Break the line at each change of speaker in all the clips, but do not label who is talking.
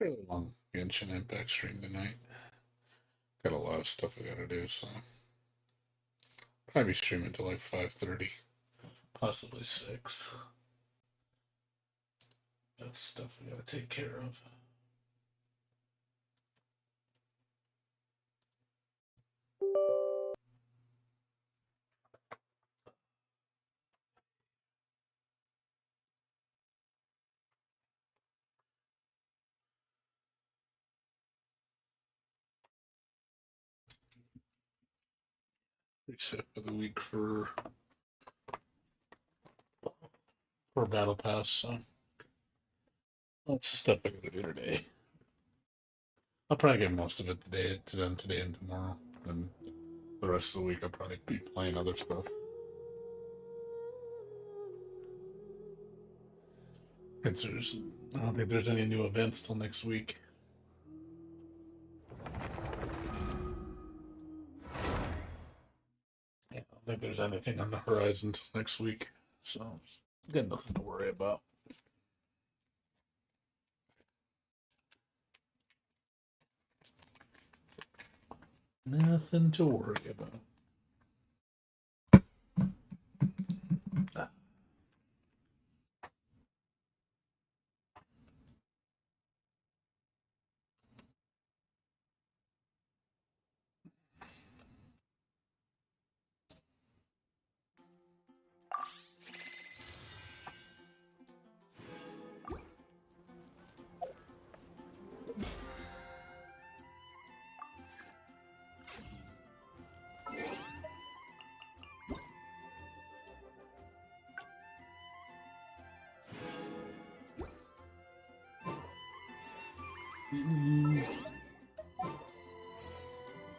Fairly long Genshin Impact stream tonight. Got a lot of stuff I gotta do, so probably streaming till like 5:30, possibly 6. Got stuff we gotta take care of. Reset for the week for Battle Pass, so lots of stuff I gotta do today. I'll probably get most of it done today and tomorrow, and the rest of the week I'll probably be playing other stuff. I don't think there's any new events till next week. Yeah, I don't think there's anything on the horizon till next week, so got nothing to worry about. Nothing to worry about.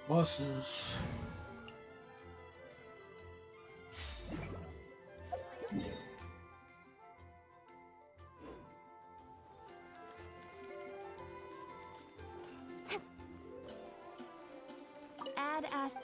Bosses.
Add as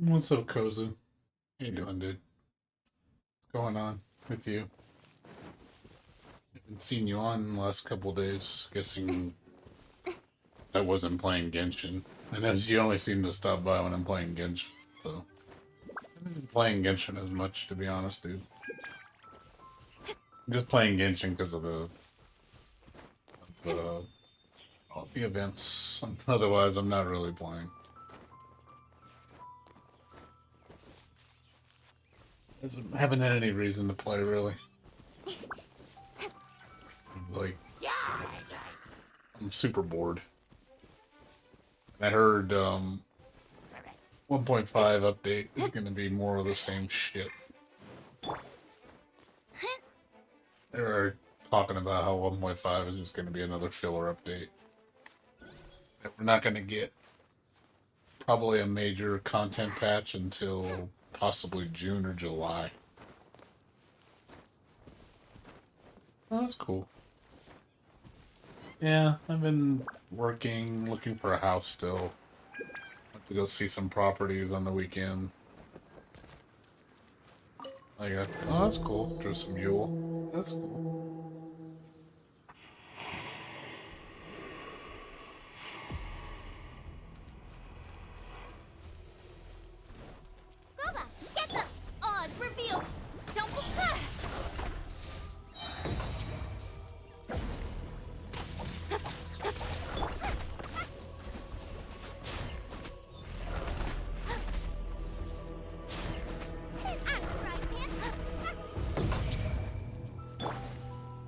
What's up, Kozu? How you doing, dude? What's going on with you? Haven't seen you on the last couple days. Guessing I wasn't playing Genshin. I noticed you only seem to stop by when I'm playing Genshin, so I haven't been playing Genshin as much, to be honest, dude. I'm just playing Genshin because of the all the events. Otherwise, I'm not really playing. I haven't had any reason to play, really. Like, I'm super bored. I heard 1.5 update is going to be more of the same shit. They were talking about how 1.5 is just going to be another filler update. We're not going to get probably a major content patch until possibly June or July. Oh, that's cool. Yeah, I've been working, looking for a house still. Have to go see some properties on the weekend. I got, oh, that's cool. Drew some mule. That's cool.
Booba, get them! Oz revealed! Don't be...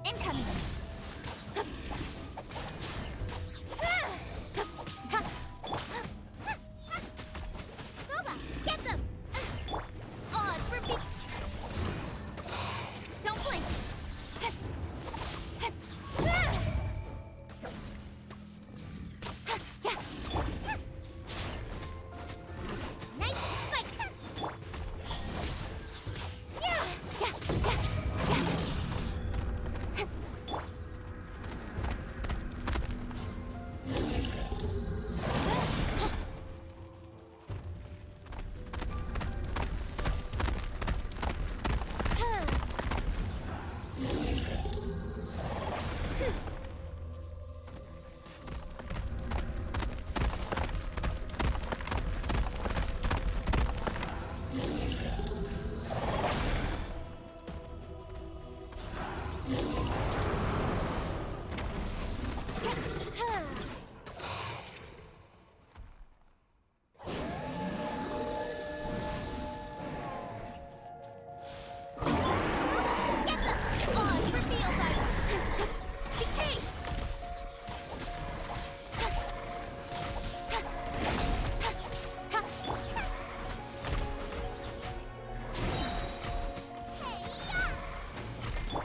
Incoming! Booba, get them! Oz revealed! Don't blink! Nice spike!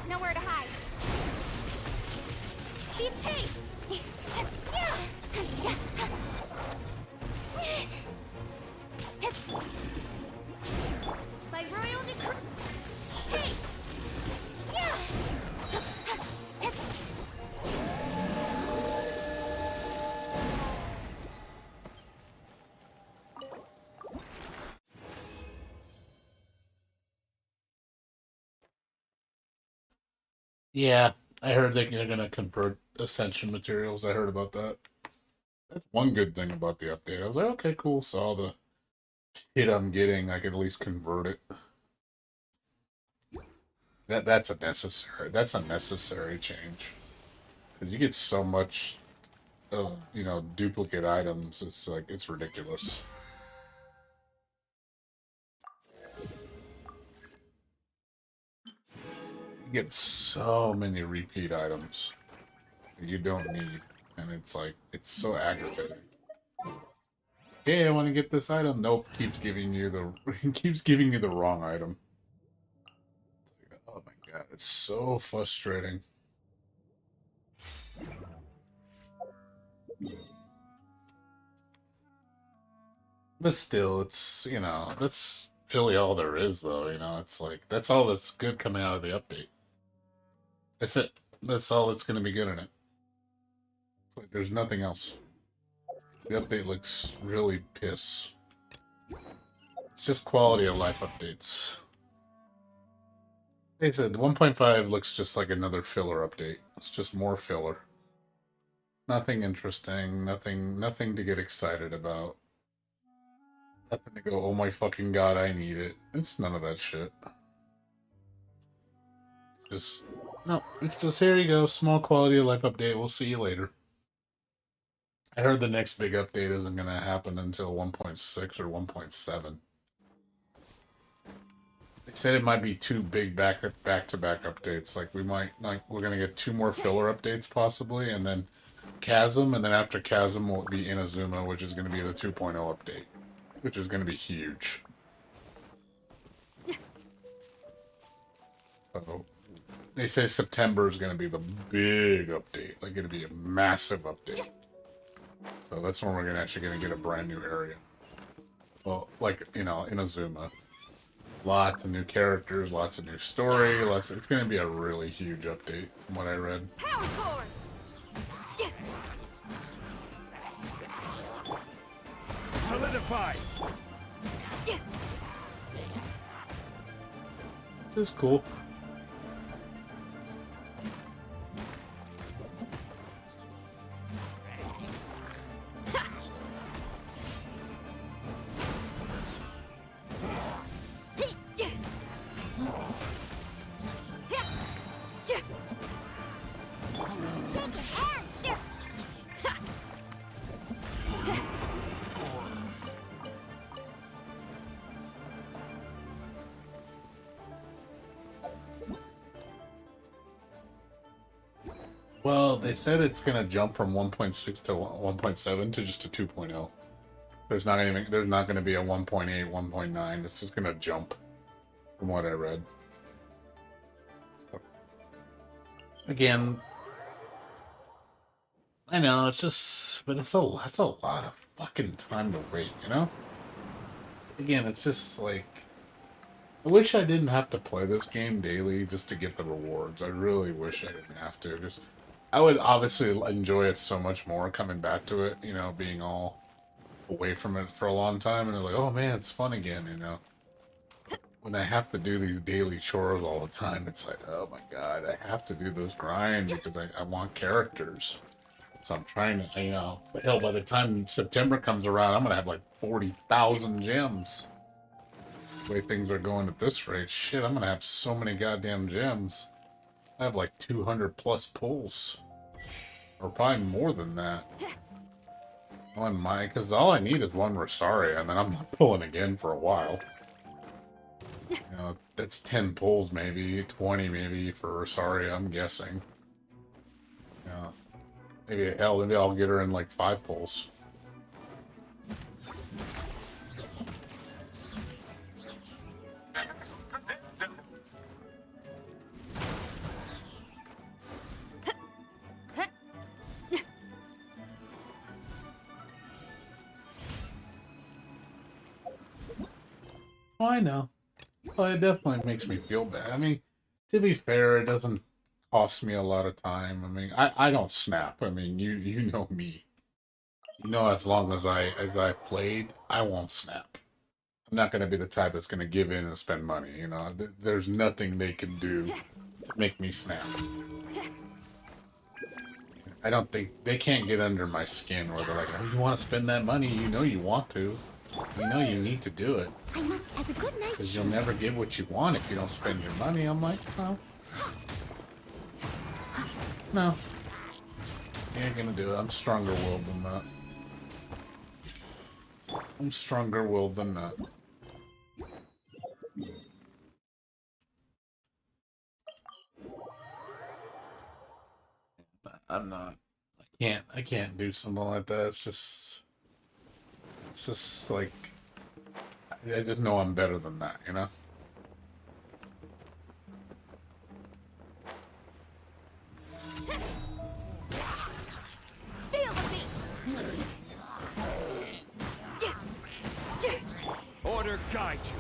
Nowhere to hide. Be pace. By royal decree. Hey.
Yeah, I heard they're going to convert Ascension materials. I heard about that. That's one good thing about the update. I was like, okay, cool. So all the shit I'm getting, I can at least convert it. That's a necessary change because you get so much of duplicate items. It's like it's ridiculous. You get so many repeat items that you don't need, and it's like it's so aggravating. Hey, I want to get this item. Nope, keeps giving you the keeps giving you the wrong item. Oh my god, it's so frustrating. But still, it's that's really all there is, though. It's like that's all that's good coming out of the update. That's it. That's all that's going to be good in it. Like, there's nothing else. The update looks really piss. It's just quality of life updates. They said 1.5 looks just like another filler update. It's just more filler. Nothing interesting, nothing to get excited about. Nothing to go, oh my fucking god, I need it. It's none of that shit. Just, no, it's just, here you go, small quality of life update, we'll see you later. I heard the next big update isn't going to happen until 1.6 or 1.7. They said it might be two big back-to-back updates. Like, we're going to get two more filler updates possibly, and then Chasm, and then after Chasm will be Inazuma, which is going to be the 2.0 update, which is going to be huge. So, they say September is going to be the big update. Like, going to be a massive update. So that's when we're actually going to get a brand new area. Well, like, you know, Inazuma. Lots of new characters, lots of new story, it's going to be a really huge update from what I read.
Power cord.
Solidified.
It's cool. Well, they said it's gonna jump from 1.6 to 1.7 to just a 2.0. There's not gonna be a 1.8, 1.9. It's just gonna jump, from what I read. So, again, I know it's just, but that's a lot of fucking time to wait, you know. Again, it's just like, I wish I didn't have to play this game daily just to get the rewards. I really wish I didn't have to. Just, I would obviously enjoy it so much more coming back to it, you know, being all away from it for a long time, and it's like, oh man, it's fun again, you know. When I have to do these daily chores all the time, it's like, oh my god, I have to do those grinds because I want characters. So I'm trying to, you know, hell, by the time September comes around, I'm gonna have like 40,000 gems. The way things are going at this rate, shit, I'm gonna have so many goddamn gems. I have like 200 plus pulls. Or probably more than that. On my, because all I need is one Rosaria, and then I'm not pulling again for a while. You know, that's 10 pulls maybe, 20 maybe for Rosaria, I'm guessing. You know, maybe I'll get her in like 5 pulls. Oh, I know. Well, it definitely makes me feel bad. I mean, to be fair, it doesn't cost me a lot of time. I mean, I don't snap. I mean, you know me. You know, as long as I've played, I won't snap. I'm not going to be the type that's going to give in and spend money. You know, there's nothing they can do to make me snap. I don't think they can't get under my skin where they're like, "Oh, you want to spend that money? You know you want to. You know you need to do it.
I must, as a good knight,
Because you'll never get what you want if you don't spend your money." I'm like, no. No. You ain't gonna do it. I'm stronger willed than that. I'm stronger willed than that. I'm not. I can't do something like that. It's just like, I just know I'm better than that, you know?
feel the beat.
Order guide you.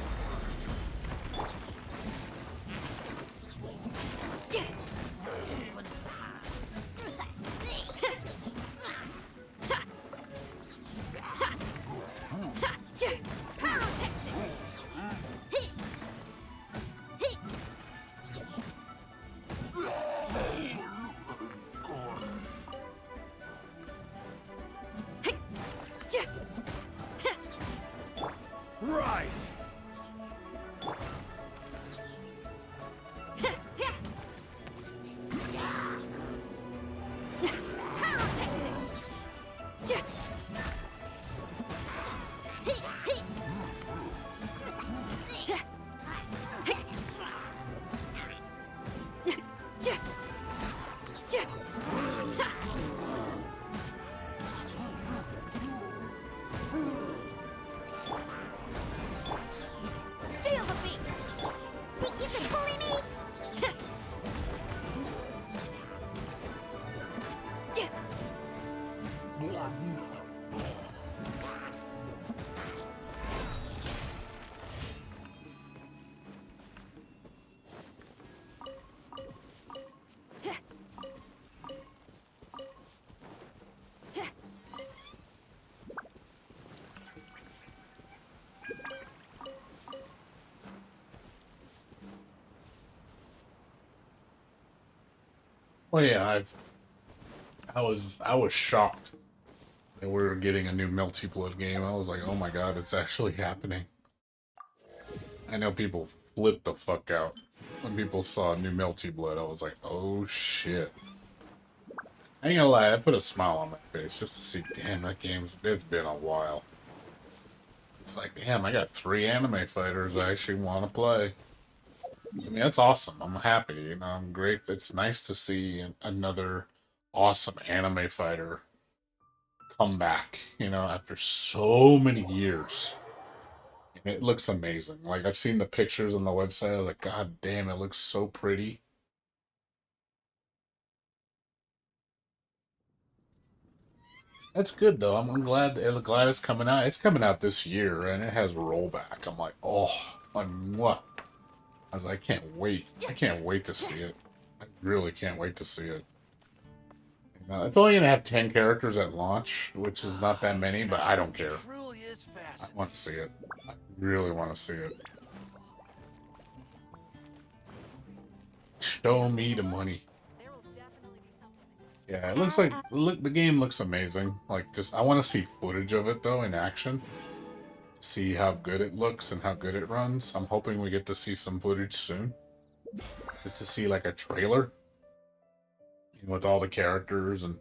Well, yeah, I was shocked that we were getting a new Melty Blood game. I was like, oh my god, it's actually happening. I know people flipped the fuck out when people saw new Melty Blood. I was like, oh shit. I ain't gonna lie, I put a smile on my face just to see, damn, it's been a while. It's like, damn, I got 3 anime fighters I actually want to play. I mean, that's awesome. I'm happy. I'm great. It's nice to see another awesome anime fighter come back, after so many years. And it looks amazing. Like, I've seen the pictures on the website. I was like, God damn, it looks so pretty. That's good, though. I'm glad it's coming out. It's coming out this year, and it has rollback. I'm like, oh, like, what? I was like, I can't wait. I can't wait to see it. I really can't wait to see it. It's only going to have 10 characters at launch, which is not that many, but I don't care. I want to see it. I really want to see it. Show me the money. Yeah, it looks like the game looks amazing. Like, just I want to see footage of it though in action. See how good it looks and how good it runs. I'm hoping we get to see some footage soon. Just to see like a trailer with all the characters and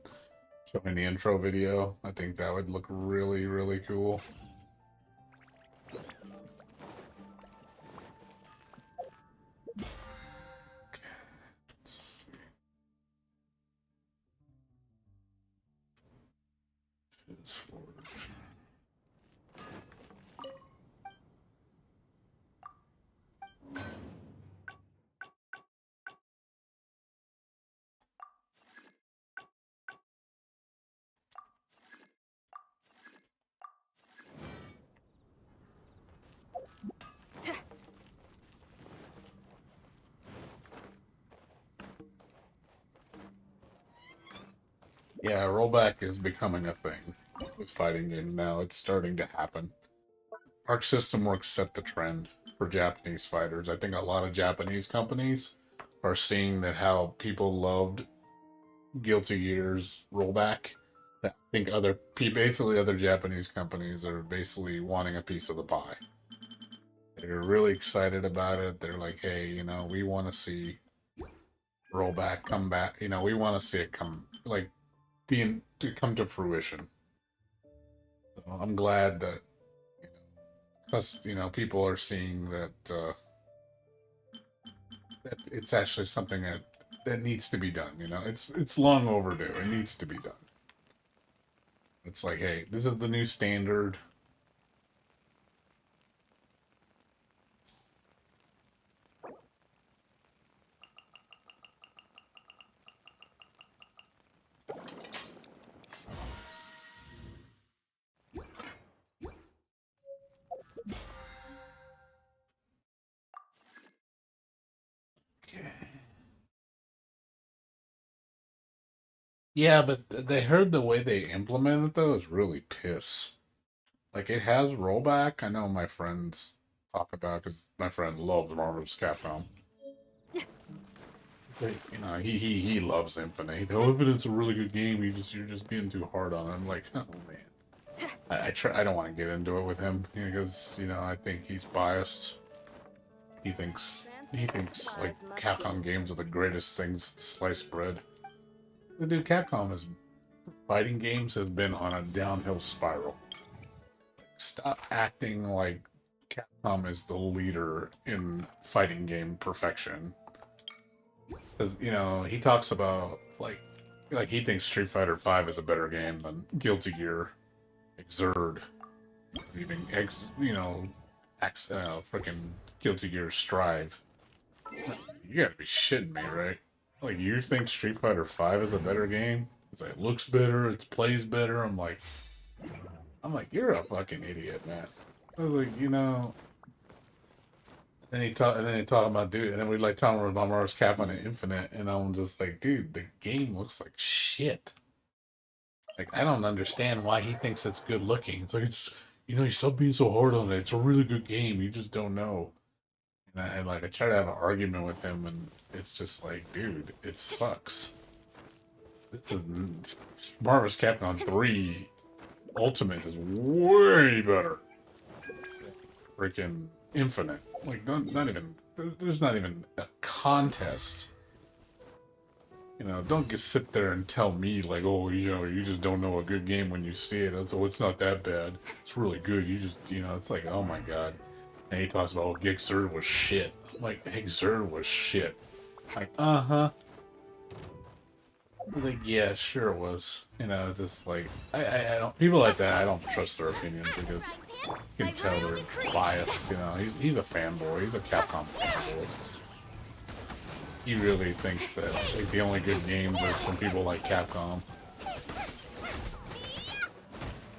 showing the intro video. I think that would look really, really cool. Yeah, rollback is becoming a thing with fighting games now. It's starting to happen. Arc System Works set the trend for Japanese fighters. I think a lot of Japanese companies are seeing that how people loved Guilty Gear's rollback. I think basically other Japanese companies are basically wanting a piece of the pie. They're really excited about it. They're like, hey, we want to see rollback come back. We want to see it come like to come to fruition. So I'm glad that plus people are seeing that it's actually something that needs to be done. It's long overdue. It needs to be done. It's like, hey, this is the new standard. Yeah, but they heard the way they implement it though is really piss. Like it has rollback. I know my friends talk about because my friend loves Marvel's Capcom. He loves Infinite. Oh, Infinite's a really good game. You're just being too hard on it. I'm like, oh man. I don't want to get into it with him because I think he's biased. He thinks like Capcom games are the greatest things since sliced bread. The dude, fighting games has been on a downhill spiral. Stop acting like Capcom is the leader in fighting game perfection. Because he talks about like he thinks Street Fighter V is a better game than Guilty Gear, Exerd, even freaking Guilty Gear Strive. You gotta be shitting me, right? Like you think Street Fighter V is a better game? It's like it looks better, it plays better. I'm like, you're a fucking idiot, man. I was like, and then he talking about dude, and then we like talking about Mars Cap on Infinite, and I'm just like, dude, the game looks like shit. Like I don't understand why he thinks it's good looking. It's like you stop being so hard on it. It's a really good game. You just don't know. And I try to have an argument with him, and it's just like, dude, it sucks. this is Marvel's Capcom 3 Ultimate is way better. Freaking Infinite. Like, not even, there's not even a contest. You know, don't just sit there and tell me, like, oh, you know, you just don't know a good game when you see it. It's, oh, it's not that bad. It's really good. You just, you know, it's like, oh my god. And he talks about, oh, Gixxerd was shit. I'm like, Gixxerd was shit. Like, uh-huh. I was like, yeah, sure it was. You know, it's just like, I don't, people like that, I don't trust their opinions because you can tell they're biased, you know. He's a fanboy. He's a Capcom fanboy. He really thinks that like the only good games are from people like Capcom.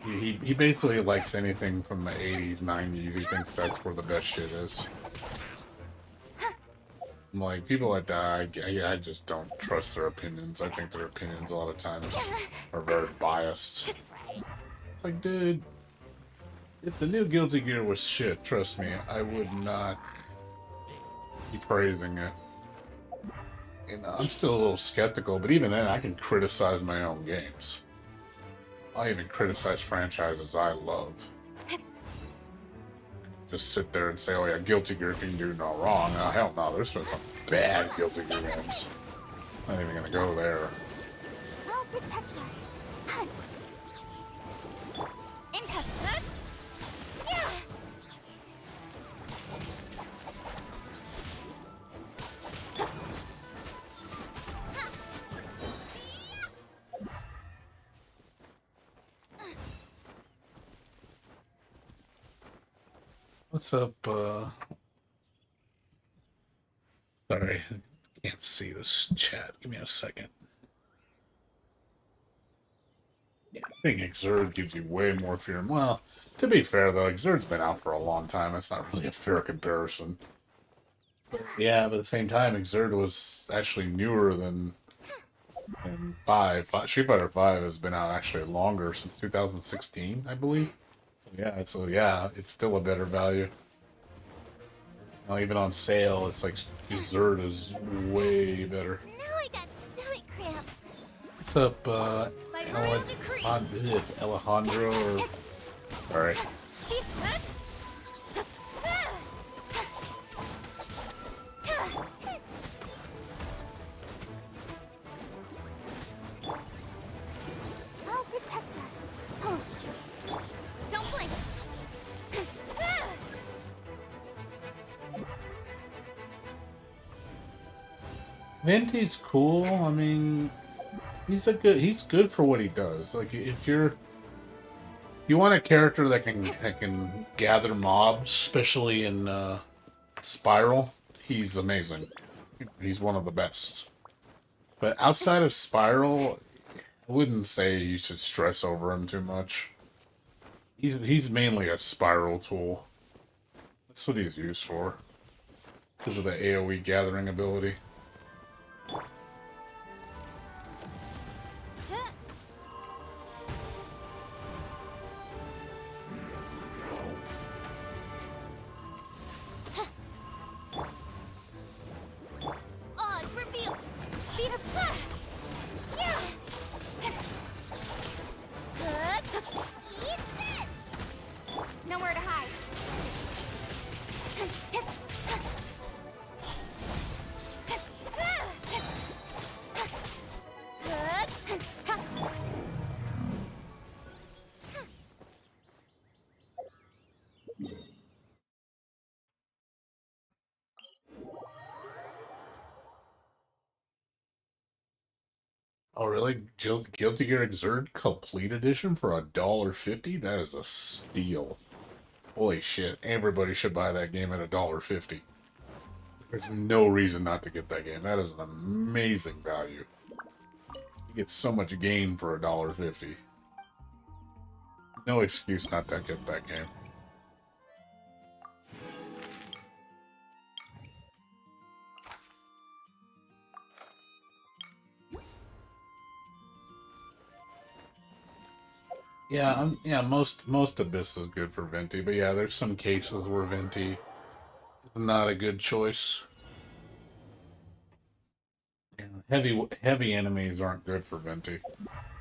He basically likes anything from the 80s, 90s. He thinks that's where the best shit is. I'm like, people like that, I just don't trust their opinions. I think their opinions a lot of times are very biased. It's like, dude, if the new Guilty Gear was shit, trust me, I would not be praising it. You know, I'm still a little skeptical, but even then, I can criticize my own games. I even criticize franchises I love. Just sit there and say, oh yeah, Guilty Gear can do no wrong. Oh, hell no, there's been some bad Guilty Gear games. I'm not even gonna go there.
I'll protect us. Impact. Yeah.
What's up, sorry, I can't see this chat. Give me a second. Yeah, I think Exerd gives you way more fear. Well, to be fair though, Exerd's been out for a long time. It's not really a fair comparison. Yeah, but at the same time, Exerd was actually newer than 5. Street Fighter 5 has been out actually longer, since 2016, I believe. So yeah, it's still a better value. Now, even on sale, it's like Exerd is way better.
Now I got stomach cramps.
What's up,
By royal decree.
Alejandro? Alright.
I'll protect us. Don't blink.
Venti's cool. I mean, he's good for what he does. Like, if you want a character that can gather mobs, especially in Spiral, he's amazing. He's one of the best. But outside of Spiral, I wouldn't say you should stress over him too much. He's mainly a Spiral tool. That's what he's used for. Because of the AoE gathering ability.
Odds reveal. Speed of flash. Yeah. Eat this. Nowhere to hide.
Oh, really? Guilty Gear Xrd Complete Edition for $1.50? That is a steal. Holy shit. Everybody should buy that game at $1.50. There's no reason not to get that game. That is an amazing value. You get so much game for $1.50. No excuse not to get that game. Yeah, yeah, most Abyss is good for Venti, but yeah, there's some cases where Venti is not a good choice. Yeah, Heavy enemies aren't good for Venti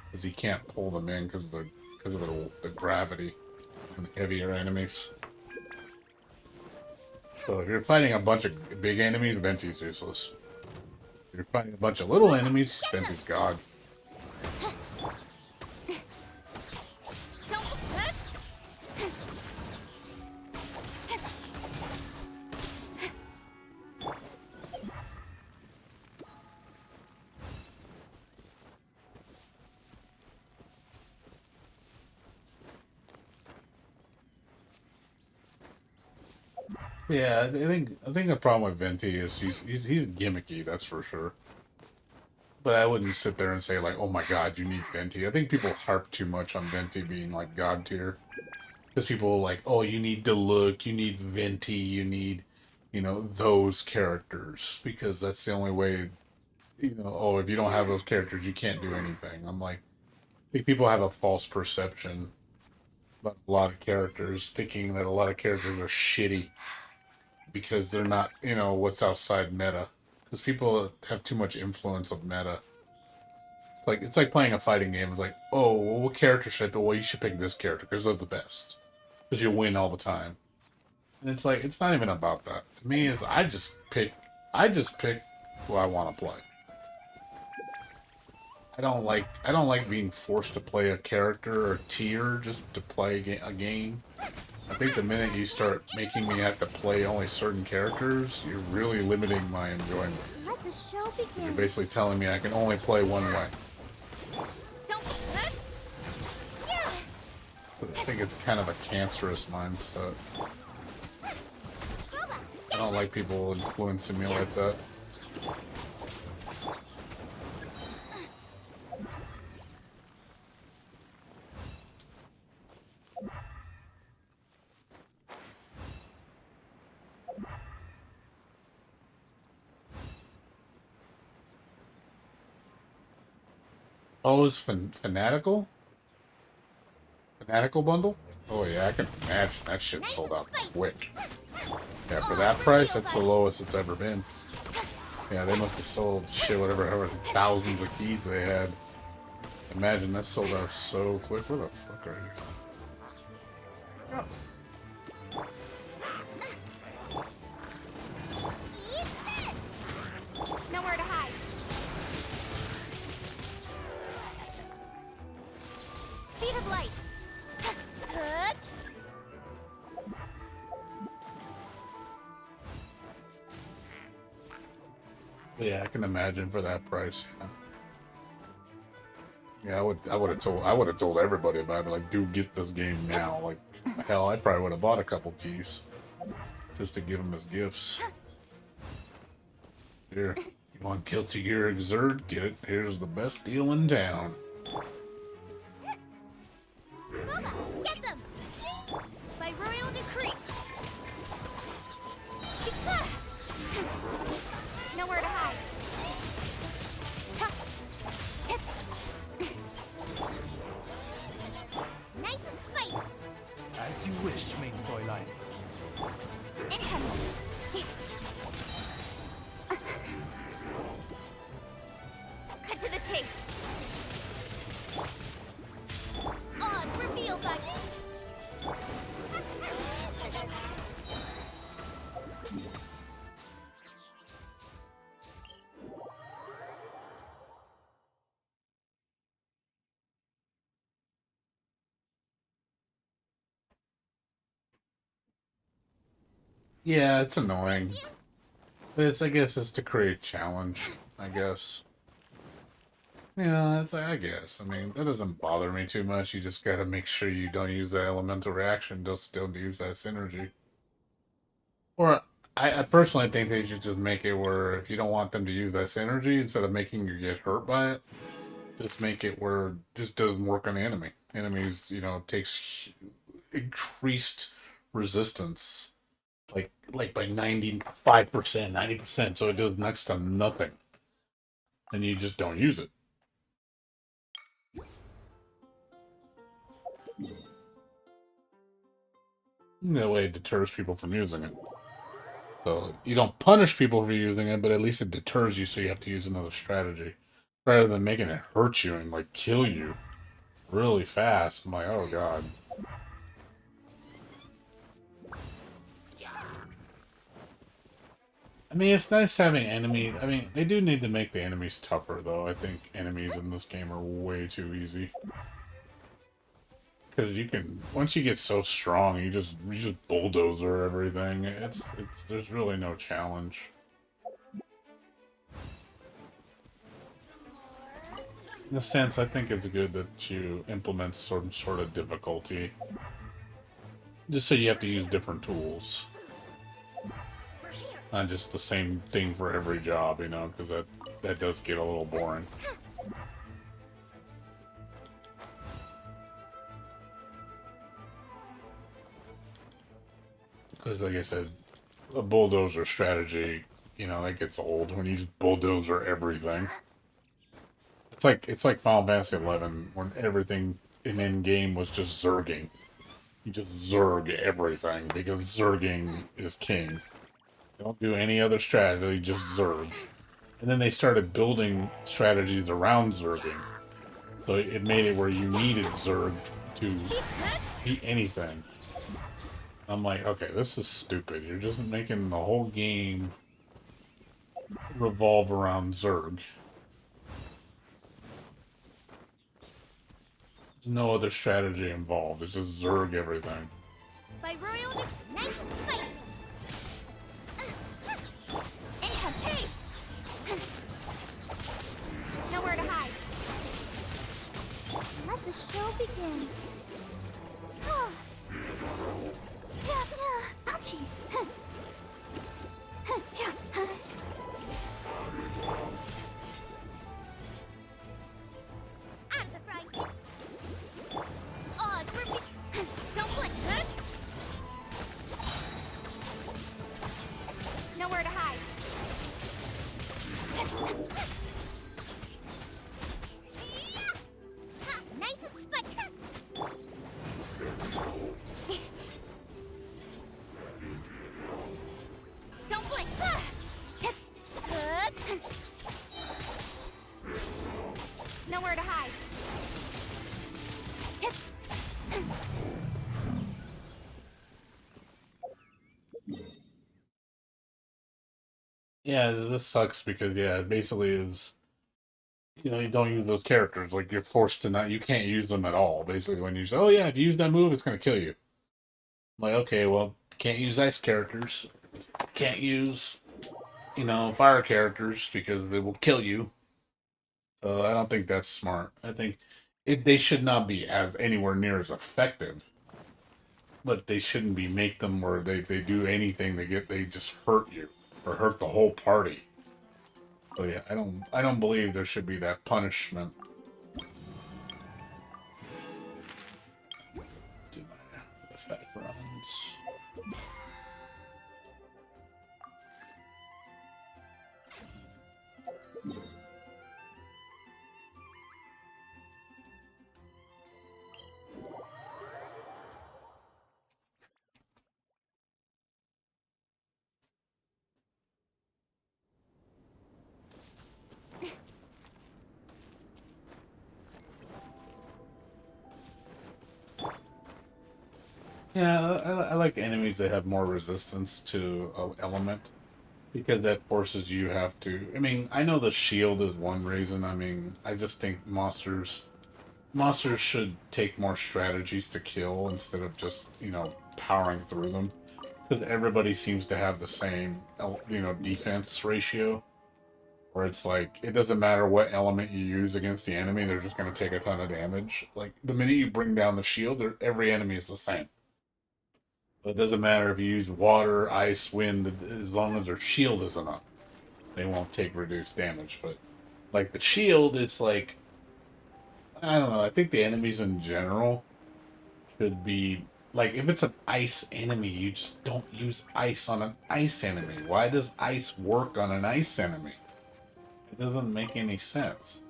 because you can't pull them in because of the gravity on the heavier enemies. So if you're fighting a bunch of big enemies, Venti's useless. If you're fighting a bunch of little enemies, Venti's God. Yeah, I think the problem with Venti is he's gimmicky, that's for sure. But I wouldn't sit there and say like, "Oh my God, you need Venti." I think people harp too much on Venti being like God tier. Because people like, "Oh, you need Diluc, you need Venti, you need, those characters because that's the only way." Oh, if you don't have those characters, you can't do anything. I'm like, I think people have a false perception about a lot of characters, thinking that a lot of characters are shitty because they're not, what's outside meta. Because people have too much influence of meta. It's like playing a fighting game. It's like, oh, well, what character should I pick? Well, you should pick this character because they're the best. Because you win all the time. And it's like it's not even about that. To me, is I just pick who I want to play. I don't like being forced to play a character or tier just to play a game. I think the minute you start making me have to play only certain characters, you're really limiting my enjoyment.
Let the show begin.
You're basically telling me I can only play one way.
Yeah.
I think it's kind of a cancerous mindset. I don't like people influencing me like that. Oh, it's fanatical? Fanatical bundle? Oh yeah, I can imagine that shit sold out quick. Yeah, for that price, that's the lowest it's ever been. Yeah, they must have sold shit, however thousands of keys they had. Imagine that sold out so quick. Where the fuck are you?
Nowhere to hide. Speed of light.
Yeah, I can imagine for that price. Yeah, I would have told everybody about it. Like, dude, get this game now. Like, hell, I probably would have bought a couple keys just to give them as gifts. Here, you want Guilty Gear Exert? Get it. Here's the best deal in town.
Get them! By royal decree. Nowhere to hide. Nice and spicy.
As you wish, main Fräulein.
Incoming. Cut to the chase. Odds revealed by
Yeah, it's annoying. I guess it's to create challenge, I guess. Yeah, it's like, I guess. I mean, that doesn't bother me too much. You just gotta make sure you don't use that elemental reaction, just don't use that synergy. Or, I personally think they should just make it where if you don't want them to use that synergy, instead of making you get hurt by it, just make it where it just doesn't work on the enemy. Enemies, takes increased resistance, like by 95%, 90%, so it does next to nothing. And you just don't use it. That way it deters people from using it. So you don't punish people for using it, but at least it deters you, so you have to use another strategy rather than making it hurt you and like kill you really fast. I'm like, oh god. I mean, it's nice having enemies. I mean, they do need to make the enemies tougher, though. I think enemies in this game are way too easy. Because you can, once you get so strong, you just bulldozer everything. There's really no challenge. In a sense, I think it's good that you implement some sort of difficulty. Just so you have to use different tools. Not just the same thing for every job, you know, because that does get a little boring. Because, like I said, a bulldozer strategy, you know, that gets old when you just bulldozer everything. It's like Final Fantasy 11 when everything in game was just zerging. You just zerg everything because zerging is king. Don't do any other strategy, just zerg. And then they started building strategies around zerging. So it made it where you needed zerg to beat anything. I'm like, okay, this is stupid. You're just making the whole game revolve around zerg. There's no other strategy involved. It's just zerg everything.
By royal, nice and spicy. Hey! Nowhere to hide. Let the show begin. Ouchie. Out of the frying pan. Odds were don't blink, huh? Nowhere to hide. Nice and spicy. Don't blink. Good. Nowhere to hide.
Yeah, this sucks because yeah, it basically is, you know, you don't use those characters. Like you're forced to not, you can't use them at all. Basically, when you say, "Oh yeah, if you use that move, it's gonna kill you." I'm like, okay, well, can't use ice characters, can't use, you know, fire characters because they will kill you. So I don't think that's smart. I think they should not be as anywhere near as effective, but they shouldn't be make them where if they do anything they just hurt you or hurt the whole party. So yeah, I don't believe there should be that punishment. Do my effect runs. Yeah, I like enemies that have more resistance to an element because that forces you have to. I mean, I know the shield is one reason. I mean, I just think monsters should take more strategies to kill instead of just, you know, powering through them. Because everybody seems to have the same, you know, defense ratio. Where it's like, it doesn't matter what element you use against the enemy, they're just going to take a ton of damage. Like, the minute you bring down the shield, every enemy is the same. It doesn't matter if you use water, ice, wind, as long as their shield isn't up. They won't take reduced damage. But, like, the shield, it's like, I don't know, I think the enemies in general should be like if it's an ice enemy, you just don't use ice on an ice enemy. Why does ice work on an ice enemy? It doesn't make any sense.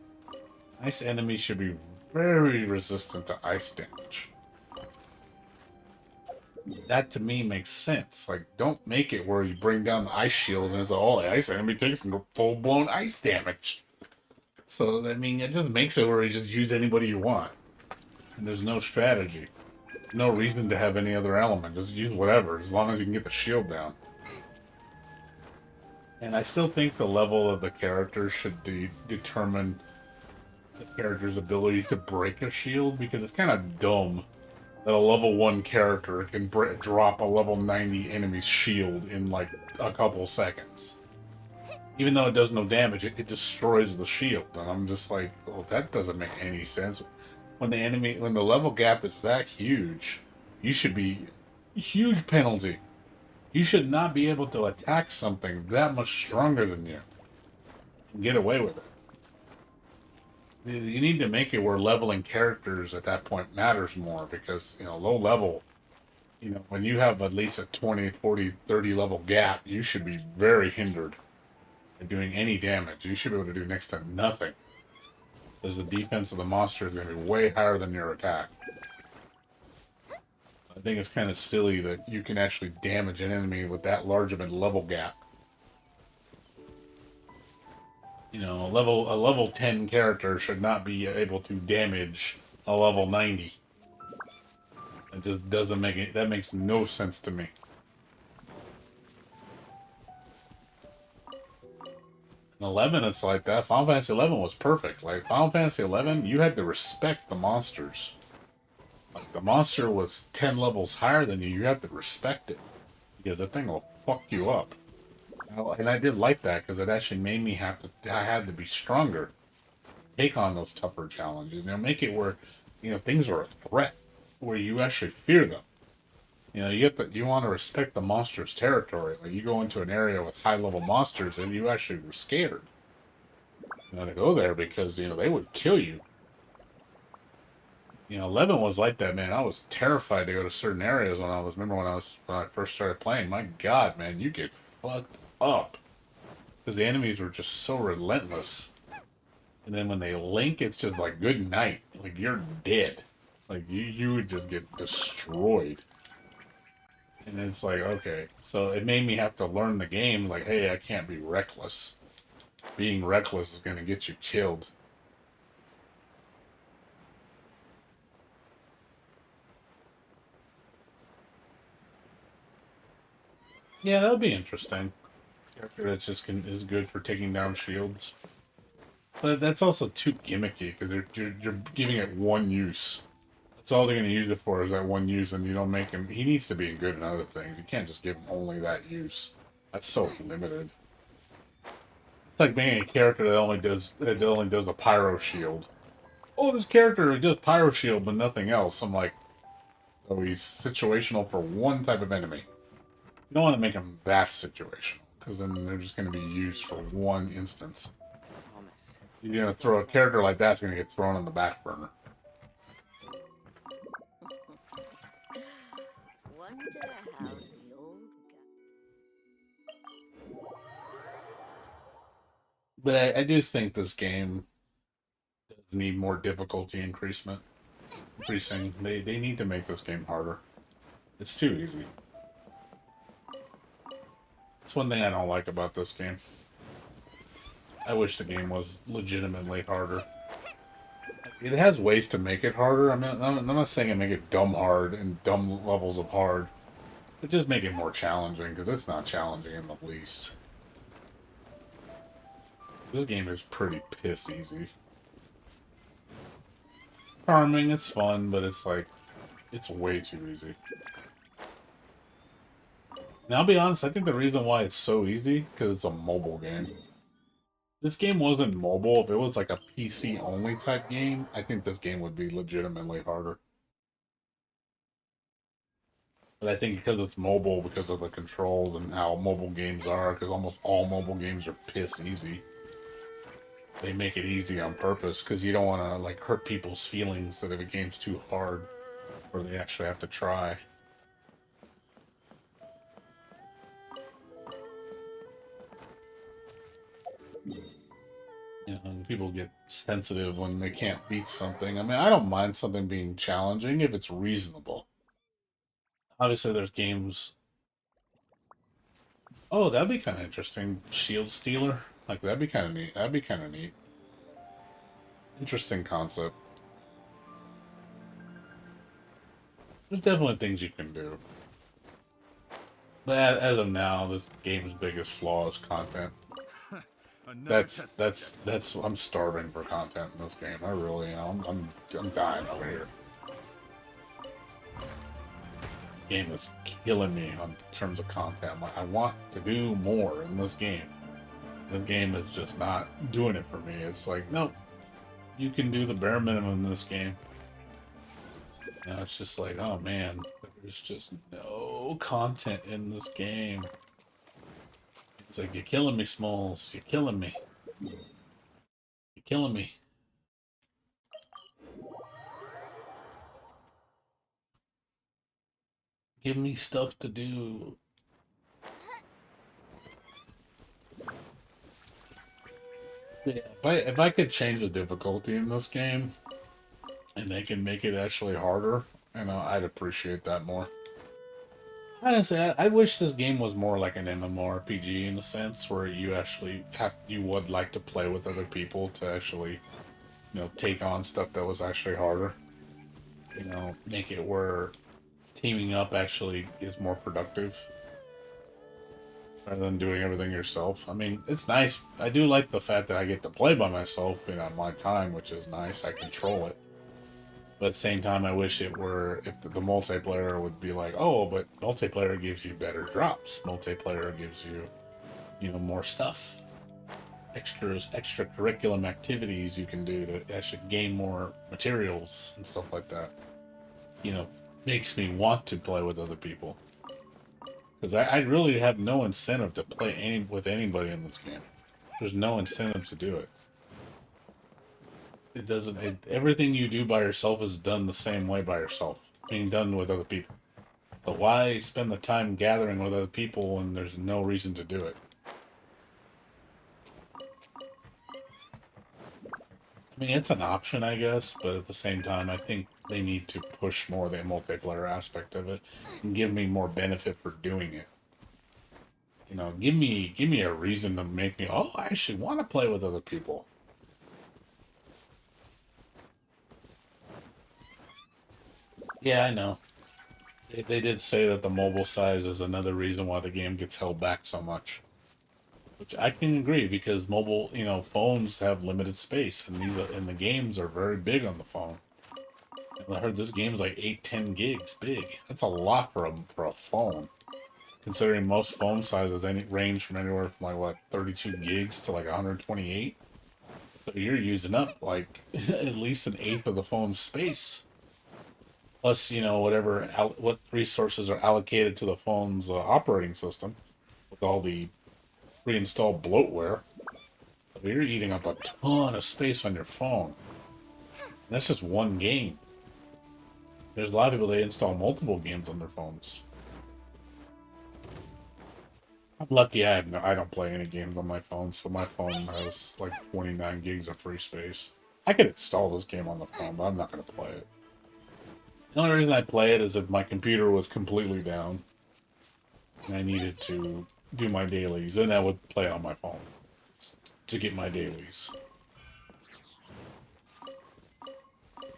Ice enemies should be very resistant to ice damage. That to me makes sense. Like, don't make it where you bring down the ice shield and it's all the ice enemy takes full blown ice damage. So, I mean, it just makes it where you just use anybody you want. And there's no strategy. No reason to have any other element. Just use whatever, as long as you can get the shield down. And I still think the level of the character should determine the character's ability to break a shield, because it's kind of dumb that a level 1 character can drop a level 90 enemy's shield in like a couple seconds. Even though it does no damage, it destroys the shield. And I'm just like, oh, that doesn't make any sense. When the level gap is that huge, you should be huge penalty. You should not be able to attack something that much stronger than you and get away with it. You need to make it where leveling characters at that point matters more, because, low level, when you have at least a 20, 40, 30 level gap, you should be very hindered by doing any damage. You should be able to do next to nothing, because the defense of the monster is going to be way higher than your attack. I think it's kind of silly that you can actually damage an enemy with that large of a level gap. A level 10 character should not be able to damage a level 90. It just doesn't make it. That makes no sense to me. In 11, it's like that. Final Fantasy 11 was perfect. Like, Final Fantasy 11, you had to respect the monsters. Like, the monster was 10 levels higher than you. You have to respect it, because that thing will fuck you up. And I did like that, because it actually made me I had to be stronger, take on those tougher challenges. Make it where, things are a threat, where you actually fear them. You want to respect the monster's territory. Like, you go into an area with high level monsters and you actually were scared. To go there, because, they would kill you. 11 was like that, man. I was terrified to go to certain areas when I first started playing. My God, man, you get fucked up, because the enemies were just so relentless. And then when they link, it's just like, good night. Like, you're dead. Like, you would just get destroyed. And it's like, okay. So it made me have to learn the game. Like, hey, I can't be reckless. Being reckless is going to get you killed. Yeah, that would be interesting. Character that just is good for taking down shields. But that's also too gimmicky, because you're giving it one use. That's all they're going to use it for, is that one use, and you don't make him. He needs to be good in other things. You can't just give him only that use. That's so limited. It's like being a character that only does a pyro shield. Oh, this character does pyro shield but nothing else. I'm like, so he's situational for one type of enemy. You don't want to make him that situational, because then they're just going to be used for one instance. You're going to throw a character like that's going to get thrown on the back burner.
Wonder how the old
But I do think this game does need more difficulty increasing. They need to make this game harder. It's too easy. That's one thing I don't like about this game. I wish the game was legitimately harder. It has ways to make it harder. I'm not saying I make it dumb hard and dumb levels of hard, but just make it more challenging, because it's not challenging in the least. This game is pretty piss easy. It's charming, it's fun, but it's like, it's way too easy. Now, I'll be honest, I think the reason why it's so easy, because it's a mobile game. This game wasn't mobile. If it was like a PC-only type game, I think this game would be legitimately harder. But I think because it's mobile, because of the controls and how mobile games are, because almost all mobile games are piss easy, they make it easy on purpose, because you don't want to like hurt people's feelings that if a game's too hard, or they actually have to try. And people get sensitive when they can't beat something. I mean, I don't mind something being challenging if it's reasonable. Obviously, there's games. Oh, that'd be kind of interesting. Shield Stealer, like that'd be kind of neat. That'd be kind of neat. Interesting concept. There's definitely things you can do. But as of now, this game's biggest flaw is content.
Another
That's
test
that's
subject.
that's I'm starving for content in this game. I really am. I'm dying over here. Game is killing me on terms of content. I'm like, I want to do more in this game. This game is just not doing it for me. It's like, nope, you can do the bare minimum in this game. And it's just like, oh man, there's just no content in this game. It's like, you're killing me, Smalls. You're killing me. You're killing me. Give me stuff to do. Yeah, if I could change the difficulty in this game and they can make it actually harder, I'd appreciate that more. Honestly, I wish this game was more like an MMORPG in the sense where you would like to play with other people to actually, take on stuff that was actually harder. Make it where teaming up actually is more productive rather than doing everything yourself. I mean, it's nice. I do like the fact that I get to play by myself, my time, which is nice. I control it. But at the same time, I wish it were if the multiplayer would be like, oh, but multiplayer gives you better drops. Multiplayer gives you, more stuff, extracurriculum activities you can do to actually gain more materials and stuff like that. Makes me want to play with other people because I really have no incentive to play with anybody in this game. There's no incentive to do it. It doesn't. Everything you do by yourself is done the same way by yourself, being done with other people. But why spend the time gathering with other people when there's no reason to do it? I mean, it's an option, I guess, but at the same time, I think they need to push more the multiplayer aspect of it and give me more benefit for doing it. Give me a reason to make me. Oh, I actually want to play with other people. Yeah, I know. They did say that the mobile size is another reason why the game gets held back so much. Which I can agree because mobile, phones have limited space, and the games are very big on the phone. And I heard this game's like 8-10 gigs big. That's a lot for a phone, considering most phone sizes range from anywhere from like what 32 gigs to like 128. So you're using up like at least an eighth of the phone's space. Plus, what resources are allocated to the phone's operating system with all the pre-installed bloatware. So you're eating up a ton of space on your phone. And that's just one game. There's a lot of people that install multiple games on their phones. I'm lucky I don't play any games on my phone, so my phone has like 29 gigs of free space. I could install this game on the phone, but I'm not going to play it. The only reason I play it is if my computer was completely down and I needed to do my dailies, then I would play it on my phone to get my dailies.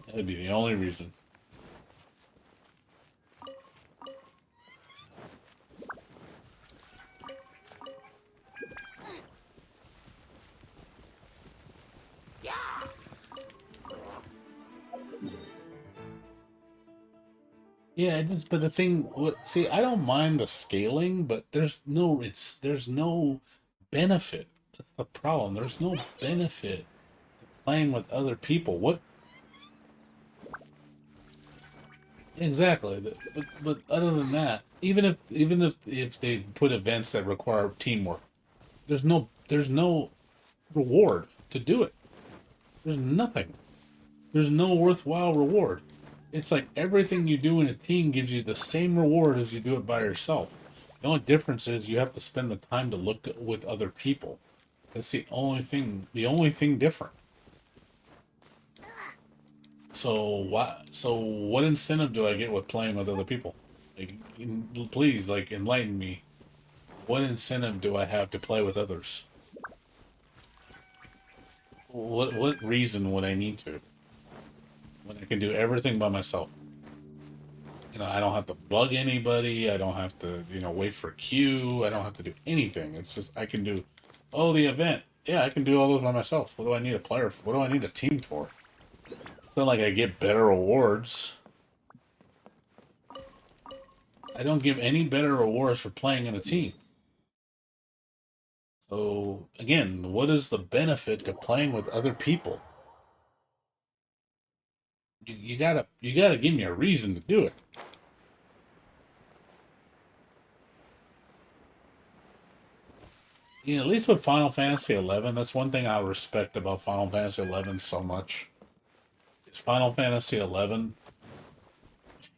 That'd be the only reason. Yeah, but the thing, see, I don't mind the scaling, but there's no benefit. That's the problem. There's no benefit playing with other people. What exactly? But other than that, even if they put events that require teamwork, there's no reward to do it. There's nothing. There's no worthwhile reward. It's like everything you do in a team gives you the same reward as you do it by yourself. The only difference is you have to spend the time to look with other people. That's the only thing. The only thing different. So what? So what incentive do I get with playing with other people? Like, please, like, enlighten me. What incentive do I have to play with others? What reason would I need to when I can do everything by myself? I don't have to bug anybody. I don't have to, wait for a queue. I don't have to do anything. It's just I can do, oh, the event. Yeah, I can do all those by myself. What do I need a player for? What do I need a team for? It's not like I get better awards. I don't give any better awards for playing in a team. So again, what is the benefit to playing with other people? You gotta give me a reason to do it. At least with Final Fantasy 11, that's one thing I respect about Final Fantasy 11 so much. Is Final Fantasy 11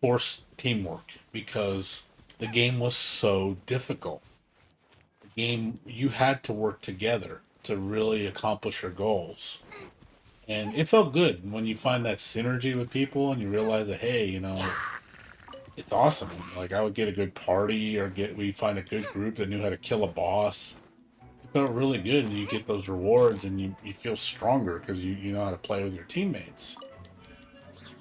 forced teamwork because the game was so difficult. The game, you had to work together to really accomplish your goals. And it felt good when you find that synergy with people and you realize that, hey, it's awesome. Like, I would get a good party or we find a good group that knew how to kill a boss. It felt really good, and you get those rewards and you feel stronger because you know how to play with your teammates.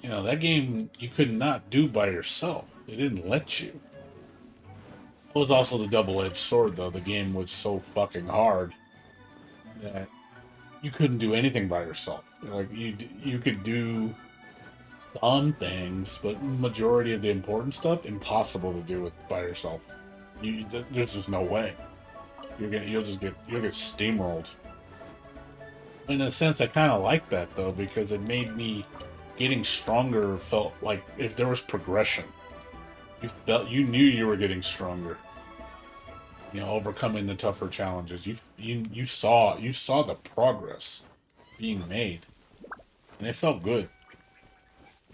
That game you could not do by yourself. It didn't let you. It was also the double-edged sword, though. The game was so fucking hard that you couldn't do anything by yourself. Like, you could do some things, but majority of the important stuff impossible to do it by yourself. There's just no way. You'll get steamrolled. In a sense, I kind of like that though because it made me getting stronger felt like if there was progression. You knew you were getting stronger. Overcoming the tougher challenges. You saw the progress being made, and it felt good.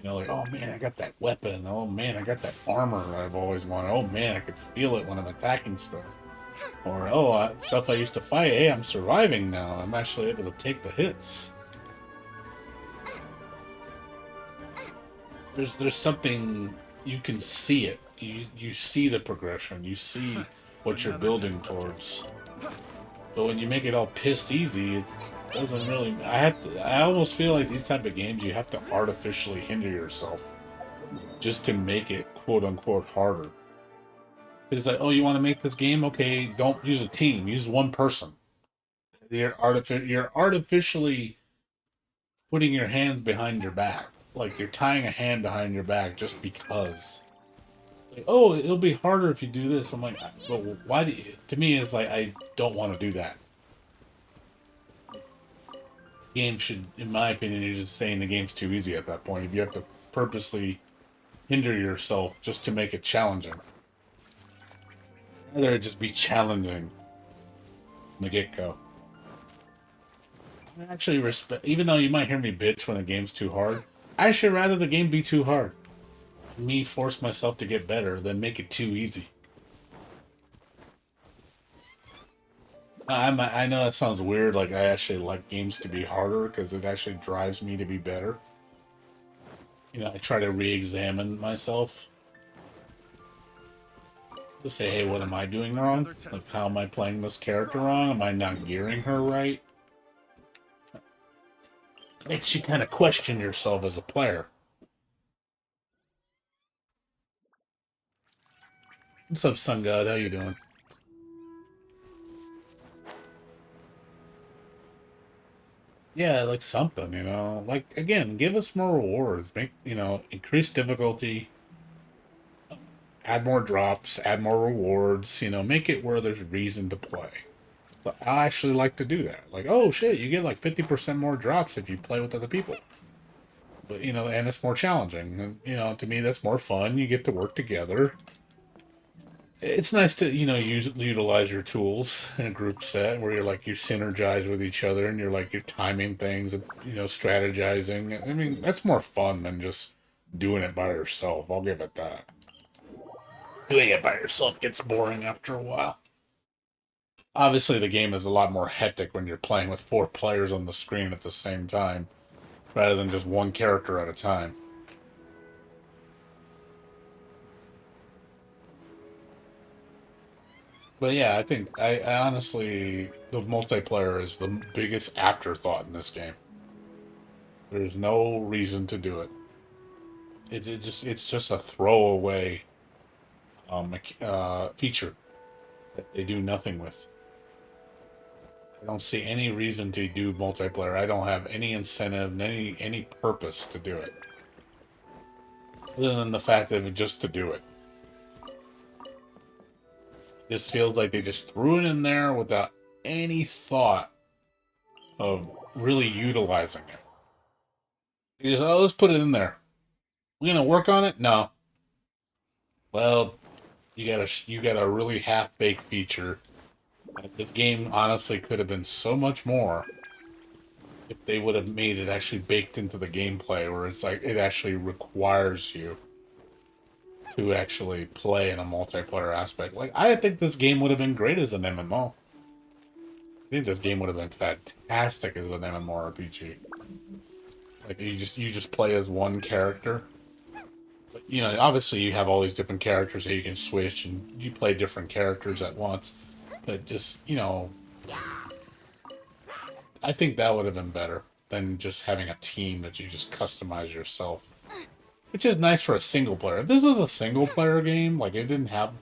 Like, oh man, I got that weapon. Oh man, I got that armor I've always wanted. Oh man, I could feel it when I'm attacking stuff. Or, oh, stuff I used to fight. Hey, I'm surviving now. I'm actually able to take the hits. There's something, you can see it. You see the progression. You see what you're building towards. But when you make it all pissed easy, it doesn't really. I almost feel like these type of games you have to artificially hinder yourself just to make it quote unquote harder. It's like, oh, you want to make this game? Okay, don't use a team. Use one person. You're artificially putting your hands behind your back. Like you're tying a hand behind your back just because. Like, oh, it'll be harder if you do this. I'm like, well, why do you? To me, it's like I don't want to do that. Game should, in my opinion, you're just saying the game's too easy at that point. If you have to purposely hinder yourself just to make it challenging. Rather it just be challenging from the get-go. I actually respect, even though you might hear me bitch when the game's too hard, I should rather the game be too hard. Me force myself to get better than make it too easy. I know that sounds weird, like I actually like games to be harder because it actually drives me to be better. I try to re-examine myself. To say, hey, what am I doing wrong? Like, how am I playing this character wrong? Am I not gearing her right? Makes you kind of question yourself as a player. What's up, Sun God? How you doing? Yeah, like something, Like, again, give us more rewards. Make, increase difficulty, add more drops, add more rewards, make it where there's reason to play. So I actually like to do that. Like, oh shit, you get like 50% more drops if you play with other people. But, and it's more challenging. And, to me, that's more fun. You get to work together. It's nice to, utilize your tools in a group set where you synergize with each other and you're timing things and, strategizing. I mean, that's more fun than just doing it by yourself. I'll give it that. Doing it by yourself gets boring after a while. Obviously, the game is a lot more hectic when you're playing with 4 players on the screen at the same time, rather than just one character at a time. But yeah, I think I honestly the multiplayer is the biggest afterthought in this game. There's no reason to do it. It's just a throwaway feature that they do nothing with. I don't see any reason to do multiplayer. I don't have any incentive, any purpose to do it, other than the fact of just to do it. This feels like they just threw it in there without any thought of really utilizing it. They just, oh, let's put it in there. We're gonna work on it. No, well, you got a really half baked feature. This game honestly could have been so much more if they would have made it actually baked into the gameplay, where it's like it actually requires you to actually play in a multiplayer aspect. Like I think this game would have been great as an MMO. I think this game would have been fantastic as an MMORPG. Like you just play as one character. But, you know, obviously you have all these different characters that you can switch, and you play different characters at once. But just you know, I think that would have been better than just having a team that you just customize yourself. Which is nice for a single player. If this was a single player game, like it didn't have,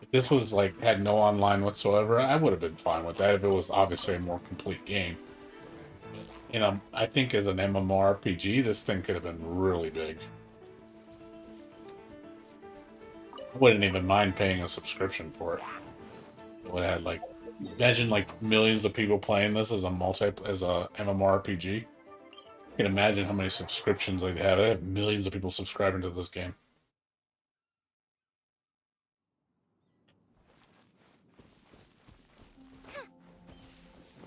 if this was like had no online whatsoever, I would have been fine with that if it was obviously a more complete game. You know, I think as an MMORPG, this thing could have been really big. I wouldn't even mind paying a subscription for it. It would have had like, imagine like millions of people playing this as a MMORPG. You can imagine how many subscriptions they'd have. They have millions of people subscribing to this game.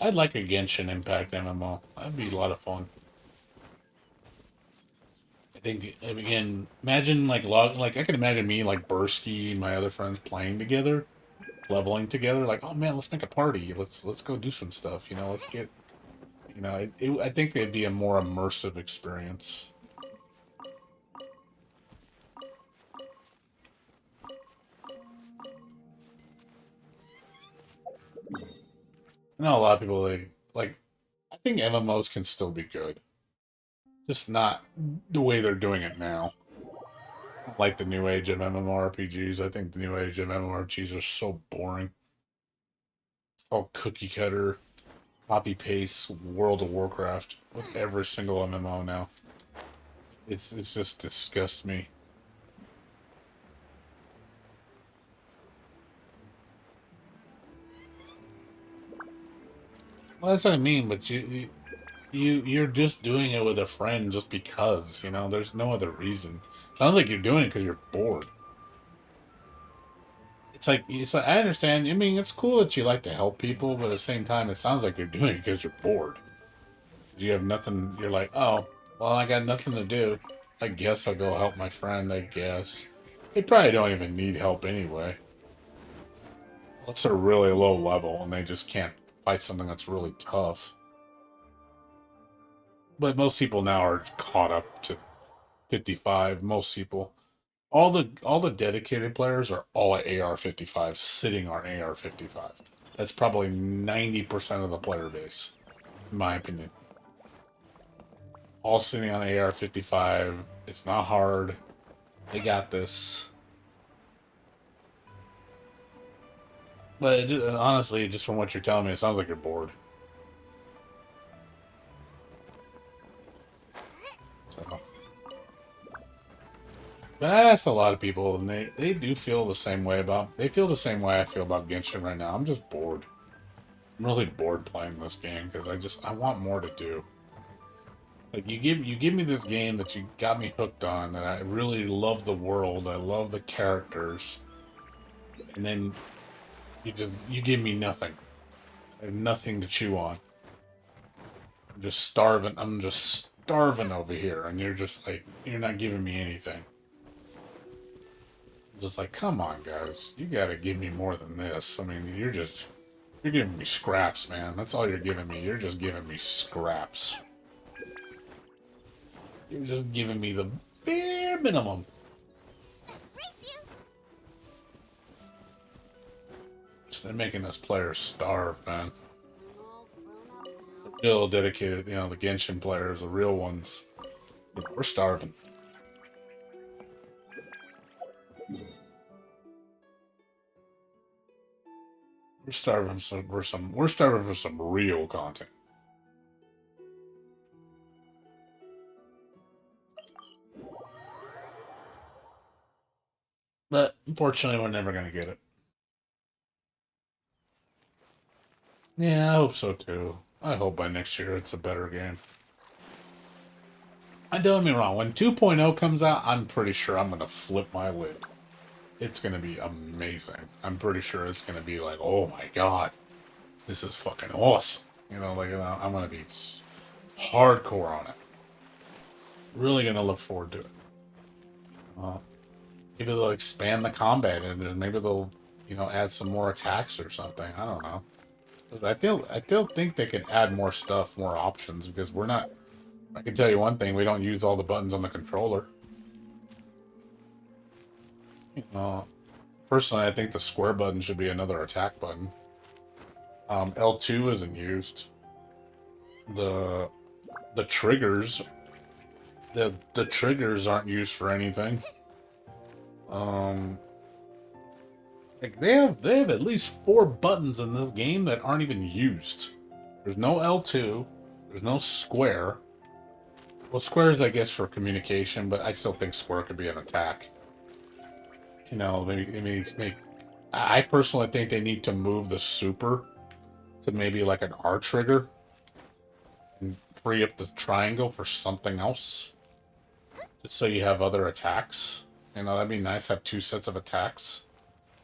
I'd like a Genshin Impact MMO. That'd be a lot of fun. I think again, imagine like I can imagine me like Bursky and my other friends playing together, leveling together. Like, oh man, let's make a party. Let's go do some stuff. You know, let's get. You know, I think it'd be a more immersive experience. I know a lot of people like. I think MMOs can still be good, just not the way they're doing it now. Like the new age of MMORPGs. I think the new age of MMORPGs are so boring. It's all cookie cutter, copy paste World of Warcraft with every single MMO now. It's just disgusts me. Well, that's what I mean. But you're just doing it with a friend just because, you know. There's no other reason. Sounds like you're doing it because you're bored. It's like I understand. I mean, it's cool that you like to help people, but at the same time, it sounds like you're doing it because you're bored. You have nothing. You're like, oh, well, I got nothing to do. I guess I'll go help my friend. I guess they probably don't even need help anyway. Unless they're really low level and they just can't fight something that's really tough. But most people now are caught up to 55. Most people, all the dedicated players are all at AR-55, sitting on AR-55. That's probably 90% of the player base, in my opinion. All sitting on AR-55. It's not hard. They got this. But honestly, just from what you're telling me, it sounds like you're bored. So. But I asked a lot of people, and they do feel the same way about. They feel the same way I feel about Genshin right now. I'm just bored. I'm really bored playing this game because I want more to do. Like you give me this game that you got me hooked on, that I really love the world, I love the characters, and then you give me nothing. I have nothing to chew on. I'm just starving. I'm just starving over here, and you're just like you're not giving me anything. I'm just like, come on, guys, you gotta give me more than this. I mean, you're giving me scraps, man. That's all you're giving me. You're just giving me scraps. You're just giving me the bare minimum.
Race you.
They're making us players starve, man. The real dedicated, you know, the Genshin players, the real ones. We're starving. We're starving for some real content. But unfortunately, we're never gonna get it. Yeah, I hope so too. I hope by next year it's a better game. And don't get me wrong, when 2.0 comes out, I'm pretty sure I'm gonna flip my lid. It's gonna be amazing. I'm pretty sure it's gonna be like, oh my god, this is fucking awesome. You know, like I'm gonna be hardcore on it. Really gonna look forward to it. Maybe they'll expand the combat and maybe they'll, you know, add some more attacks or something. I don't know. I still think they could add more stuff, more options because we're not. I can tell you one thing: we don't use all the buttons on the controller. You know, personally, I think the square button should be another attack button. L2 isn't used. The the triggers the triggers aren't used for anything. Um, like they have at least 4 buttons in this game that aren't even used. There's no L2. There's no square. Well, square is, I guess, for communication, but I still think square could be an attack. You know, I personally think they need to move the super to maybe like an R trigger and free up the triangle for something else. Just so you have other attacks. You know, that'd be nice. Have 2 sets of attacks.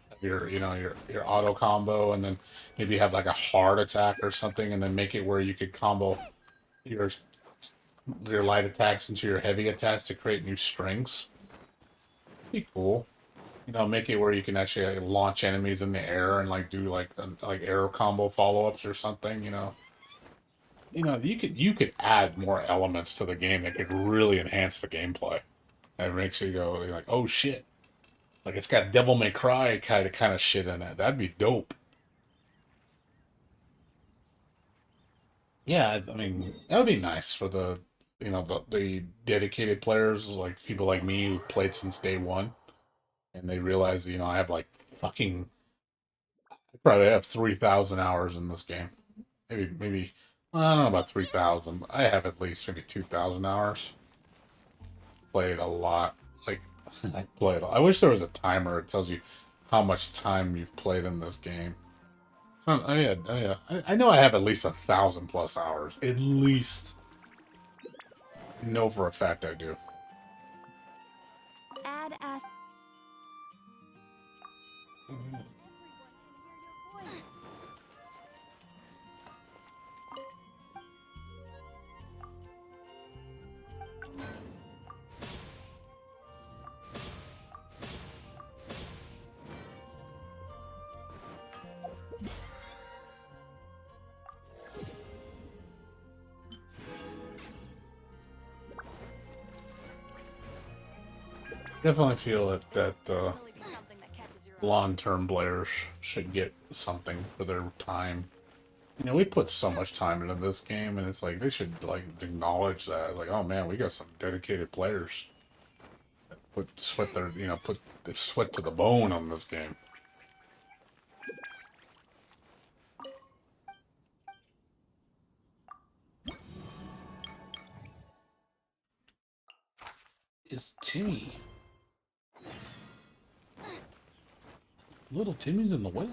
Have your auto combo, and then maybe have like a hard attack or something, and then make it where you could combo your your light attacks into your heavy attacks to create new strings. Be cool. You know, make it where you can actually launch enemies in the air and like do like arrow combo follow ups or something. You could add more elements to the game that could really enhance the gameplay. That makes you go like, oh shit, like it's got Devil May Cry kind of shit in it. That'd be dope. Yeah, I mean that would be nice for the dedicated players like people like me who played since day one, and they realize I have like fucking I probably have 3,000 hours in this game. Maybe I don't know about 3,000. I have at least maybe 2,000 hours. Played a lot. Like I played. I wish there was a timer that tells you how much time you've played in this game. Yeah. I know I have at least 1,000+ hours. At least. I know for a fact I do.
Add as.
Definitely feel that long-term players should get something for their time. We put so much time into this game, and it's like they should like acknowledge that. Like, oh man, we got some dedicated players that put their sweat to the bone on this game. It's Timmy. Little Timmy's in the way.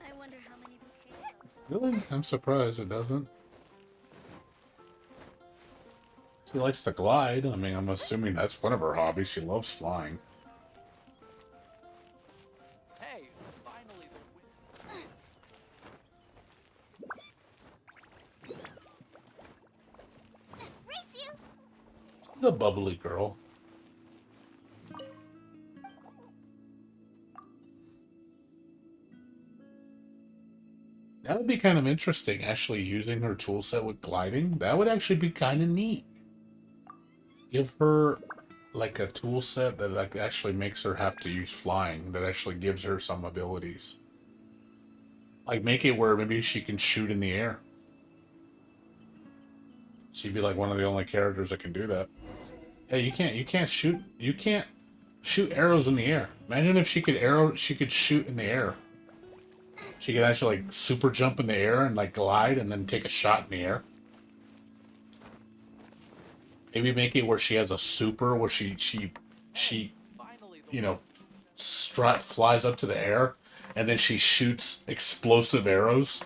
I wonder how many bouquets.
Really? I'm surprised it doesn't. She likes to glide. I mean, I'm assuming that's one of her hobbies. She loves flying.
Hey, finally the win.
Race you!
She's a bubbly girl. That would be kind of interesting, actually using her tool set with gliding. That would actually be kind of neat. Give her like a tool set that like actually makes her have to use flying, that actually gives her some abilities. Like make it where maybe she can shoot in the air. She'd be like one of the only characters that can do that. Hey, you can't shoot arrows in the air. Imagine if she could shoot in the air. She could actually like super jump in the air and like glide and then take a shot in the air. Maybe make it where she has a super where she
Finally, the
you
win.
know flies up to the air and then she shoots explosive arrows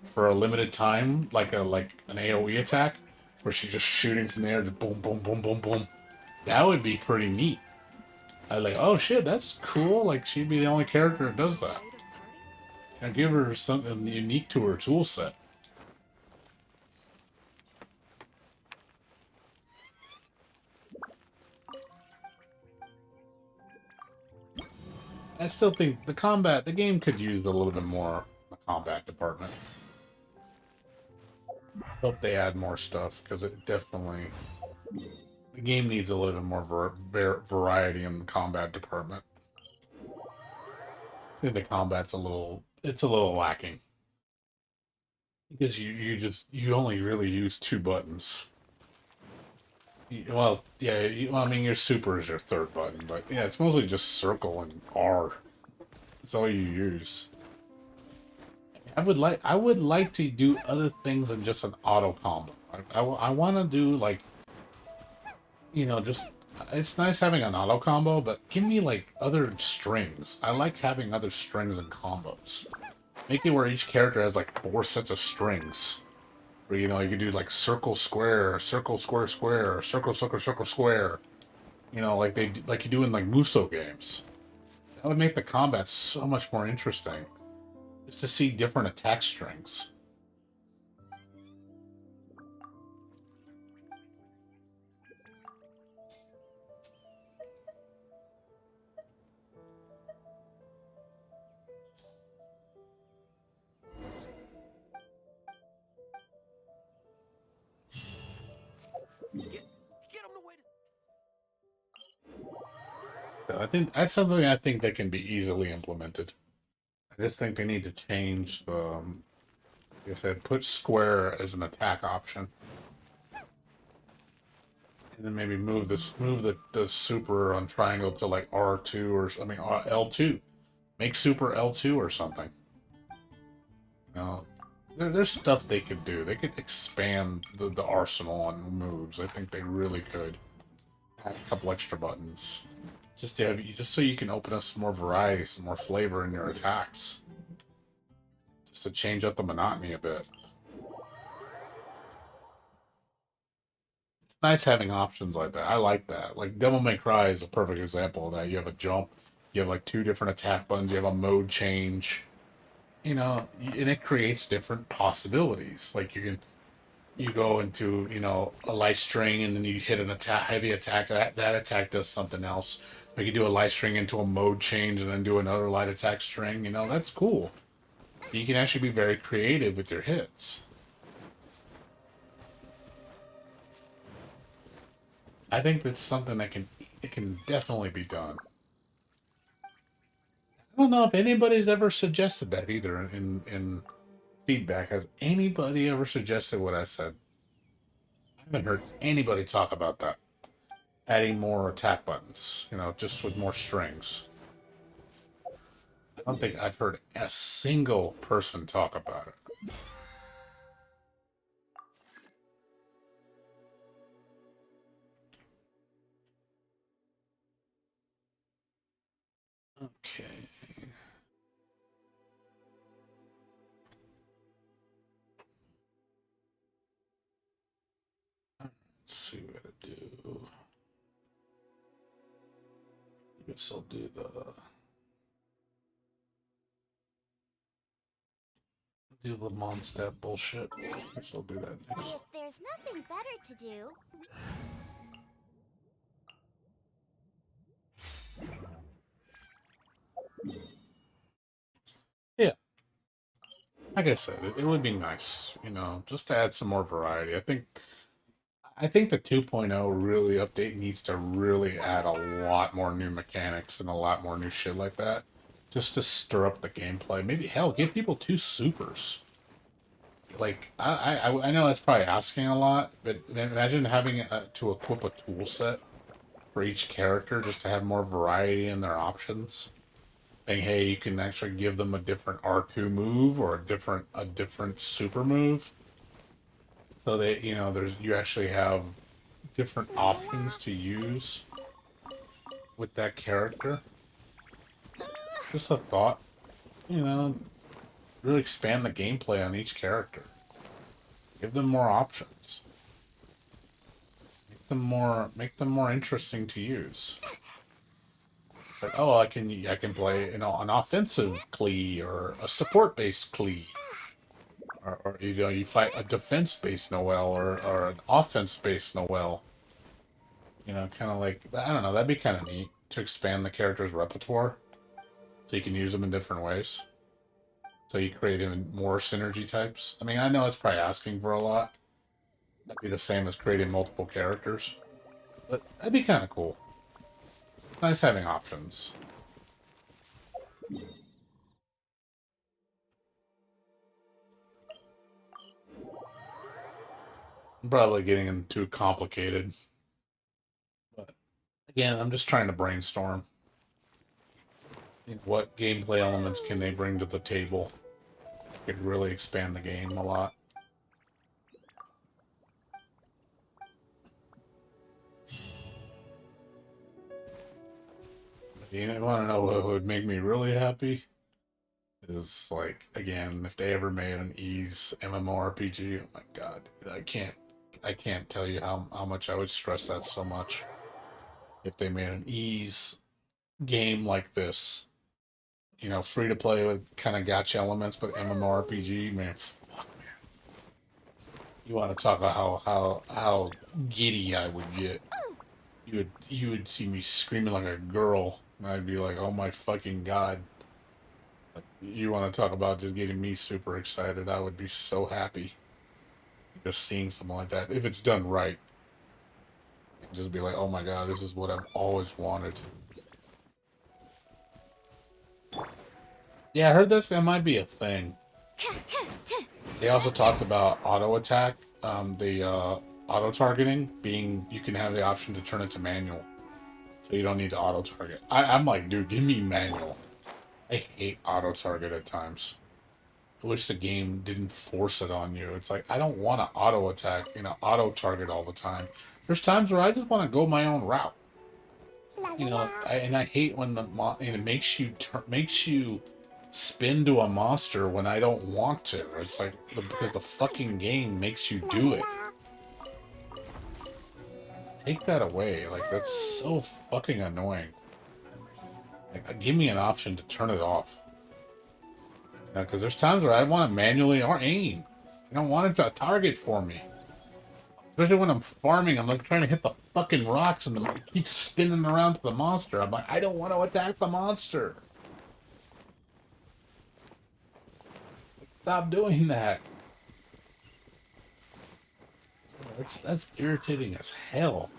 for a limited time, like an AOE attack, where she's just shooting from the air, just boom, boom, boom, boom, boom. That would be pretty neat. I'd like, oh shit, that's cool. Like she'd be the only character that does that. And give her something unique to her tool set. I still think the game could use a little bit more in the combat department. Hope they add more stuff because it definitely the game needs a little bit more variety in the combat department. I think the combat's it's a little lacking because you only really use two buttons. Well, yeah, well, I mean your super is your third button, but yeah, it's mostly just circle and R. That's all you use. I would like to do other things than just an auto combo. I want to do like just it's nice having an auto combo, but give me like other strings. I like having other strings and combos. Make it where each character has like 4 sets of strings. Where you can do like circle square, circle square square, circle circle circle square. Like you do in like Muso games. That would make the combat so much more interesting. Just to see different attack strings.
Get him the way
So I think that's something I think that can be easily implemented. I just think they need to change the, like I said, put square as an attack option, and then maybe move the super on triangle to like R2 or I mean L2. Make super L2 or something. You know, there's stuff they could do. They could expand the arsenal on moves. I think they really could. Add a couple extra buttons. Just so you can open up some more variety, some more flavor in your attacks. Just to change up the monotony a bit. It's nice having options like that. I like that. Like Devil May Cry is a perfect example of that. You have a jump, you have like 2 different attack buttons, you have a mode change. And it creates different possibilities. Like you go into a light string and then you hit an attack heavy attack that attack does something else. Like you do a light string into a mode change and then do another light attack string. That's cool. You can actually be very creative with your hits. I think that's something that can definitely be done. I don't know if anybody's ever suggested that either in feedback. Has anybody ever suggested what I said? I haven't heard anybody talk about that. Adding more attack buttons, just with more strings. I don't think I've heard a single person talk about it. Okay. Let's see what I do. I guess I'll do the Mondstadt bullshit. I guess I'll do that next.
If there's nothing better to do,
Yeah, like I said, it would be nice, just to add some more variety. I think the 2.0 really update needs to really add a lot more new mechanics and a lot more new shit like that, just to stir up the gameplay. Maybe hell, give people two supers. Like I know that's probably asking a lot, but imagine having to equip a tool set for each character just to have more variety in their options. Saying, hey, you can actually give them a different R2 move or a different super move, so that you actually have different options to use with that character. Just a thought, you know, really expand the gameplay on each character. Give them more options. Make them more interesting to use. Like, oh, I can play, an offensive Klee or a support based Klee. Or you fight a defense based Noel or an offense based Noel. Kind of like, I don't know, that'd be kind of neat to expand the character's repertoire so you can use them in different ways. So you create even more synergy types. I mean, I know it's probably asking for a lot. That'd be the same as creating multiple characters. But that'd be kind of cool. It's nice having options. I'm probably getting into too complicated. But again, I'm just trying to brainstorm. What gameplay elements can they bring to the table? Could really expand the game a lot. You want to know what would make me really happy? Is like, again, if they ever made an ease MMORPG, oh my god, I can't tell you how much I would stress that so much. If they made an ease game like this, free to play with kind of gotcha elements, but MMORPG, man, fuck, man. You want to talk about how giddy I would get. You would see me screaming like a girl, and I'd be like, "Oh my fucking god!" Like, you want to talk about just getting me super excited? I would be so happy just seeing something like that if it's done right. Just be like, "Oh my god, this is what I've always wanted." Yeah, I heard that might be a thing. They also talked about auto attack, the auto targeting being, you can have the option to turn it to manual, so you don't need to auto target. I'm like, dude, give me manual. I hate auto target at times. I wish the game didn't force it on you. It's like, I don't want to auto attack, auto target all the time. There's times where I just want to go my own route. And I hate when it makes you spin to a monster when I don't want to. It's like, because the fucking game makes you do it. Take that away. Like, that's so fucking annoying. Like, give me an option to turn it off. Because there's times where I want to manually or aim. I don't want it to target for me. Especially when I'm farming, I'm like trying to hit the fucking rocks and it keeps spinning around to the monster. I'm like, I don't want to attack the monster. Stop doing that. That's irritating as hell.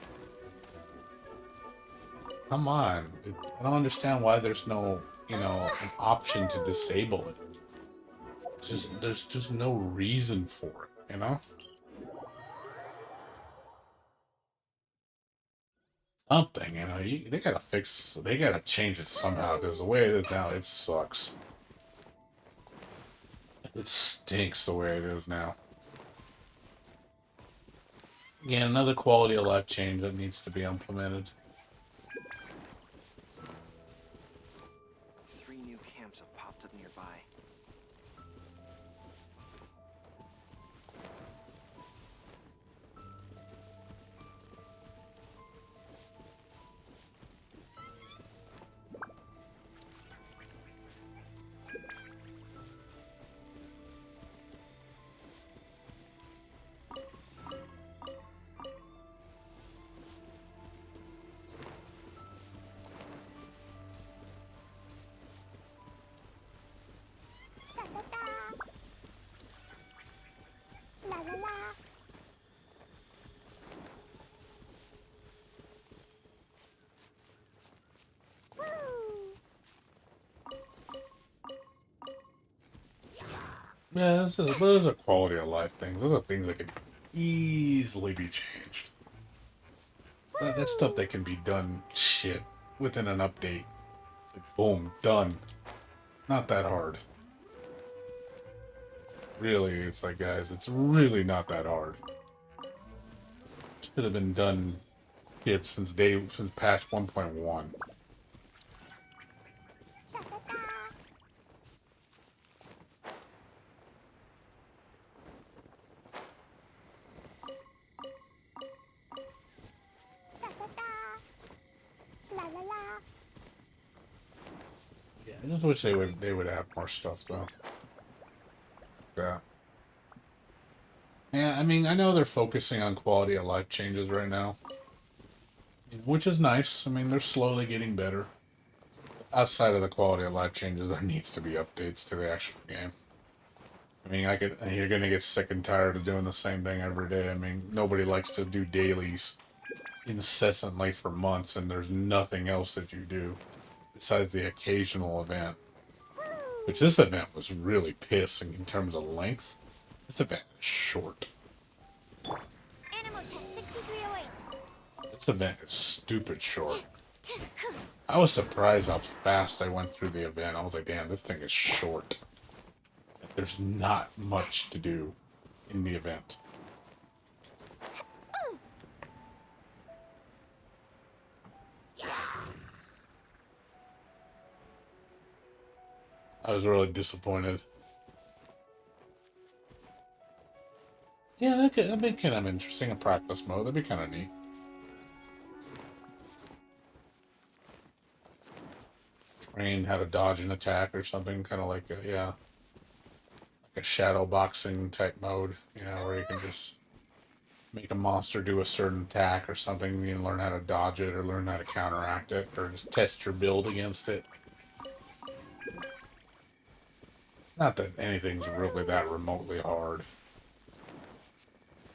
Come on. I don't understand why there's no, an option to disable it. There's just no reason for it. Something, they gotta change it somehow, because the way it is now, it sucks. It stinks the way it is now. Again, another quality of life change that needs to be implemented.
3 new camps have popped up nearby.
Yeah, but those are quality of life things. Those are things that can easily be changed. That's stuff that can be done, shit, within an update. Like, boom, done. Not that hard. Really, it's like, guys, it's really not that hard. Should have been done, shit, since patch 1.1.
La la la.
Yeah, I just wish they would have more stuff though. Yeah. Yeah, I mean, I know they're focusing on quality of life changes right now, which is nice. I mean, they're slowly getting better. Outside of the quality of life changes, there needs to be updates to the actual game. I mean, you're gonna get sick and tired of doing the same thing every day. I mean, nobody likes to do dailies incessantly for months, and there's nothing else that you do besides the occasional event. Which this event was really pissing in terms of length. This event is short.
Animal test 6308.
This event is stupid short. I was surprised how fast I went through the event. I was like, damn, this thing is short. There's not much to do in the event. I was really disappointed. Yeah, that'd be kind of interesting. A practice mode. That'd be kind of neat. Train how to dodge an attack or something. Kind of like like a shadow boxing type mode. Where you can just make a monster do a certain attack or something. You learn how to dodge it or learn how to counteract it or just test your build against it. Not that anything's really that remotely hard.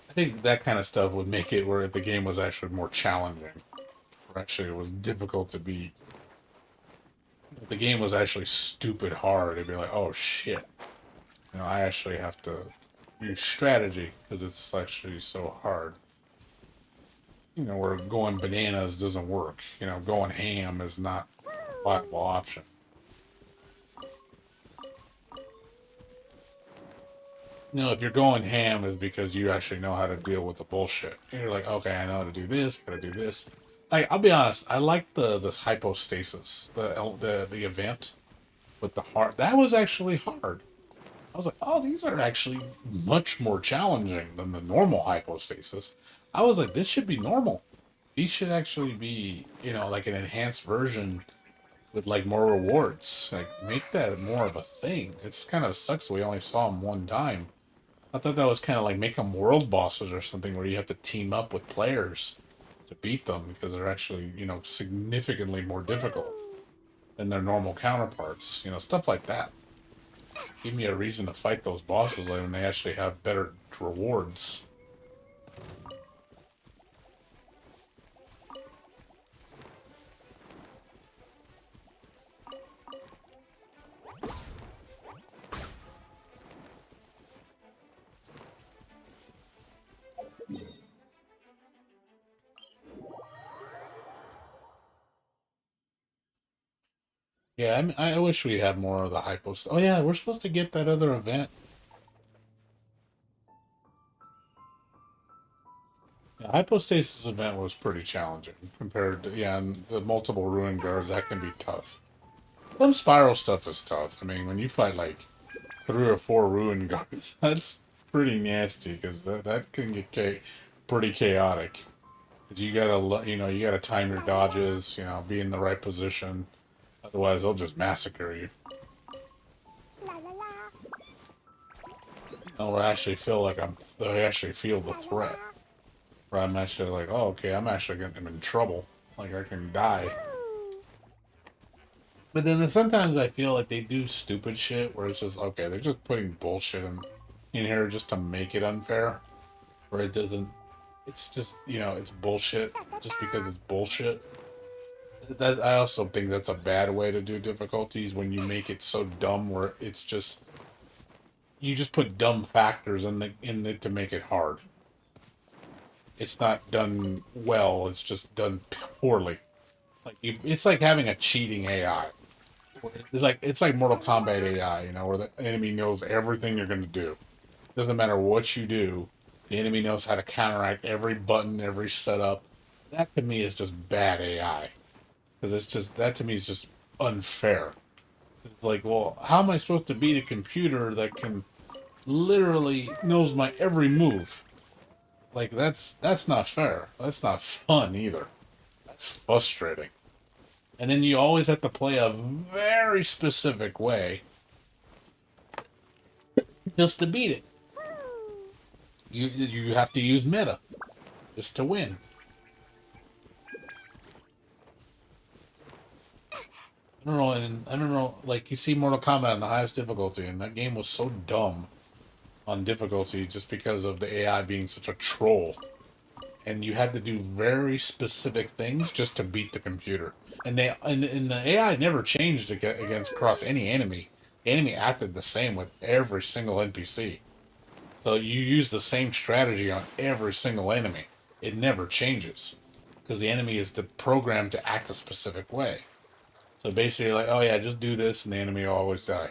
I think that kind of stuff would make it where if the game was actually more challenging, or actually it was difficult to beat. If the game was actually stupid hard, it'd be like, oh shit. I actually have to use strategy because it's actually so hard. Where going bananas doesn't work. Going ham is not a viable option. If you're going ham is because you actually know how to deal with the bullshit. You're like, okay, I know how to do this, gotta do this. I'll be honest, I like the hypostasis, the event with the heart. That was actually hard. I was like, oh, these are actually much more challenging than the normal hypostasis. I was like, this should be normal. These should actually be, like an enhanced version with like more rewards. Like, make that more of a thing. It's kind of sucks we only saw them one time. I thought that was kind of like make them world bosses or something where you have to team up with players to beat them because they're actually, significantly more difficult than their normal counterparts. Stuff like that. Give me a reason to fight those bosses like when they actually have better rewards. Yeah, I wish we had more of the hypos. Oh yeah, we're supposed to get that other event. The hypostasis event was pretty challenging compared to, and the multiple ruin guards, that can be tough. Some spiral stuff is tough. I mean, when you fight like 3 or 4 ruin guards, that's pretty nasty because that can get pretty chaotic. 'Cause you gotta time your dodges, be in the right position. Otherwise, they'll just massacre you.
La la la.
Or actually feel like they actually feel the threat. Where I'm actually like, oh, okay, I'm actually getting in trouble. Like, I can die. But then sometimes I feel like they do stupid shit where it's just, okay, they're just putting bullshit in here just to make it unfair. Where it doesn't, it's just, it's bullshit just because it's bullshit. I also think that's a bad way to do difficulties when you make it so dumb where it's just you just put dumb factors in it to make it hard. It's not done well. It's just done poorly. It's like having a cheating AI. It's like Mortal Kombat AI, where the enemy knows everything you're gonna do. Doesn't matter what you do, the enemy knows how to counteract every button, every setup. That to me is just bad AI. Because that to me is just unfair. It's like, well, how am I supposed to beat a computer that can literally knows my every move? Like that's not fair. That's not fun either. That's frustrating. And then you always have to play a very specific way just to beat it. You have to use meta just to win. I don't know, and I don't know. Like you see Mortal Kombat on the highest difficulty, and that game was so dumb on difficulty just because of the AI being such a troll. And you had to do very specific things just to beat the computer. And the AI never changed against across any enemy. The enemy acted the same with every single NPC. So you use the same strategy on every single enemy. It never changes because the enemy is programmed to act a specific way. So basically, like, oh yeah, just do this, and the enemy will always die.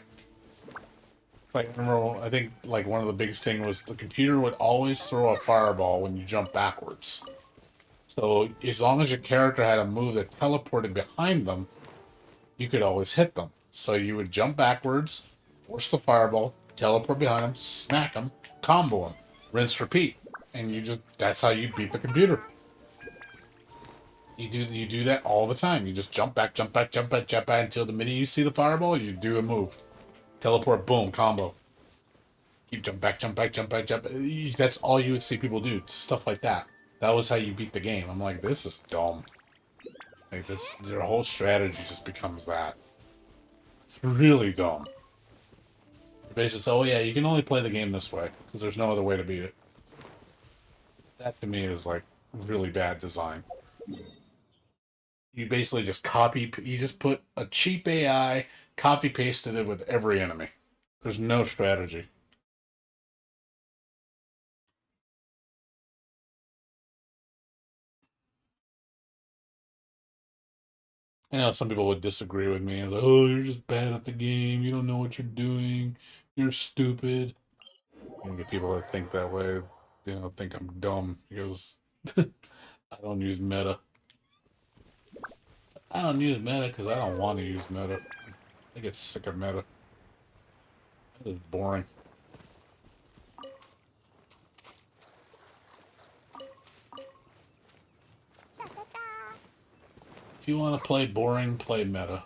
Like, I remember, I think like one of the biggest thing was the computer would always throw a fireball when you jump backwards. So as long as your character had a move that teleported behind them, you could always hit them. So you would jump backwards, force the fireball, teleport behind them, smack them, combo them, rinse, repeat, and that's how you beat the computer. You do that all the time. You just jump back, jump back, jump back, jump back until the minute you see the fireball, you do a move. Teleport, boom, combo. Keep jump back, jump back, jump back, jump back. That's all you would see people do. Stuff like that. That was how you beat the game. I'm like, this is dumb. Like this, their whole strategy just becomes that. It's really dumb. Basically, oh yeah, you can only play the game this way because there's no other way to beat it. That to me is like really bad design. You basically just you just put a cheap AI, copy pasted it with every enemy. There's no strategy. I know some people would disagree with me. It's like, oh, you're just bad at the game. You don't know what you're doing. You're stupid. You get people that think that way, think I'm dumb because I don't use meta. I don't use meta because I don't want to use meta. I get sick of meta. It's boring. If you want to play boring, play meta.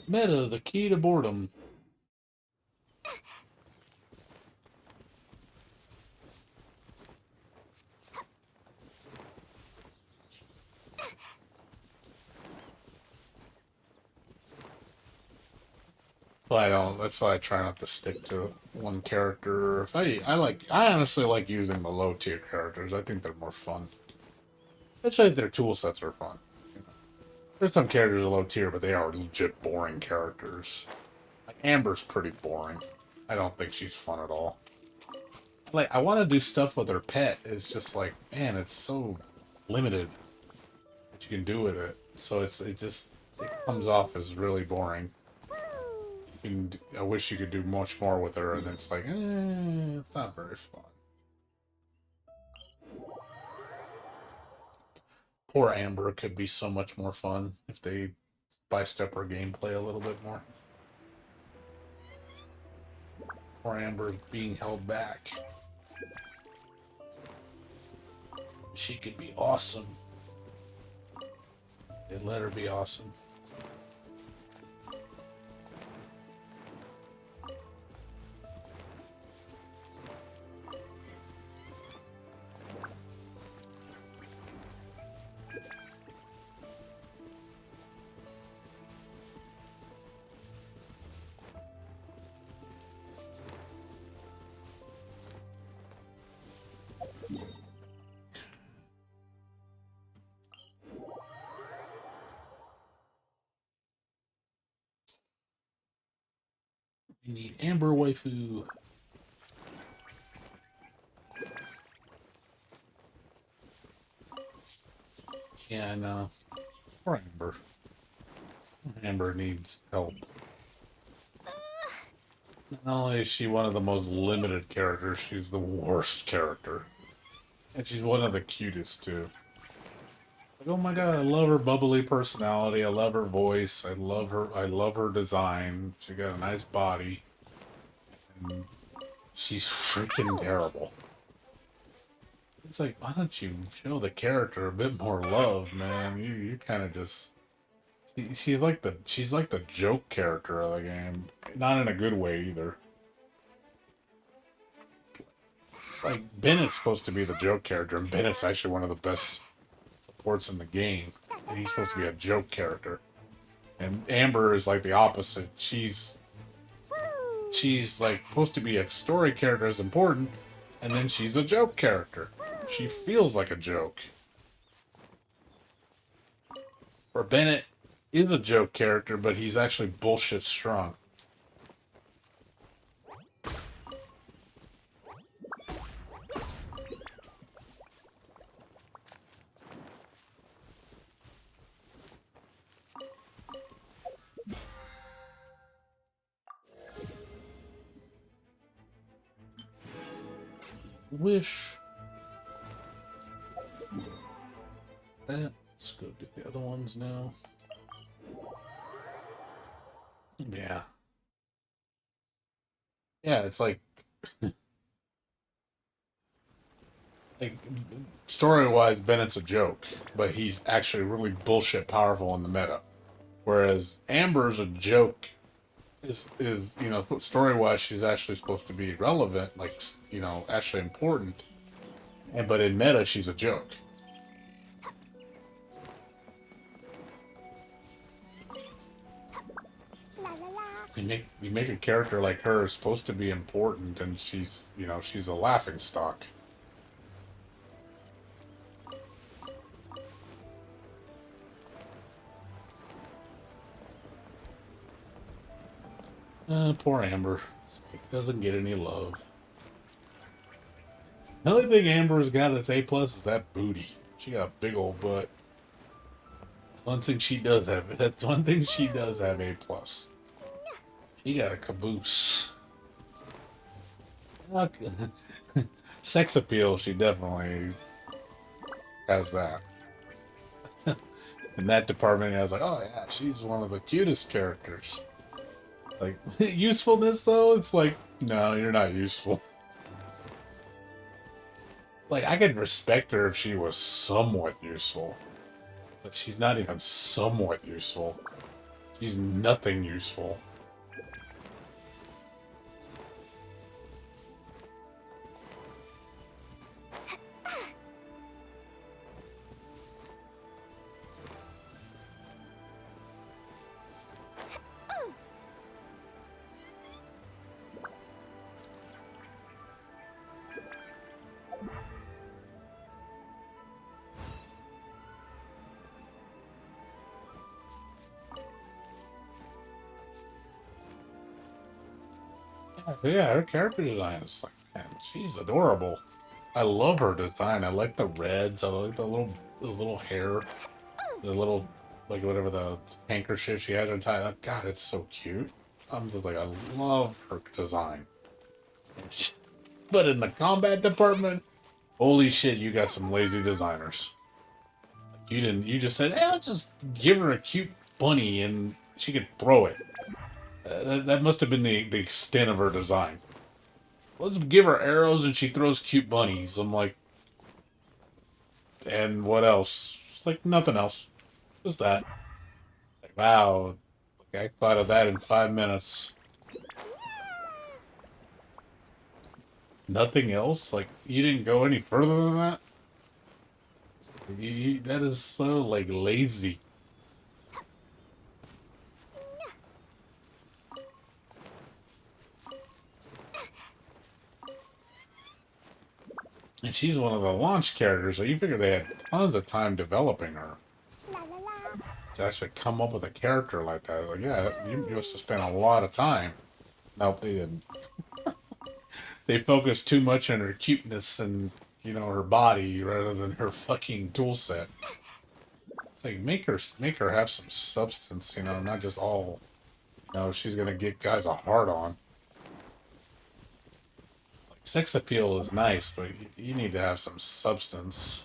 Meta, the key to boredom. That's why I try not to stick to one character. I honestly like using the low tier characters. I think they're more fun. Actually, their tool sets are fun. There's some characters are low tier, but they are legit boring characters. Like Amber's pretty boring. I don't think she's fun at all. Like I want to do stuff with her pet. It's just like, man, it's so limited what you can do with it. So it comes off as really boring. I wish you could do much more with her, and it's like, it's not very fun. Poor Amber could be so much more fun if they by-step her gameplay a little bit more. Poor Amber is being held back. She could be awesome. They let her be awesome. We need Amber waifu. Yeah, I know. Poor Amber. Amber needs help. Not only is she one of the most limited characters, she's the worst character. And she's one of the cutest, too. Like, oh my god, I love her bubbly personality, I love her voice, I love her design. She got a nice body. And she's freaking terrible. It's like, why don't you show the character a bit more love, man? You kind of just she's like the joke character of the game, not in a good way either. Like Bennett's supposed to be the joke character, and Bennett's actually one of the best supports in the game, and he's supposed to be a joke character. And Amber is like the opposite. She's like supposed to be a story character as important, and then she's a joke character. She feels like a joke. Or Bennett is a joke character, but he's actually bullshit strong. Wish. Let's go do the other ones now. Yeah. Yeah, it's like story-wise, Bennett's a joke, but he's actually really bullshit powerful in the meta. Whereas Amber's a joke is you know, story-wise she's actually supposed to be relevant, like, you know, actually important. And but in meta she's a joke. You make a character like her supposed to be important, and she's, you know, she's a laughing stock. Poor Amber. Doesn't get any love. The only thing Amber's got that's A+ is that booty. She got a big old butt. One thing she does have. That's one thing she does have A+. She got a caboose. Sex appeal, she definitely has that. In that department, I was like, oh yeah, she's one of the cutest characters. Like, usefulness though, it's like, no, you're not useful. Like, I could respect her if she was somewhat useful. But she's not even somewhat useful. She's nothing useful. Yeah, her character design is like, man, she's adorable. I love her design. I like the reds. I like the little hair, the little, like, whatever the handkerchief she has on tie. God, it's so cute. I'm just like, I love her design. But in the combat department, holy shit, you got some lazy designers. You didn't. You just said, hey, let's just give her a cute bunny and she could throw it. That must have been the extent of her design. Let's give her arrows and she throws cute bunnies. I'm like, and what else? It's like, nothing else. Just that. Like, wow. Okay, I thought of that in 5 minutes. Nothing else? Like, you didn't go any further than that? That is so, like, lazy. And she's one of the launch characters, so you figure they had tons of time developing her. To actually come up with a character like that. Like, yeah, you must have spent a lot of time. Nope, they didn't. They focused too much on her cuteness and, her body rather than her fucking tool set. Like, make her have some substance, not just all, she's gonna get guys a hard on. Like, sex appeal is nice, but you need to have some substance.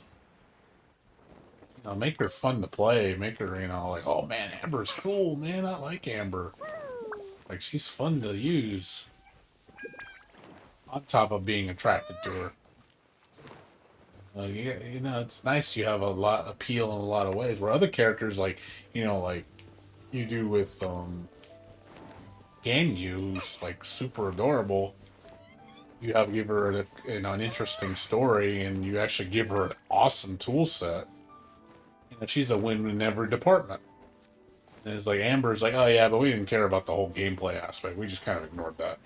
Make her fun to play. Make her, like, oh man, Amber's cool, man. I like Amber. Like, she's fun to use. On top of being attracted to her. Yeah, it's nice you have a lot appeal in a lot of ways. Where other characters, like, like you do with Ganyu's, like, super adorable. You have give her an interesting story, and you actually give her an awesome tool set. She's a win in every department. And it's like Amber's like, oh yeah, but we didn't care about the whole gameplay aspect. We just kind of ignored that.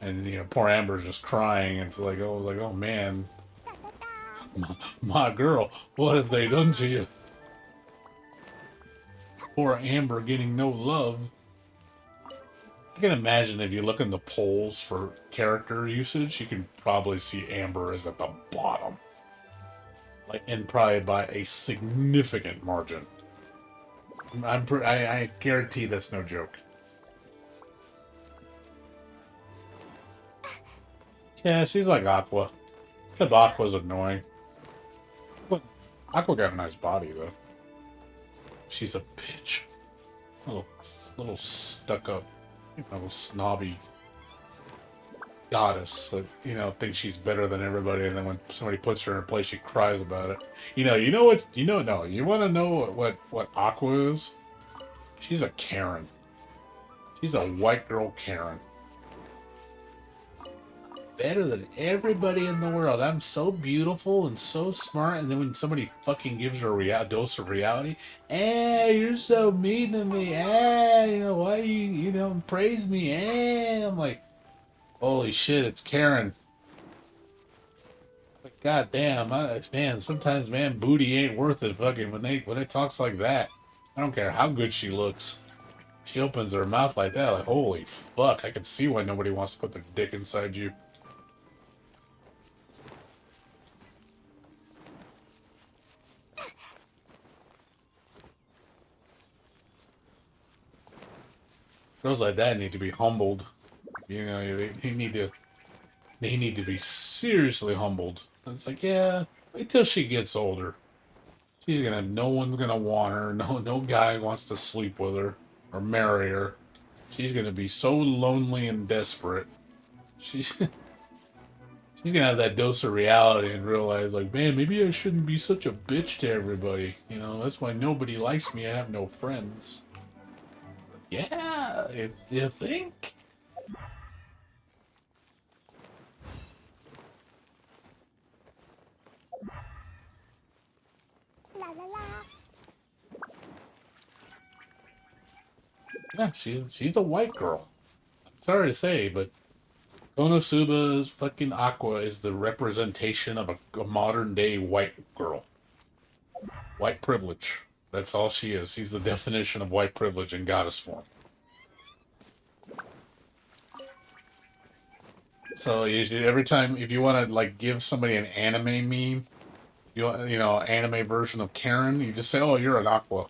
And poor Amber's just crying. It's like, oh man, my girl, what have they done to you? Poor Amber getting no love. I can imagine if you look in the polls for character usage, you can probably see Amber is at the bottom. Like, and probably by a significant margin. I guarantee that's no joke. Yeah, she's like Aqua. Except Aqua's annoying. But Aqua got a nice body, though. She's a bitch. Little stuck-up, snobby goddess that, thinks she's better than everybody, and then when somebody puts her in her place, she cries about it. You want to know what Aqua is? She's a Karen. She's a white girl Karen. Better than everybody in the world. I'm so beautiful and so smart, and then when somebody fucking gives her a dose of reality, you're so mean to me, why you praise me, I'm like, holy shit, it's Karen. Like, god damn, man, sometimes, man, booty ain't worth it fucking when it talks like that. I don't care how good she looks. She opens her mouth like that, like, holy fuck, I can see why nobody wants to put their dick inside you. Girls like that need to be humbled. They need to be seriously humbled. It's like, yeah, wait till she gets older. No one's gonna want her. No guy wants to sleep with her or marry her. She's gonna be so lonely and desperate. She's she's gonna have that dose of reality and realize, like, man, maybe I shouldn't be such a bitch to everybody. That's why nobody likes me. I have no friends. Yeah, if you think.
La la la.
Yeah, she's a white girl. Sorry to say, but Konosuba's fucking Aqua is the representation of a modern day white girl. White privilege. That's all she is. She's the definition of white privilege in goddess form. So every time, if you want to like give somebody an anime meme, anime version of Karen, you just say, "Oh, you're an Aqua."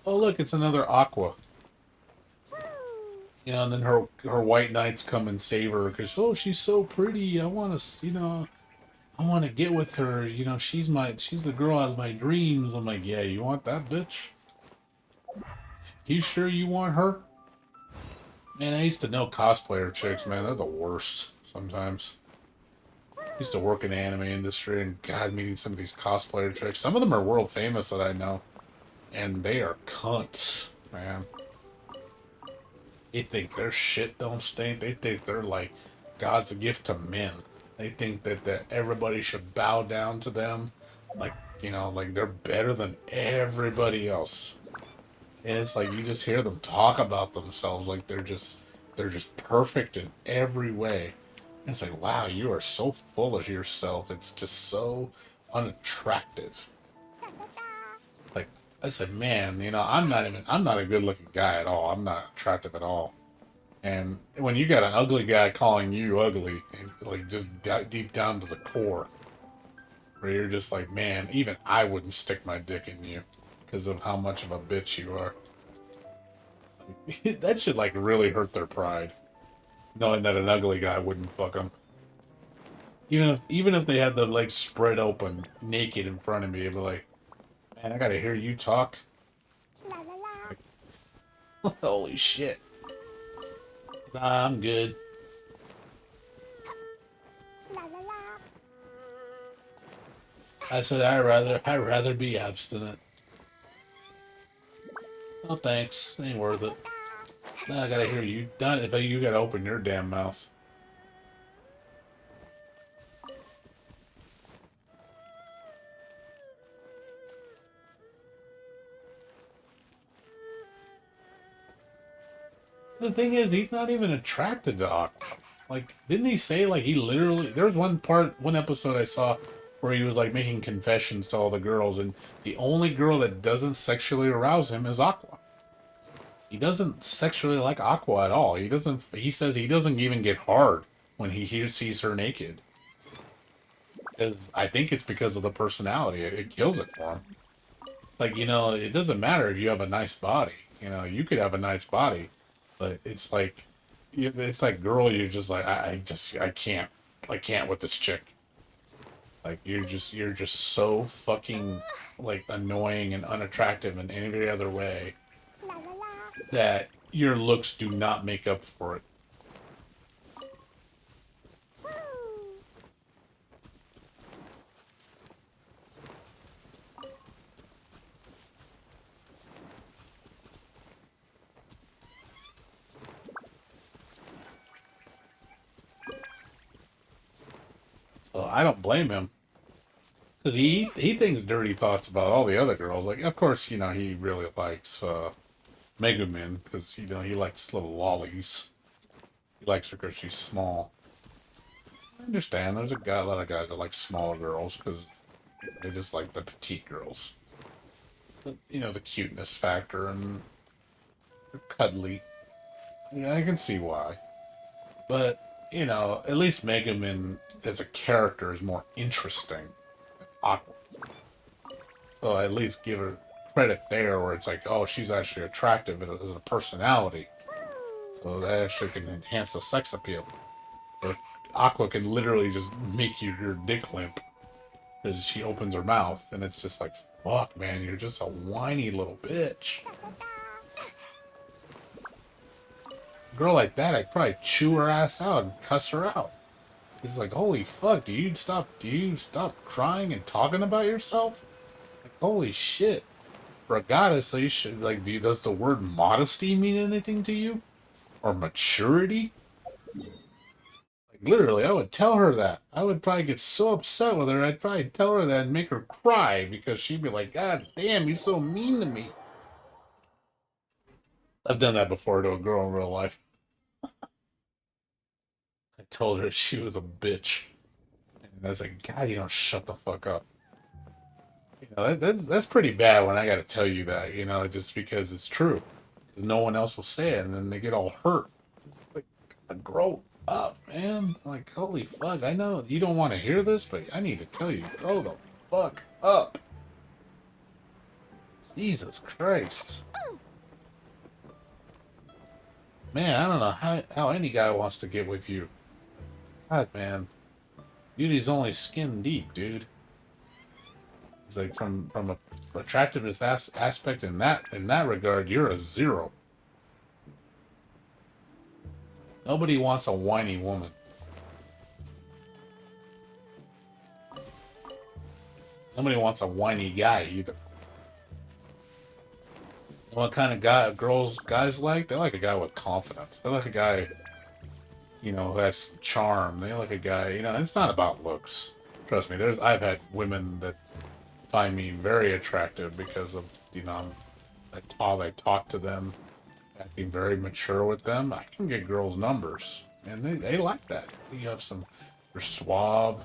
Oh, look, it's another Aqua. And then her white knights come and save her because, oh, she's so pretty. I want to, I want to get with her. She's the girl out of my dreams. I'm like, yeah, you want that bitch? You sure you want her? Man, I used to know cosplayer chicks, man. They're the worst sometimes. I used to work in the anime industry, and God, meeting some of these cosplayer chicks. Some of them are world famous that I know, and they are cunts, man. They think their shit don't stink. They think they're like God's gift to men. They think that everybody should bow down to them, like like they're better than everybody else. And it's like you just hear them talk about themselves like they're just perfect in every way. And it's like, wow, you are so full of yourself. It's just so unattractive. Like, I said, man, I'm not a good looking guy at all. I'm not attractive at all. And when you got an ugly guy calling you ugly, like just deep down to the core, where you're just like, man, even I wouldn't stick my dick in you because of how much of a bitch you are. That should like really hurt their pride, knowing that an ugly guy wouldn't fuck them. Even if they had their legs spread open, naked in front of me, it'd be like, man, I gotta hear you talk.
La la la.
Like, holy shit. Nah, I'm good.
La la la.
I said I'd rather be abstinent. Oh, thanks. Ain't worth it. Now I gotta hear you. Done. If you gotta open your damn mouth. The thing is, he's not even attracted to Aqua. Like, didn't he say, like, he literally... There was one episode I saw where he was, like, making confessions to all the girls, and the only girl that doesn't sexually arouse him is Aqua. He doesn't sexually like Aqua at all. He says he doesn't even get hard when he sees her naked. I think it's because of the personality. It kills it for him. It's like, it doesn't matter if you have a nice body. You could have a nice body, but it's like, girl, you're just like, I can't with this chick. Like, you're just so fucking, like, annoying and unattractive in any other way
La la la.
that your looks do not make up for it.
Woo.
So I don't blame him. Because he thinks dirty thoughts about all the other girls. Like, of course, he really likes Megumin, because, he likes little lollies. He likes her because she's small. I understand. There's a lot of guys that like small girls, because they just like the petite girls. But, the cuteness factor, and they're cuddly. I can see why. But, at least Megumin as a character is more interesting than Aqua. So at least give her credit there, where it's like, oh, she's actually attractive as a personality. So that actually can enhance the sex appeal. Or Aqua can literally just make your dick limp because she opens her mouth, and it's just like, fuck, man, you're just a whiny little bitch. A girl like that, I'd probably chew her ass out and cuss her out. It's like, holy fuck, do you stop crying and talking about yourself? Like, holy shit. For a goddess, so you should, like, does the word modesty mean anything to you? Or maturity? Like, literally, I would tell her that. I would probably get so upset with her, I'd probably tell her that and make her cry, because she'd be like, God damn, he's so mean to me. I've done that before to a girl in real life. I told her she was a bitch. And I was like, God, you don't shut the fuck up. That's pretty bad when I gotta tell you that, just because it's true. No one else will say it, and then they get all hurt. Like, grow up, man. Like, holy fuck, I know you don't want to hear this, but I need to tell you, grow the fuck up. Jesus Christ. Man, I don't know how any guy wants to get with you. God, man. Beauty's only skin deep, dude. It's like from a attractiveness aspect in that regard, you're a zero. Nobody wants a whiny woman. Nobody wants a whiny guy either. What kind of guys like? They like a guy with confidence. They like a guy, who has some charm. They like a guy, it's not about looks. Trust me, I've had women that find me very attractive because of, how I talk to them, being very mature with them. I can get girls' numbers, and they like that. You have they're suave,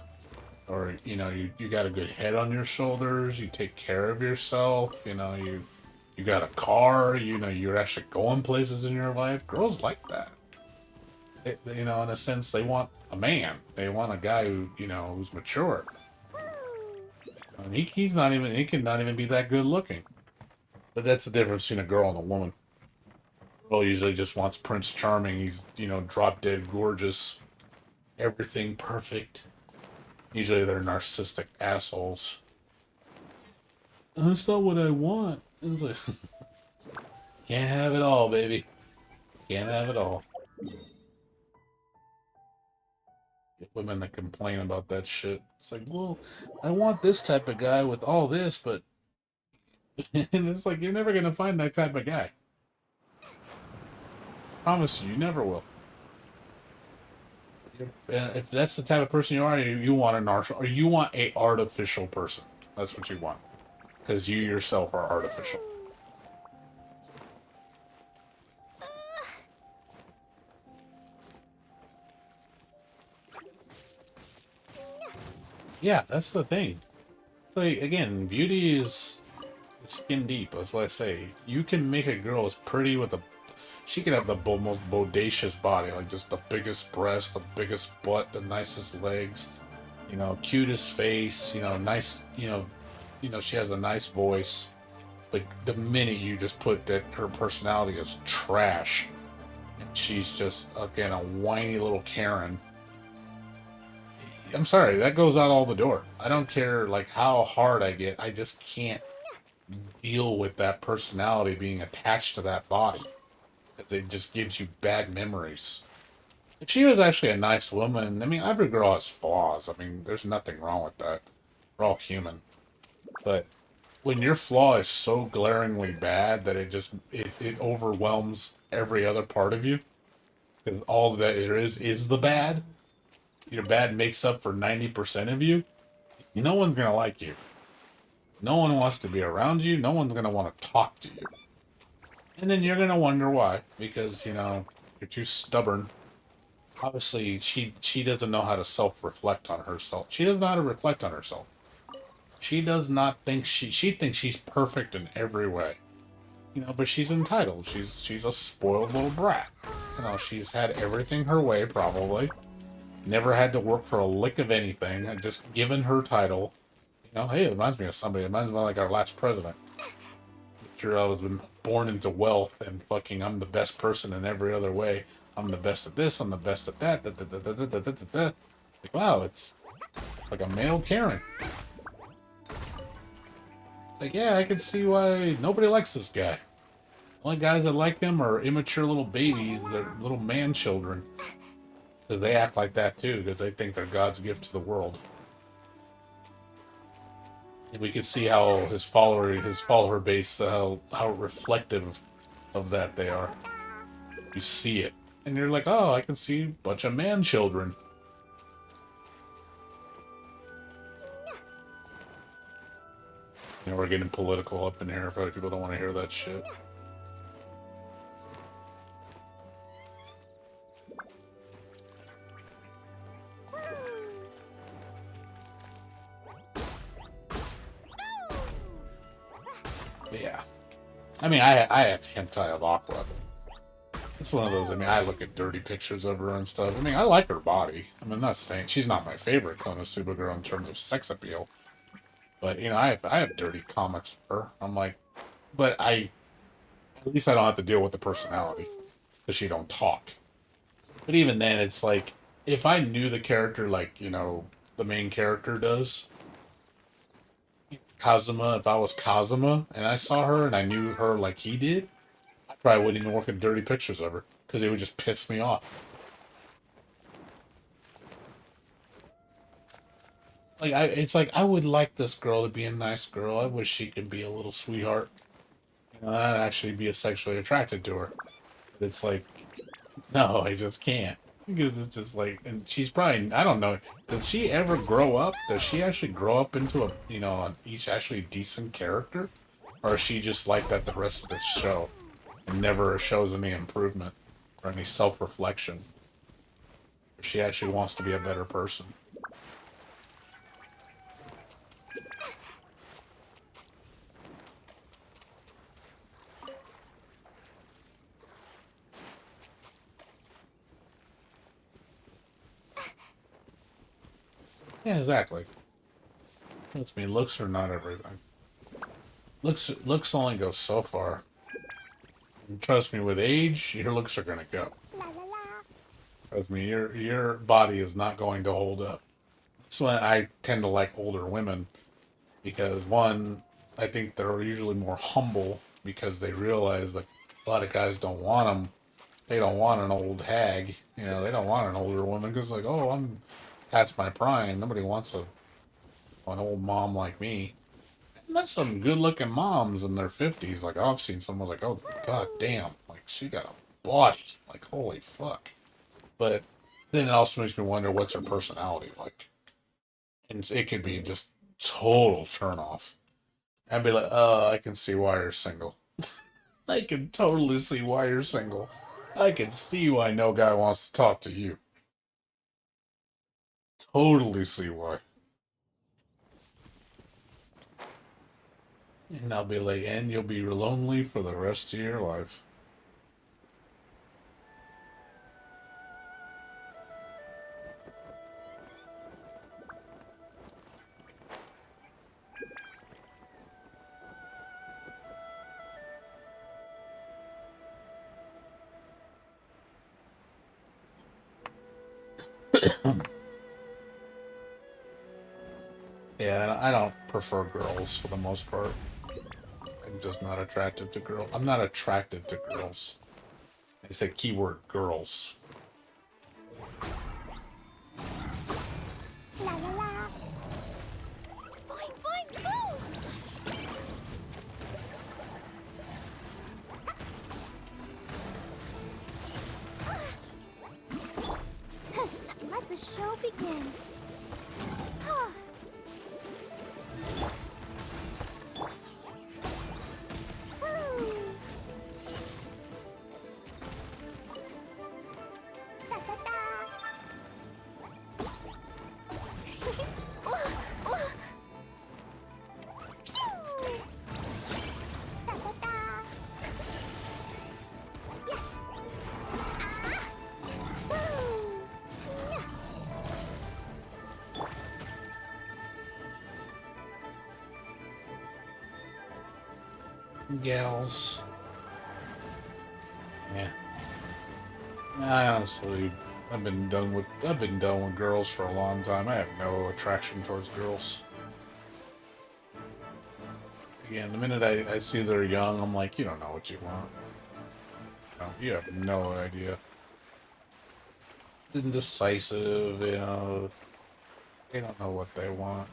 or you got a good head on your shoulders, you take care of yourself, you got a car, you're actually going places in your life. Girls like that. In a sense, they want a man. They want a guy who's mature. And he's not even, he can not even be that good looking. But that's the difference between a girl and a woman. A girl usually just wants Prince Charming. He's, drop dead gorgeous, everything perfect. Usually they're narcissistic assholes. That's not what I want. It's like, can't have it all, baby. Can't have it all. Get women that complain about that shit. It's like, well, I want this type of guy with all this, but and it's like you're never gonna find that type of guy. Promise you, you never will. If that's the type of person you are, you want an art, or you want a artificial person. That's what you want, because you yourself are artificial. Yeah, that's the thing. So again, beauty is skin deep. That's what I say. You can make a girl as pretty with a. She can have the most bodacious body, like just the biggest breast, the biggest butt, the nicest legs, cutest face, nice, she has a nice voice. But the minute you just put that her personality is trash, and she's just again a whiny little Karen. I'm sorry, that goes out all the door. I don't care like how hard I get. I just can't deal with that personality being attached to that body. Because it just gives you bad memories. If she was actually a nice woman, I mean, every girl has flaws. I mean, there's nothing wrong with that. We're all human. But when your flaw is so glaringly bad that it overwhelms every other part of you, because all that there is the bad, your bad makes up for 90% of you, no one's going to like you. No one wants to be around you. No one's going to want to talk to you. And then you're going to wonder why. Because, you're too stubborn. Obviously, she doesn't know how to self-reflect on herself. She doesn't know how to reflect on herself. She does not think she thinks she's perfect in every way. But she's entitled. She's a spoiled little brat. She's had everything her way, probably. Never had to work for a lick of anything. And just given her title. Hey, it reminds me of somebody. It reminds me of like our last president. Sure, I was born into wealth and fucking I'm the best person in every other way. I'm the best at this, I'm the best at that. Like, wow, it's like a male Karen. It's like, yeah, I can see why nobody likes this guy. Only guys that like him are immature little babies, they're little man children. Because they act like that too, because they think they're God's gift to the world. We can see how his follower base, how reflective of that they are. You see it, and you're like, oh, I can see a bunch of man children. We're getting political up in here. Probably people don't want to hear that shit. But yeah. I mean, I have hentai of Aqua. It's one of those, I mean, I look at dirty pictures of her and stuff. I mean, I like her body. I mean, I'm not saying she's not my favorite Konosuba girl in terms of sex appeal. But, I have dirty comics of her. I'm like, but at least I don't have to deal with the personality. Because she don't talk. But even then, it's like, if I knew the character like, the main character does, Kazuma, if I was Kazuma and I saw her and I knew her like he did, I probably wouldn't even look at dirty pictures of her because it would just piss me off. Like it's like I would like this girl to be a nice girl. I wish she could be a little sweetheart. I'd actually be sexually attracted to her. But it's like, no, I just can't. Because it's just like, and she's probably, I don't know, does she ever grow up? Does she actually grow up into each actually decent character? Or is she just like that the rest of the show? And never shows any improvement or any self-reflection? She actually wants to be a better person. Yeah, exactly. That's me. Looks are not everything. Looks only go so far. And trust me, with age, your looks are gonna go.
La la la.
Trust me, your body is not going to hold up. That's why I tend to like older women because one, I think they're usually more humble because they realize like a lot of guys don't want them. They don't want an old hag. You know, they don't want an older woman because like, oh, I'm past my prime. Nobody wants an old mom like me. And that's some good looking moms in their 50s. Like I've seen someone like, oh god damn, like she got a body. Like holy fuck. But then it also makes me wonder what's her personality like. And it could be just total turn off. I'd be like, oh, I can see why you're single. I can totally see why you're single. I can see why no guy wants to talk to you. Totally see why. And I'll be like, and you'll be lonely for the rest of your life. Yeah, I don't prefer girls for the most part. I'm just not attracted to girls. I'm not attracted to girls. I said keyword girls.
La la la. Fine, fine, move. Let the show begin. Ah. Woo. Da, da, da. Pew. Da, da, da. Yeah. Ah. Woo. Yeah.
Gals. Yeah. I honestly, I've been done with girls for a long time. I have no attraction towards girls. Again, the minute I see they're young, I'm like, you don't know what you want. No, you have no idea. Indecisive, you know. They don't know what they want.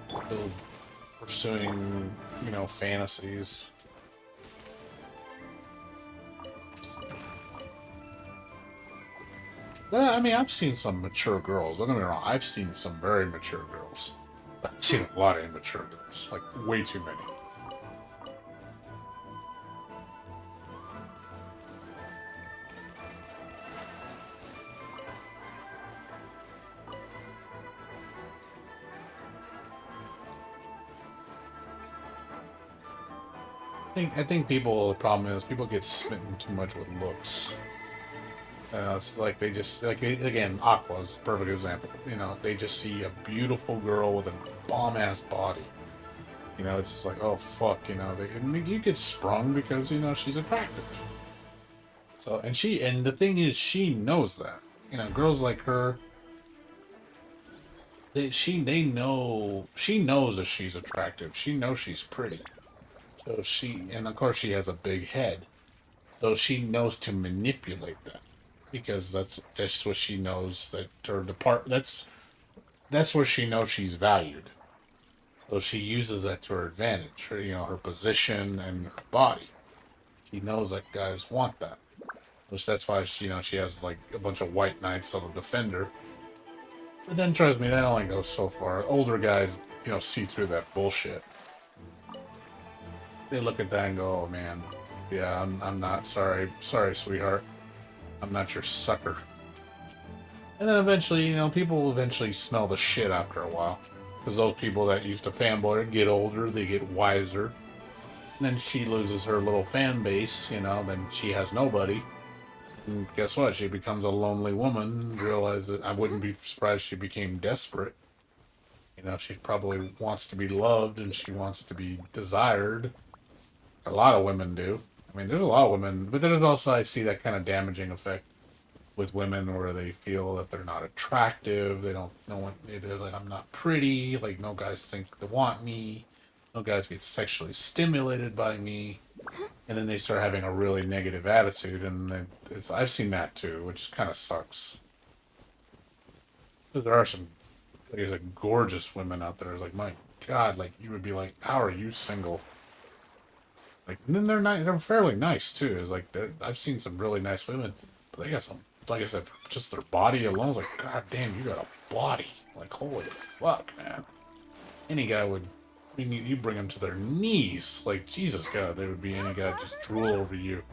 Still pursuing, you know, fantasies. But I mean, I've seen some mature girls. Don't get me wrong. I've seen some very mature girls. I've seen a lot of immature girls. Like, way too many. I think people, the problem is people get smitten too much with looks. It's like they just, like, again, Aqua's a perfect example. You know, they just see a beautiful girl with a bomb-ass body. You know, it's just like, oh, fuck, you know, and you get sprung because, you know, she's attractive. So, and the thing is, she knows that. You know, girls like her, she knows that she's attractive. She knows she's pretty. So and of course she has a big head. So she knows to manipulate that. Because that's what she knows that her that's where she knows she's valued. So she uses that to her advantage. Her, you know, her position and her body. She knows that guys want that. Which that's why she, you know, she has like a bunch of white knights on the defender. But then trust me, that only goes so far. Older guys, you know, see through that bullshit. They look at that and go, "Oh man, yeah, I'm not sorry, sweetheart, I'm not your sucker." And then eventually, you know, people will eventually smell the shit after a while, because those people that used to fanboy get older, they get wiser. And then she loses her little fan base, you know. Then she has nobody. And guess what? She becomes a lonely woman. Realize that I wouldn't be surprised she became desperate. You know, she probably wants to be loved and she wants to be desired. A lot of women do. I mean, there's a lot of women, but there's also, I see that kind of damaging effect with women where they feel that they're not attractive. They don't know what it is. Like, I'm not pretty. Like, no guys think they want me. No guys get sexually stimulated by me. And then they start having a really negative attitude. And I've seen that too, which kind of sucks. But there are some like gorgeous women out there. It's like, my God, like you would be like, how are you single? Like, and then they're nice. They're fairly nice too. It's like I've seen some really nice women, but they got some. Like I said, just their body alone. It's like, God damn, you got a body. Like, holy fuck, man. Any guy would. I mean, you bring them to their knees. Like, Jesus God, there would be any guy just drool over you.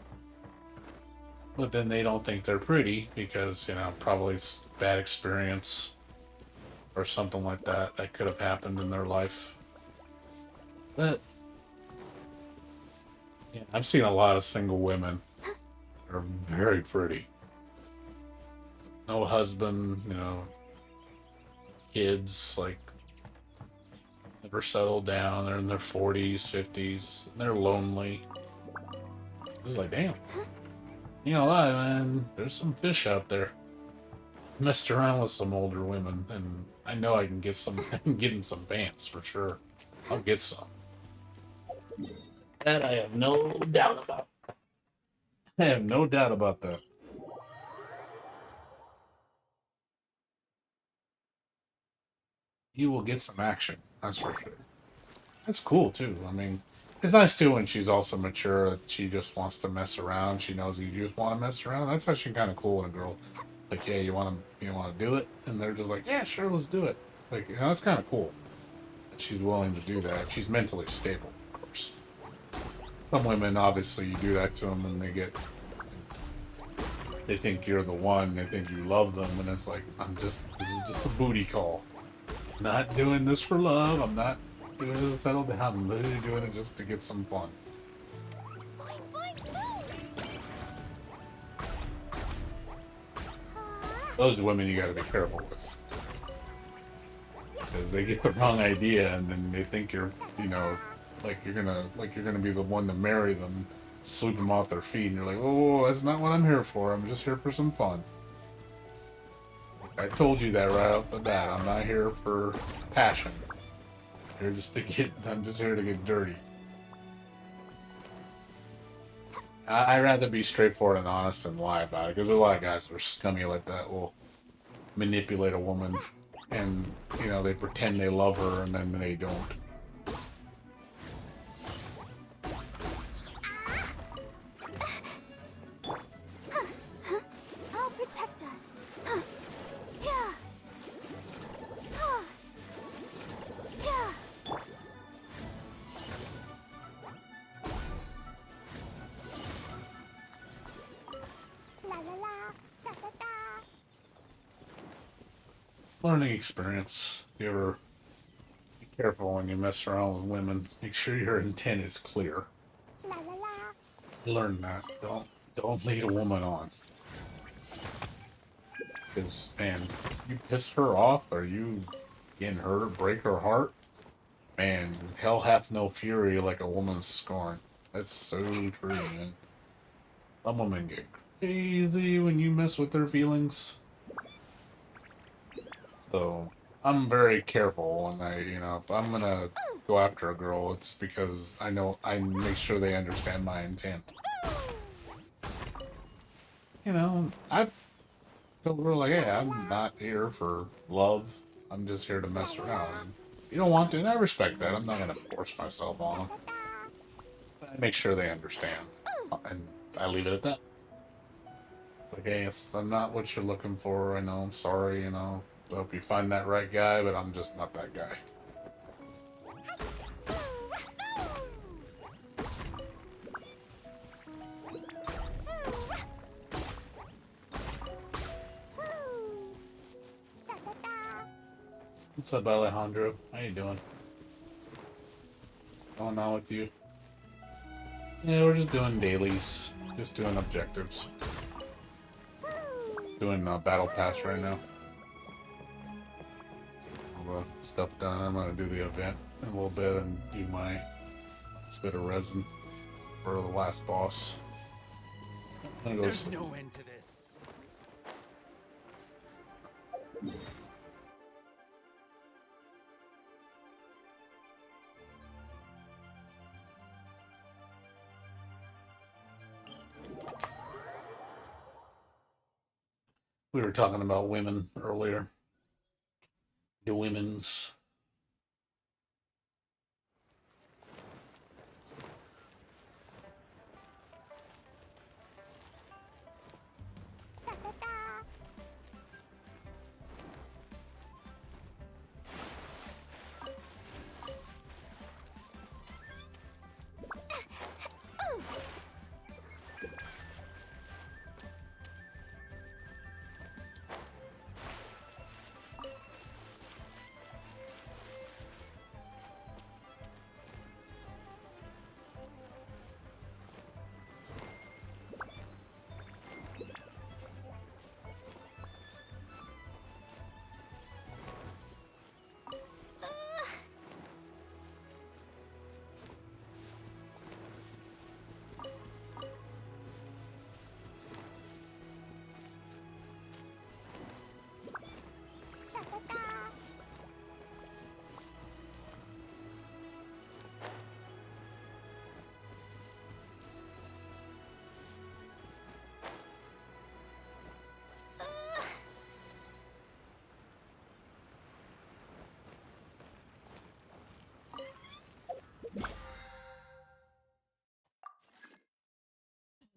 But then they don't think they're pretty because, you know, probably it's bad experience or something like that that could have happened in their life. But yeah, I've seen a lot of single women that are very pretty. No husband, you know, kids, like never settled down. They're in their 40s, 50s. They're lonely. It's like, damn. You know, lie, man. There's some fish out there. Messed around with some older women, and I know I can get some. I can get in some pants for sure. I'll get some. That I have no doubt about. I have no doubt about that. You will get some action. That's for sure. That's cool too. I mean, it's nice too when she's also mature. That she just wants to mess around. She knows you just want to mess around. That's actually kind of cool when a girl, like, yeah, you want to do it, and they're just like, yeah, sure, let's do it. Like, you know, that's kind of cool. That she's willing to do that. She's mentally stable, of course. Some women, obviously, you do that to them, and they think you're the one. They think you love them, and it's like, this is just a booty call. I'm not doing this for love. I'm not doing it to settle down. I'm literally doing it just to get some fun. Those are women you got to be careful with, because they get the wrong idea, and then they think you're, you know, like you're gonna be the one to marry them, sweep them off their feet, and you're like, oh, that's not what I'm here for. I'm just here for some fun. I told you that right off the bat. I'm not here for passion. I'm just here to get dirty. I'd rather be straightforward and honest than lie about it, because there's a lot of guys that are scummy like that. Will manipulate a woman, and you know, they pretend they love her, and then they don't.
I'll protect us. Yeah. Yeah. La la la. Da da da.
Learning experience. You ever be careful when you mess around with women. Make sure your intent is clear.
La la la.
Learn that. Don't lead a woman on. Because, man, you piss her off, or you getting her, break her heart, man, hell hath no fury like a woman's scorn. That's so true, man. Some women get crazy when you mess with their feelings. So, I'm very careful when if I'm gonna go after a girl, it's because I know I make sure they understand my intent. You know, I've told her, like, hey, I'm not here for love. I'm just here to mess around. And if you don't want to, and I respect that. I'm not gonna force myself on them. But I make sure they understand. And I leave it at that. It's like, hey, I'm not what you're looking for. I know, I'm sorry, you know. I hope you find that right guy, but I'm just not that guy. What's up, Alejandro? How you doing? Going on with you? Yeah, we're just doing dailies. Just doing objectives. Doing Battle Pass right now. All the stuff done. I'm gonna do the event in a little bit and do my last bit of resin for the last boss. I'm gonna go
There's no end to this.
We were talking about women earlier. The women's.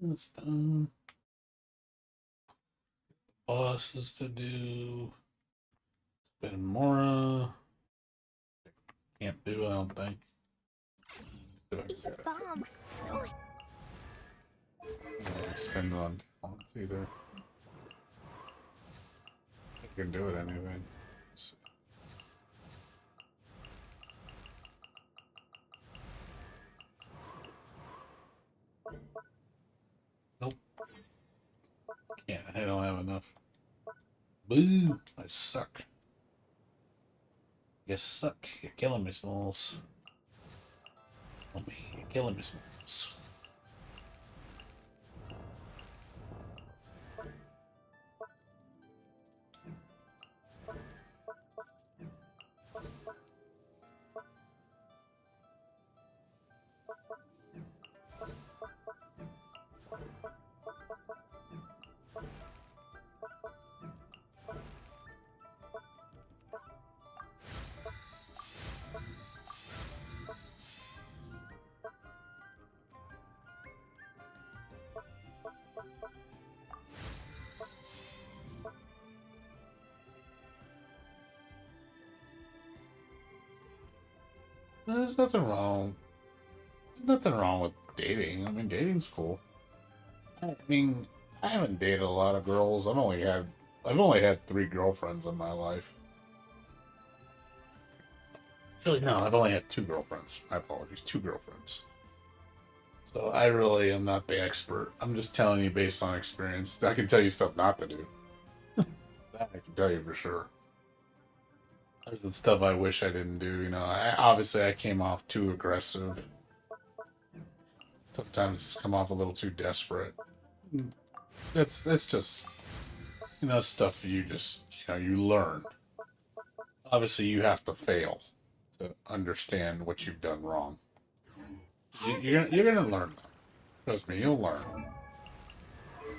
It's done. Bosses to do. Spin Mora. Can't do, I don't think.
These bombs so
Spend on talents either. You can do it anyway. So, nope. Can't. I don't have enough. Boo! I suck. You suck. You're killing me, Smalls. Oh me, you're killing me, Smalls. There's nothing wrong. Nothing wrong with dating. I mean, dating's cool. I mean, I haven't dated a lot of girls. I've only had 3 girlfriends in my life. Actually, no, I've only had 2 girlfriends. My apologies, 2 girlfriends. So I really am not the expert. I'm just telling you based on experience. I can tell you stuff not to do. That I can tell you for sure. There's the stuff I wish I didn't do. Obviously I came off too aggressive. Sometimes come off a little too desperate. That's just stuff you learn. Obviously you have to fail to understand what you've done wrong. You're gonna learn that. Trust me, you'll learn.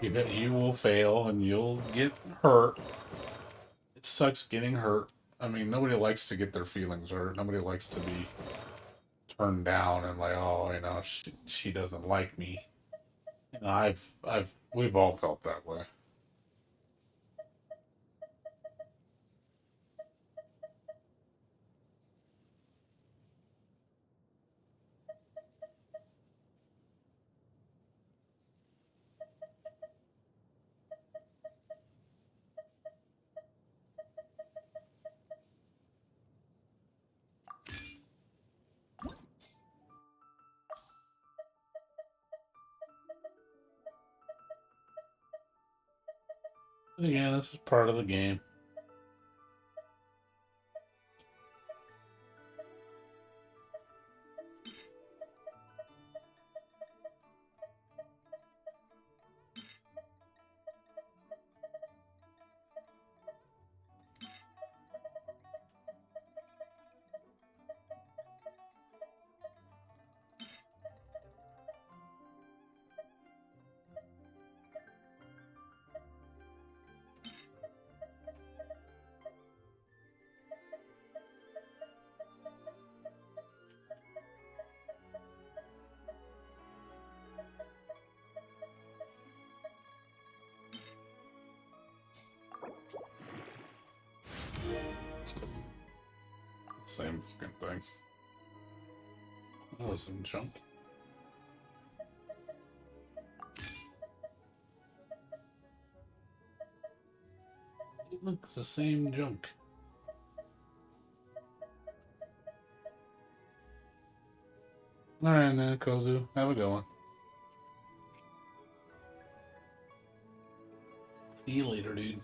You will fail and you'll get hurt. It sucks getting hurt. I mean, nobody likes to get their feelings hurt. Nobody likes to be turned down and like, oh, she doesn't like me. We've all felt that way. But again, this is part of the game. Same fucking thing. That was some junk. Look, it's the same junk. Alright, man, Kozu. Have a good one. See you later, dude.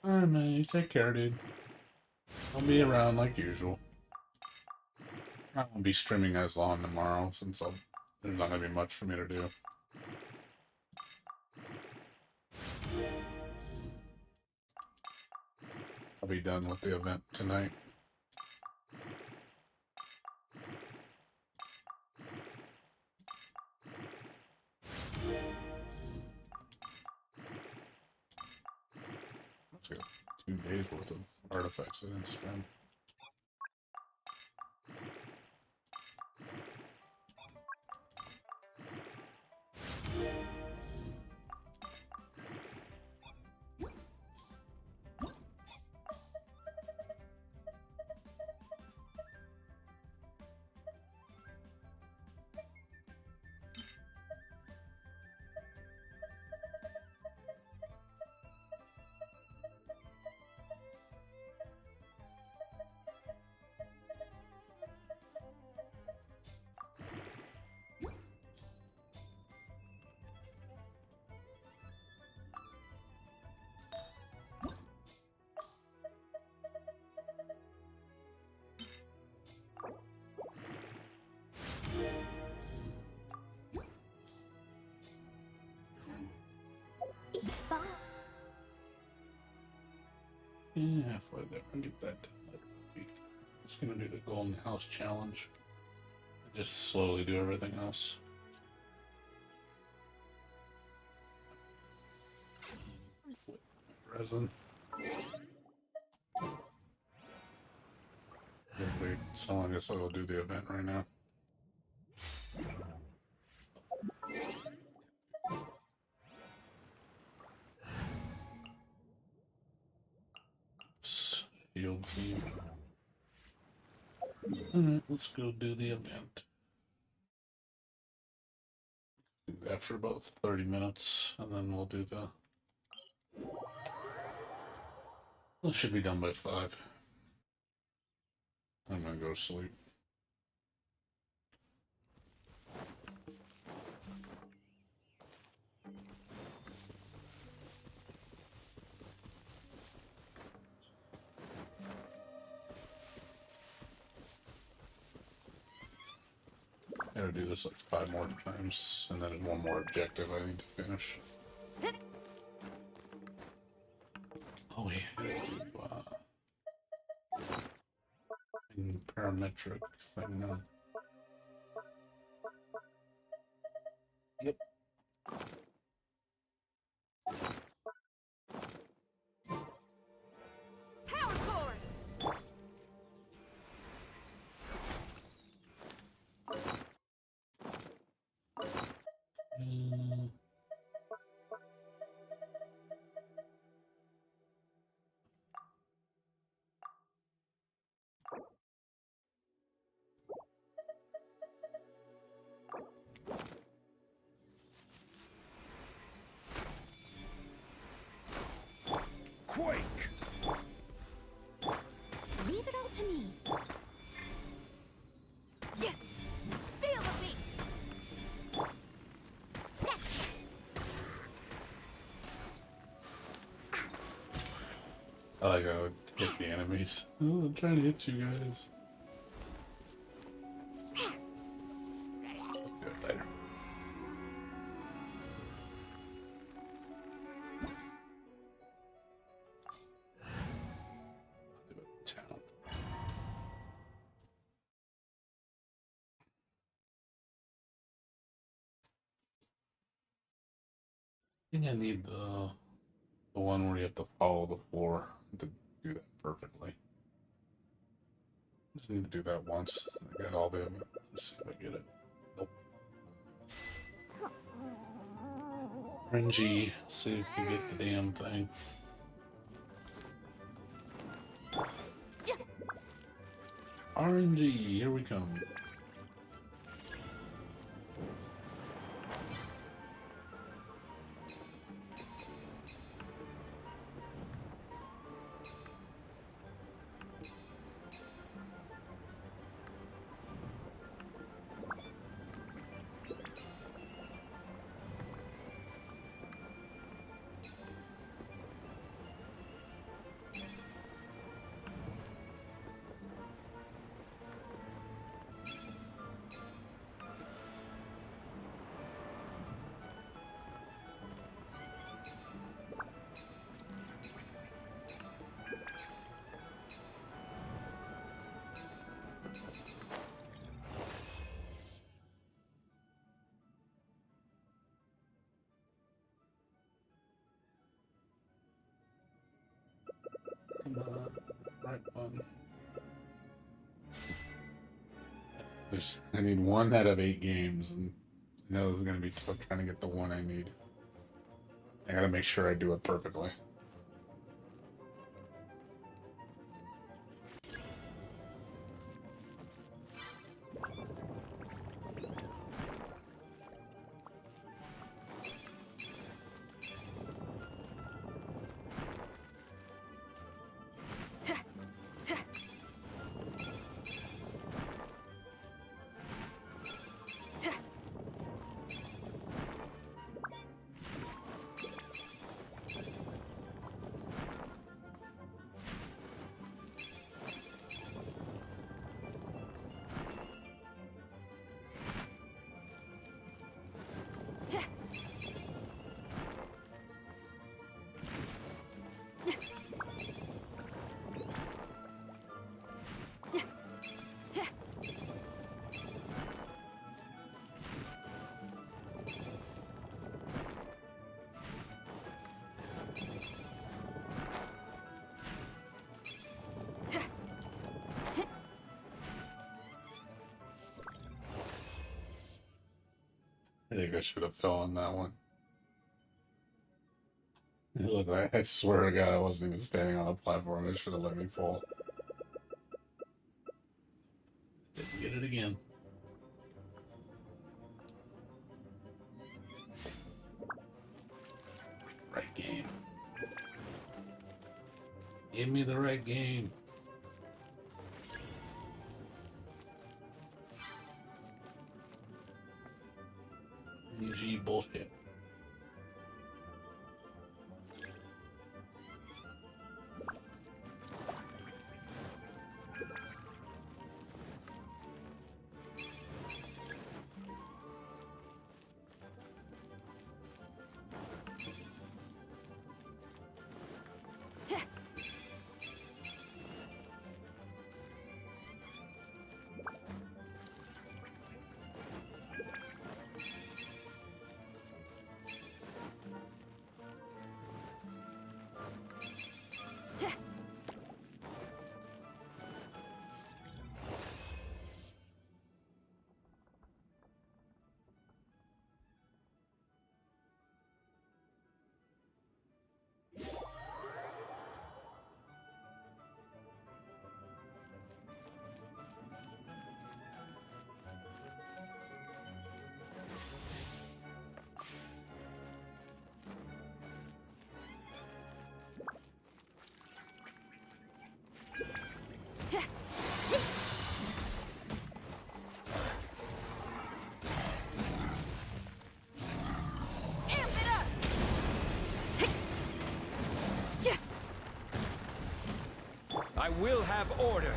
Alright, man, you take care, dude. I'll be around like usual. I won't be streaming as long tomorrow since there's not gonna be much for me to do. I'll be done with the event tonight. That's good. 2 days worth of artifacts I didn't spend.
Bye.
Yeah, halfway there. I'll get that done. It's gonna do the Golden House challenge. Just slowly do everything else. Resin. Wait, so I guess I'll do the event right now. Field team. Alright, let's go do the event. Do that for about 30 minutes, and then we'll do the... It should be done by 5. I'm gonna go to sleep. I gotta do this like 5 more times, and then there's one more objective I need to finish. Oh yeah, I gotta do parametric thing now. Yep.
Power cord.
Uh,
Quake!
Leave it all to me. Yeah. Feel the beat. Sketch.
I like how it hit the enemies. I wasn't trying to hit you guys. Do it later. I'll do it in town. I think I need the one where you have to follow the floor to do that perfectly. Just need to do that once. I got all the. Let's see if I get it. Nope. RNG. See if we get the damn thing. RNG. Here we come. Come on. Right one. I need 1 out of 8 games, and I know it's gonna be tough trying to get the one I need. I gotta make sure I do it perfectly. I think I should have fell on that one. Look, I swear to God, I wasn't even standing on a platform. It should have let me fall. Didn't get it again. Right game. Give me the right game. G bullshit.
will have order.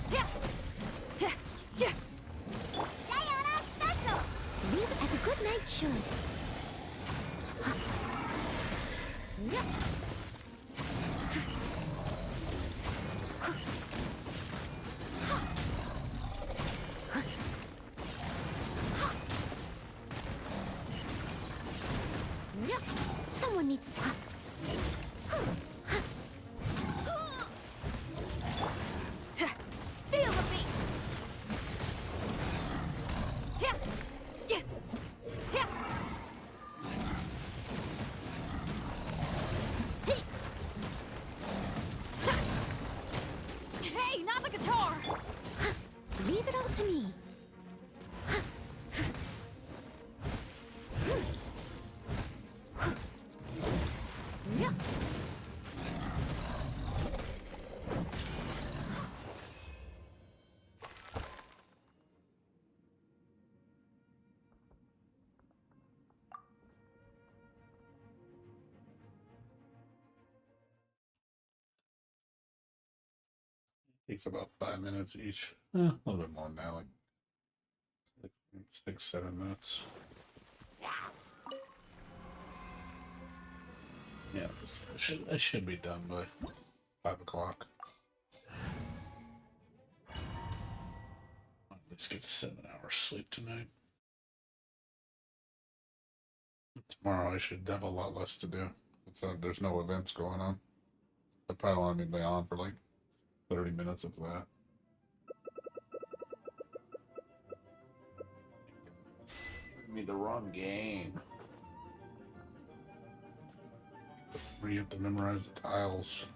Feel the beat. Sayonara special. Read as a good night should. Someone needs. Feel the beat. Hey, not the guitar. Leave it all to me.
Takes about 5 minutes each. A little bit more than that, like 6, 7 minutes. Yeah, I should be done by 5 o'clock. Let's get 7 hours sleep tonight. Tomorrow I should have a lot less to do. There's no events going on. I probably want to be on for like 30 minutes of that. Give me the wrong game. Where you have to memorize the tiles.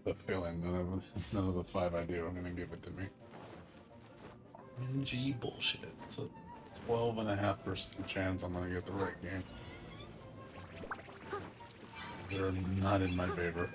The feeling none of the 5 I do, I'm gonna give it to me. RNG bullshit. It's a 12.5% chance I'm gonna get the right game. They're not in my favor.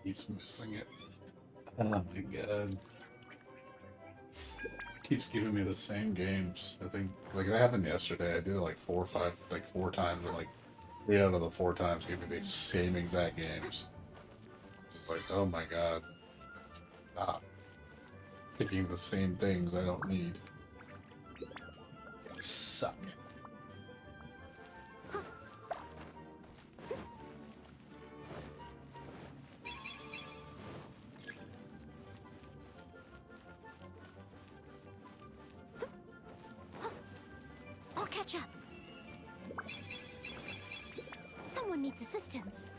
Keeps missing it. Oh my god. Keeps giving me the same games. I think, like, it happened yesterday. I did it like 4 or 5, like 4 times in like 3 out of the 4 times gave me the same exact games. Just like, oh my god, stop picking the same things I don't need. They suck.
I'll catch up. Someone needs assistance.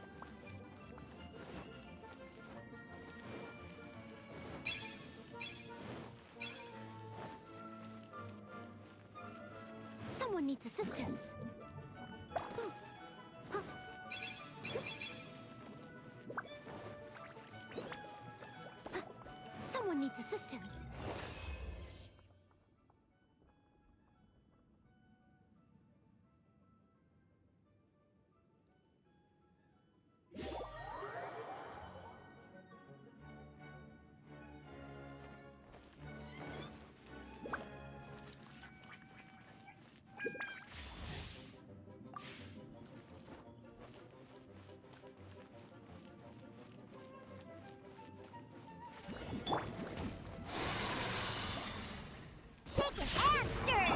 Someone needs assistance. Someone needs assistance. Shake it and stir.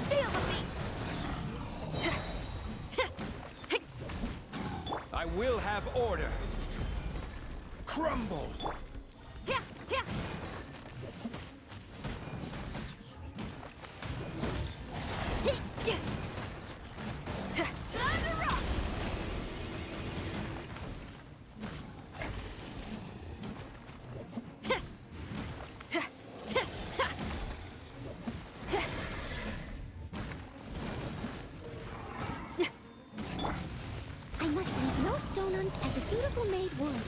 Feel the beat.
I will have order. Crumble.
Yeah, yeah. Time to rock. I must leave no stone unturned as a dutiful maid would.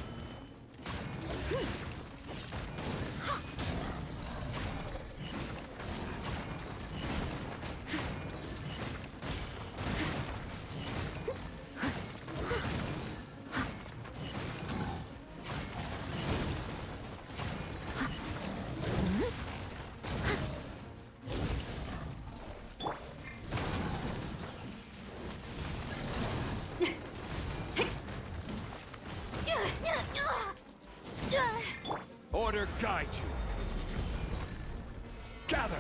Order guide you. Gather.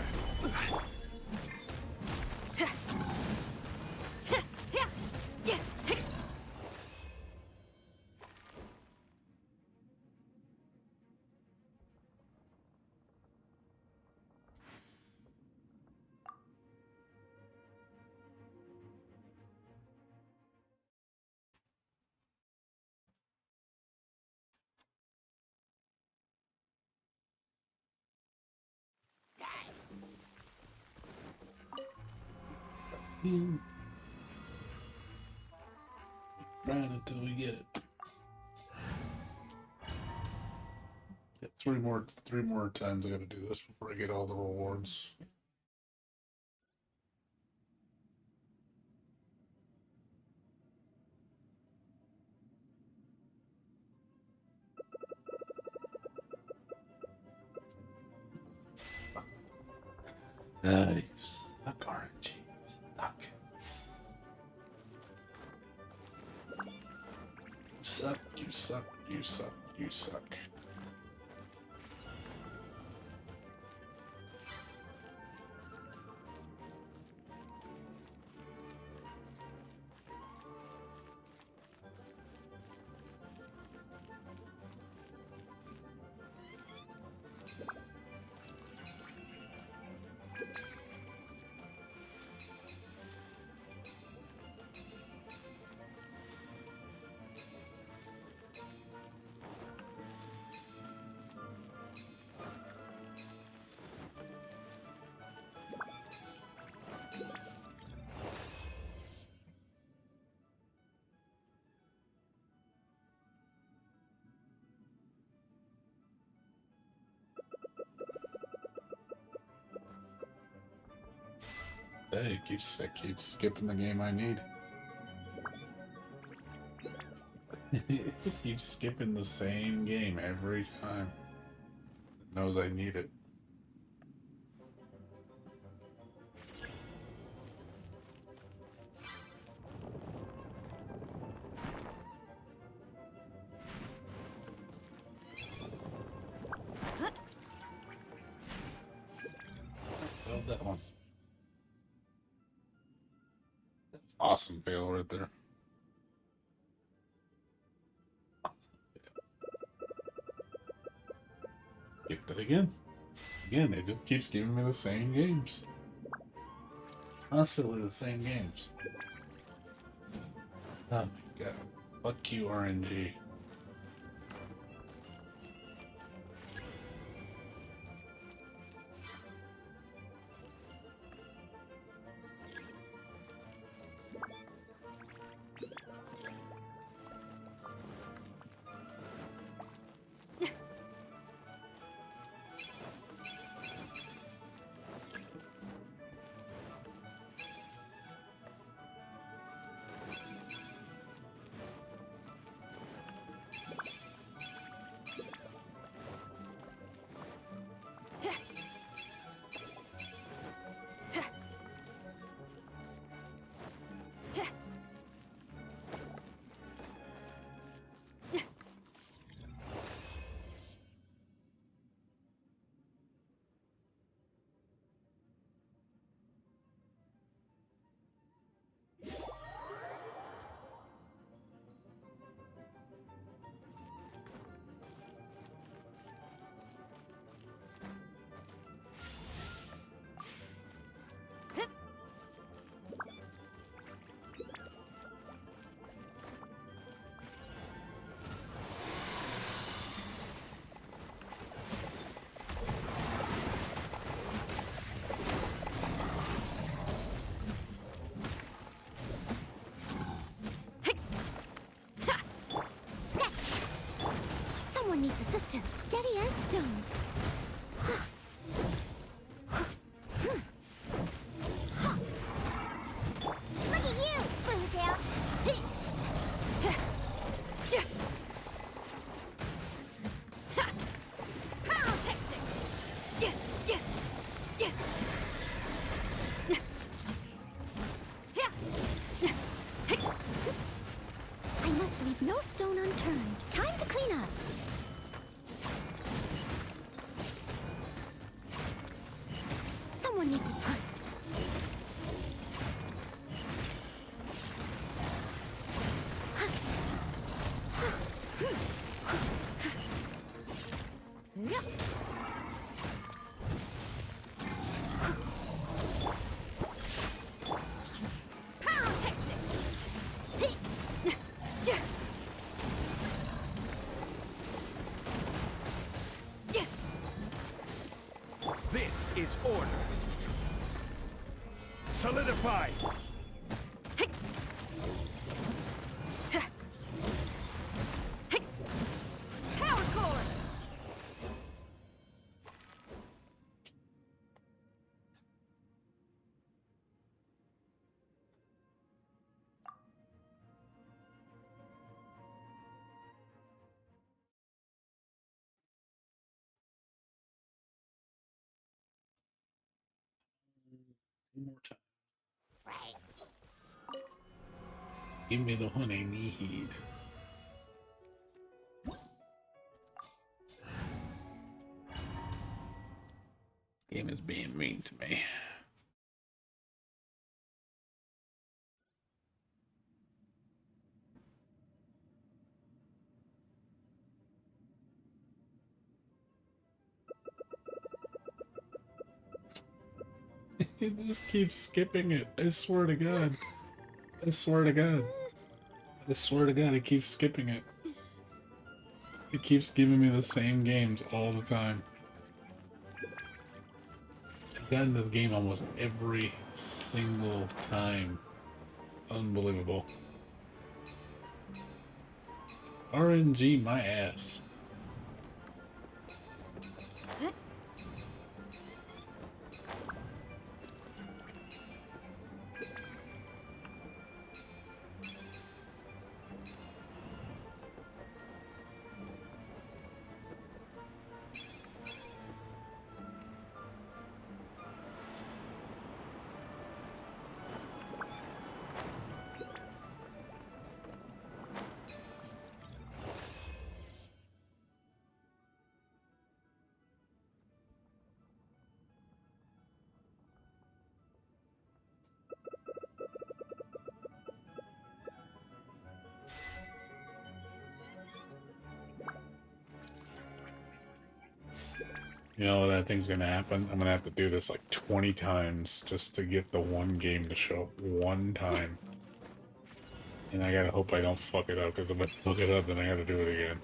Right until we get it. Yeah, three more times I gotta do this before I get all the rewards. You suck, RNG. You suck. You suck, you suck, you suck, you suck. Hey, keeps skipping the game I need. It keeps skipping the same game every time. It knows I need it. Love that one. Awesome fail right there. Skipped it again. Again, it just keeps giving me the same games. Constantly the same games. Oh my god. Fuck you, RNG.
Someone needs assistance. Steady as stone. Look at you, Bluetail. I must leave no stone unturned. Time to clean up. Someone needs to...
This is order. Solidify.
Power core!
One more time.
Right.
Give me the one I need. Game is being mean to me. It just keeps skipping it. I swear to God. I swear to God. I swear to God, it keeps skipping it. It keeps giving me the same games all the time. I've gotten this game almost every single time. Unbelievable. RNG my ass. You know what I think's gonna happen? I'm gonna have to do this like 20 times just to get the one game to show up one time. And I gotta hope I don't fuck it up, because if I fuck it up, then I gotta do it again.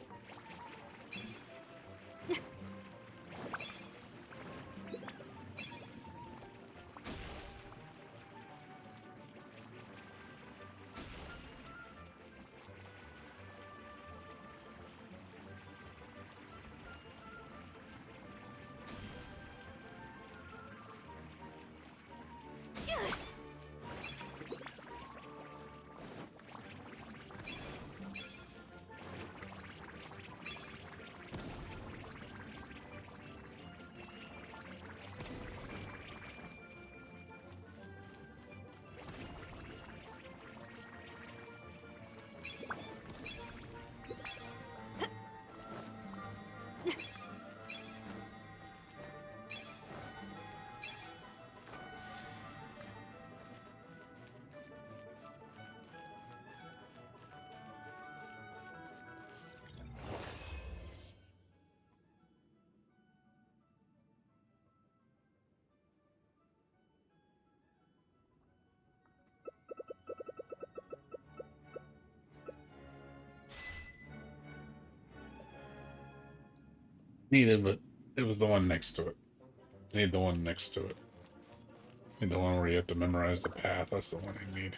Needed, but it was the one next to it. Need the one next to it. Need the one where you have to memorize the path. That's the one I need.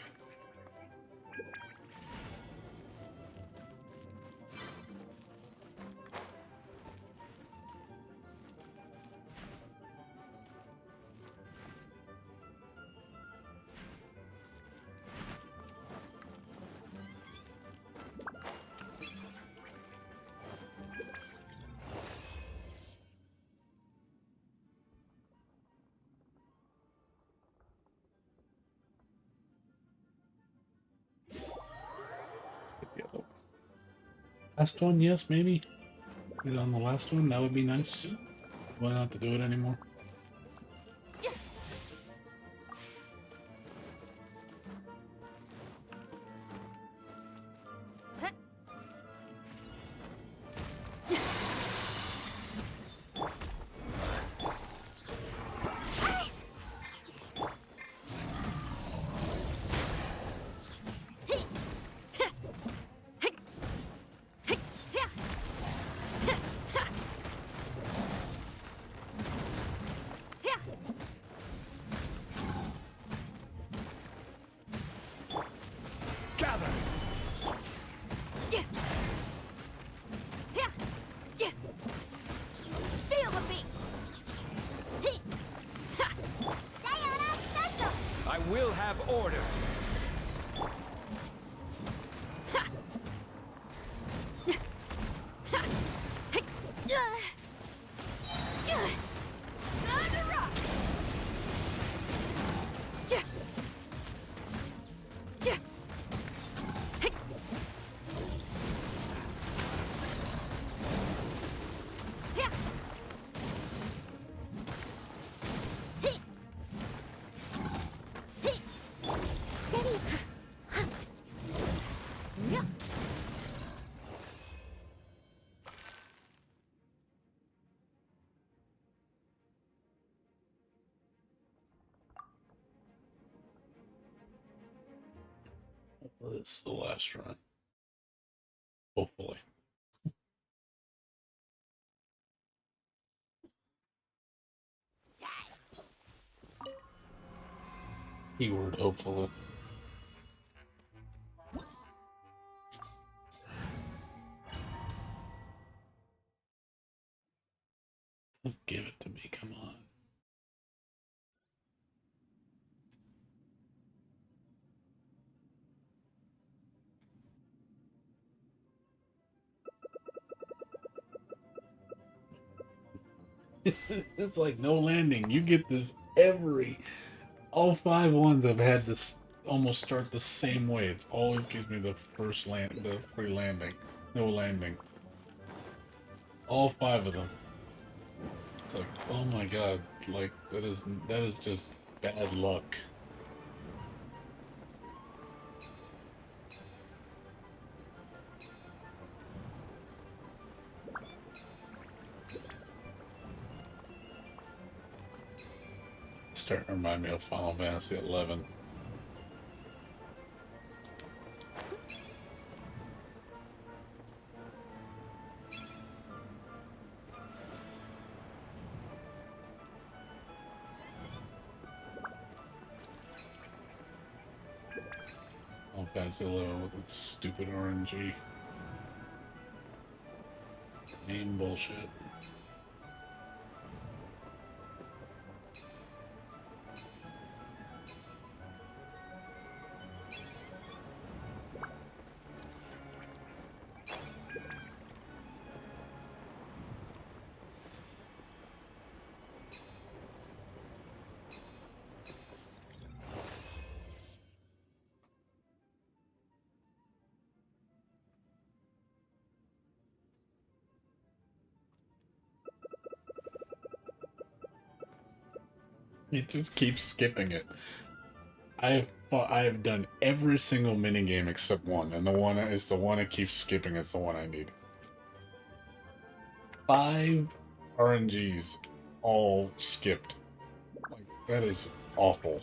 Last one, yes, maybe. Get on the last one, that would be nice. Why not to do it anymore?
Gather!
Feel the beat. Sayonara special.
I will have order.
Time to rock. Steady.
This is the last run. Hopefully. Keyword hopefully. Just give it to me, come on. It's like no landing. You get this all 5 ones I've had this almost start the same way. It always gives me the free landing. No landing. All 5 of them. It's like, oh my god, like that is just bad luck. Starting to remind me of Final Fantasy 11. Final Fantasy 11 with its stupid RNG. Name bullshit. It just keeps skipping it. I've done every single minigame except one, and the one is the one it keeps skipping is the one I need. 5 RNGs all skipped. Like, that is awful.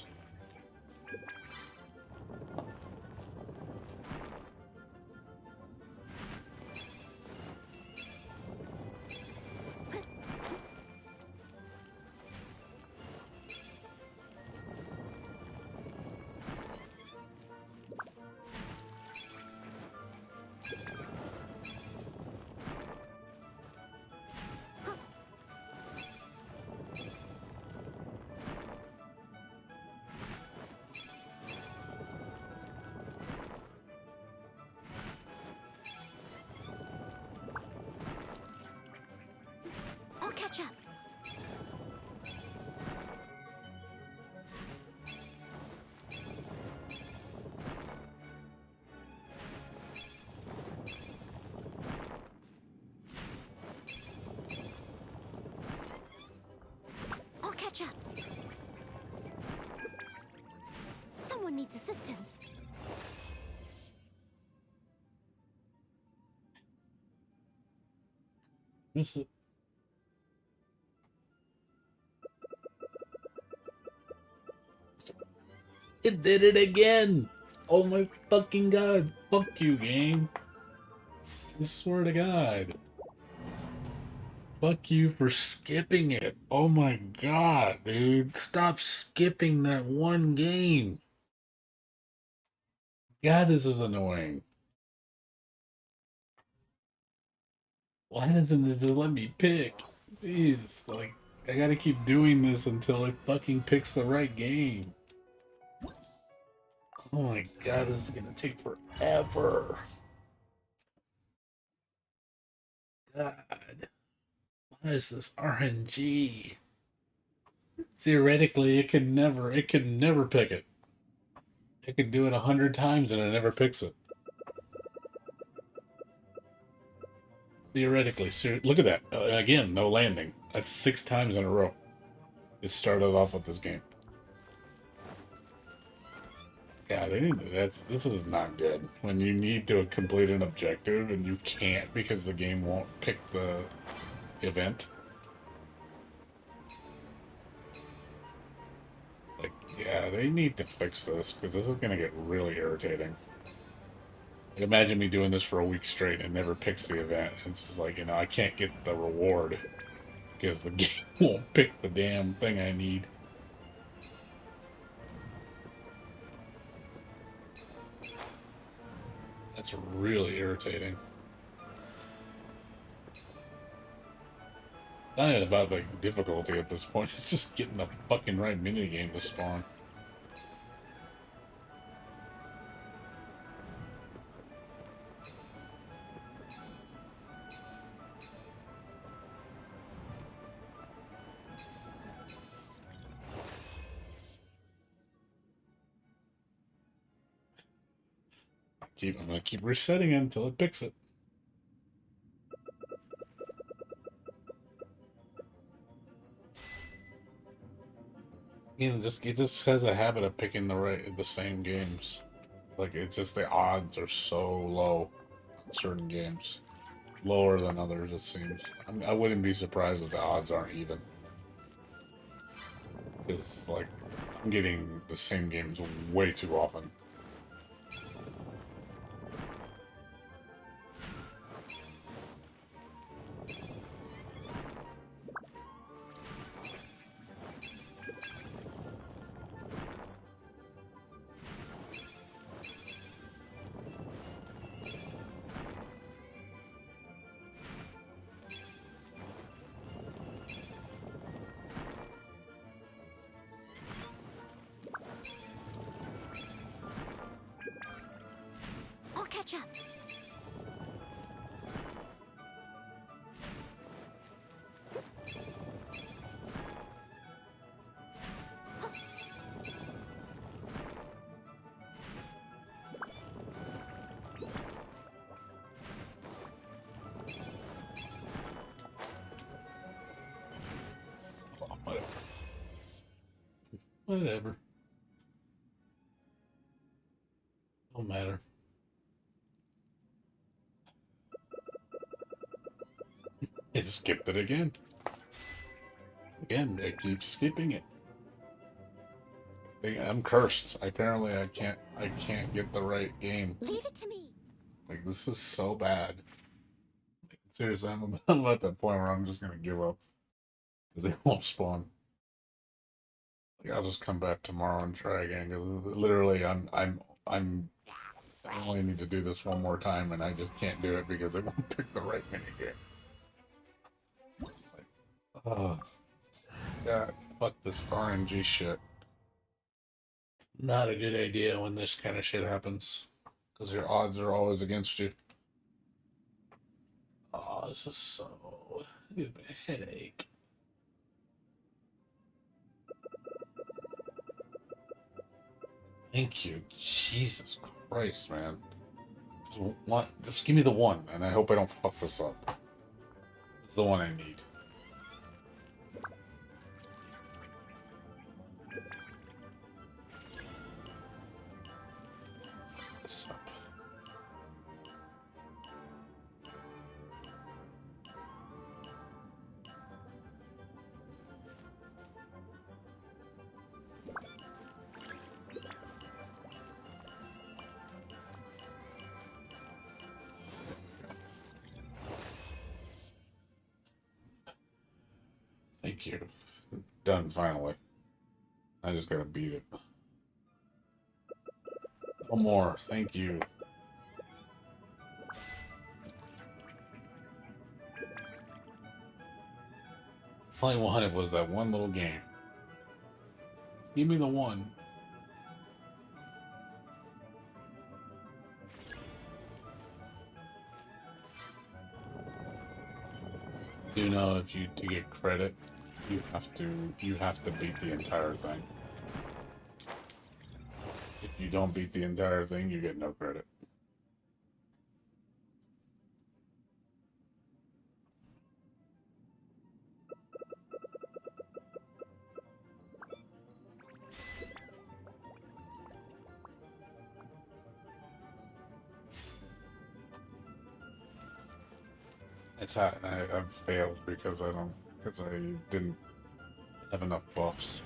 I'll catch up. I'll catch up. Someone needs assistance.
Miss it. It did it again! Oh my fucking god! Fuck you, game! I swear to god. Fuck you for skipping it. Oh my god, dude. Stop skipping that one game. God, this is annoying. Why doesn't it just let me pick? Jeez, like, I gotta keep doing this until it fucking picks the right game. Oh my god, this is gonna take forever. God. What is this RNG? Theoretically, it could never pick it. It could do it 100 times and it never picks it. Theoretically, look at that. Again, no landing. That's 6 times in a row. It started off with this game. Yeah, this is not good. When you need to complete an objective and you can't because the game won't pick the event. Like, yeah, they need to fix this because this is gonna get really irritating. Like, imagine me doing this for a week straight and never picks the event. It's just like, I can't get the reward because the game won't pick the damn thing I need. That's really irritating. It's not even about the difficulty at this point, it's just getting the fucking right minigame to spawn. I'm gonna keep resetting it until it picks it. It just has a habit of picking the same games. Like, it's just the odds are so low on certain games, lower than others. It seems. I wouldn't be surprised if the odds aren't even. Because, like, I'm getting the same games way too often.
I'll catch up.
Oh, whatever. Whatever. Don't matter. It skipped it again. Again, it keeps skipping it. I'm cursed. Apparently, I can't get the right game.
Leave it to me.
Like, this is so bad. Like, seriously, I'm at that point where I'm just gonna give up because they won't spawn. Like, I'll just come back tomorrow and try again because literally, I only need to do this one more time, and I just can't do it because they won't pick the right minigame. Like, oh, God, fuck this RNG shit. Not a good idea when this kind of shit happens, because your odds are always against you. Oh, this is so... gives me a headache. Thank you. Jesus Christ, man. Just give me the one, and I hope I don't fuck this up. It's the one I need. This up. Thank you. Done, finally. I just gotta beat it. One more. Thank you. All I wanted was that one little game. Give me the one. Do you know if you to get credit, you have to beat the entire thing. If you don't beat the entire thing, you get no credit. I've failed because I didn't have enough buffs.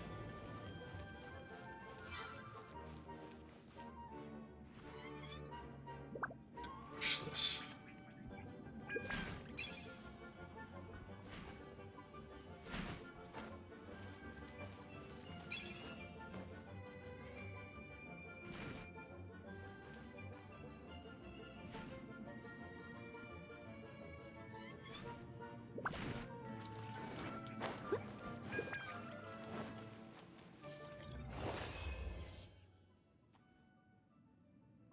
Push this.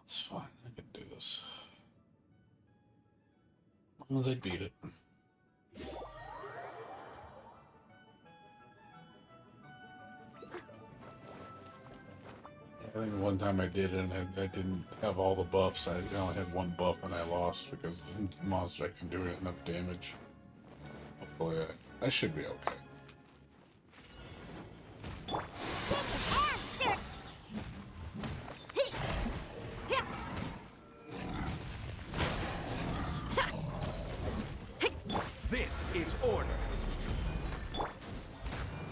It's fine. I can do this. As long as I beat it. I think one time I did it and I didn't have all the buffs. I only had one buff and I lost because the monster can do enough damage. Hopefully I should be okay.
This is order.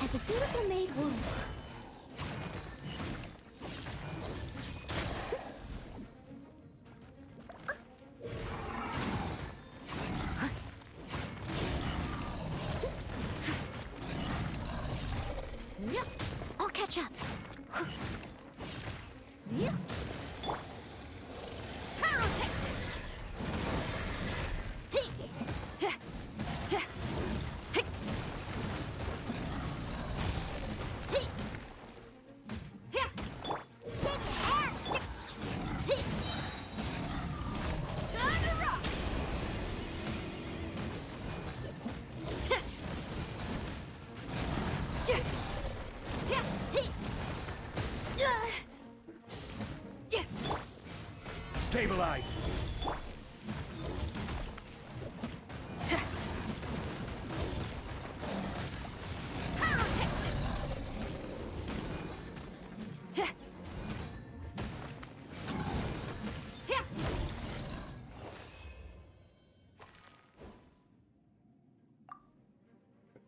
As As a dutiful maid would. Yep, I'll catch up. Yep. Pyrotechnics!
Stabilize!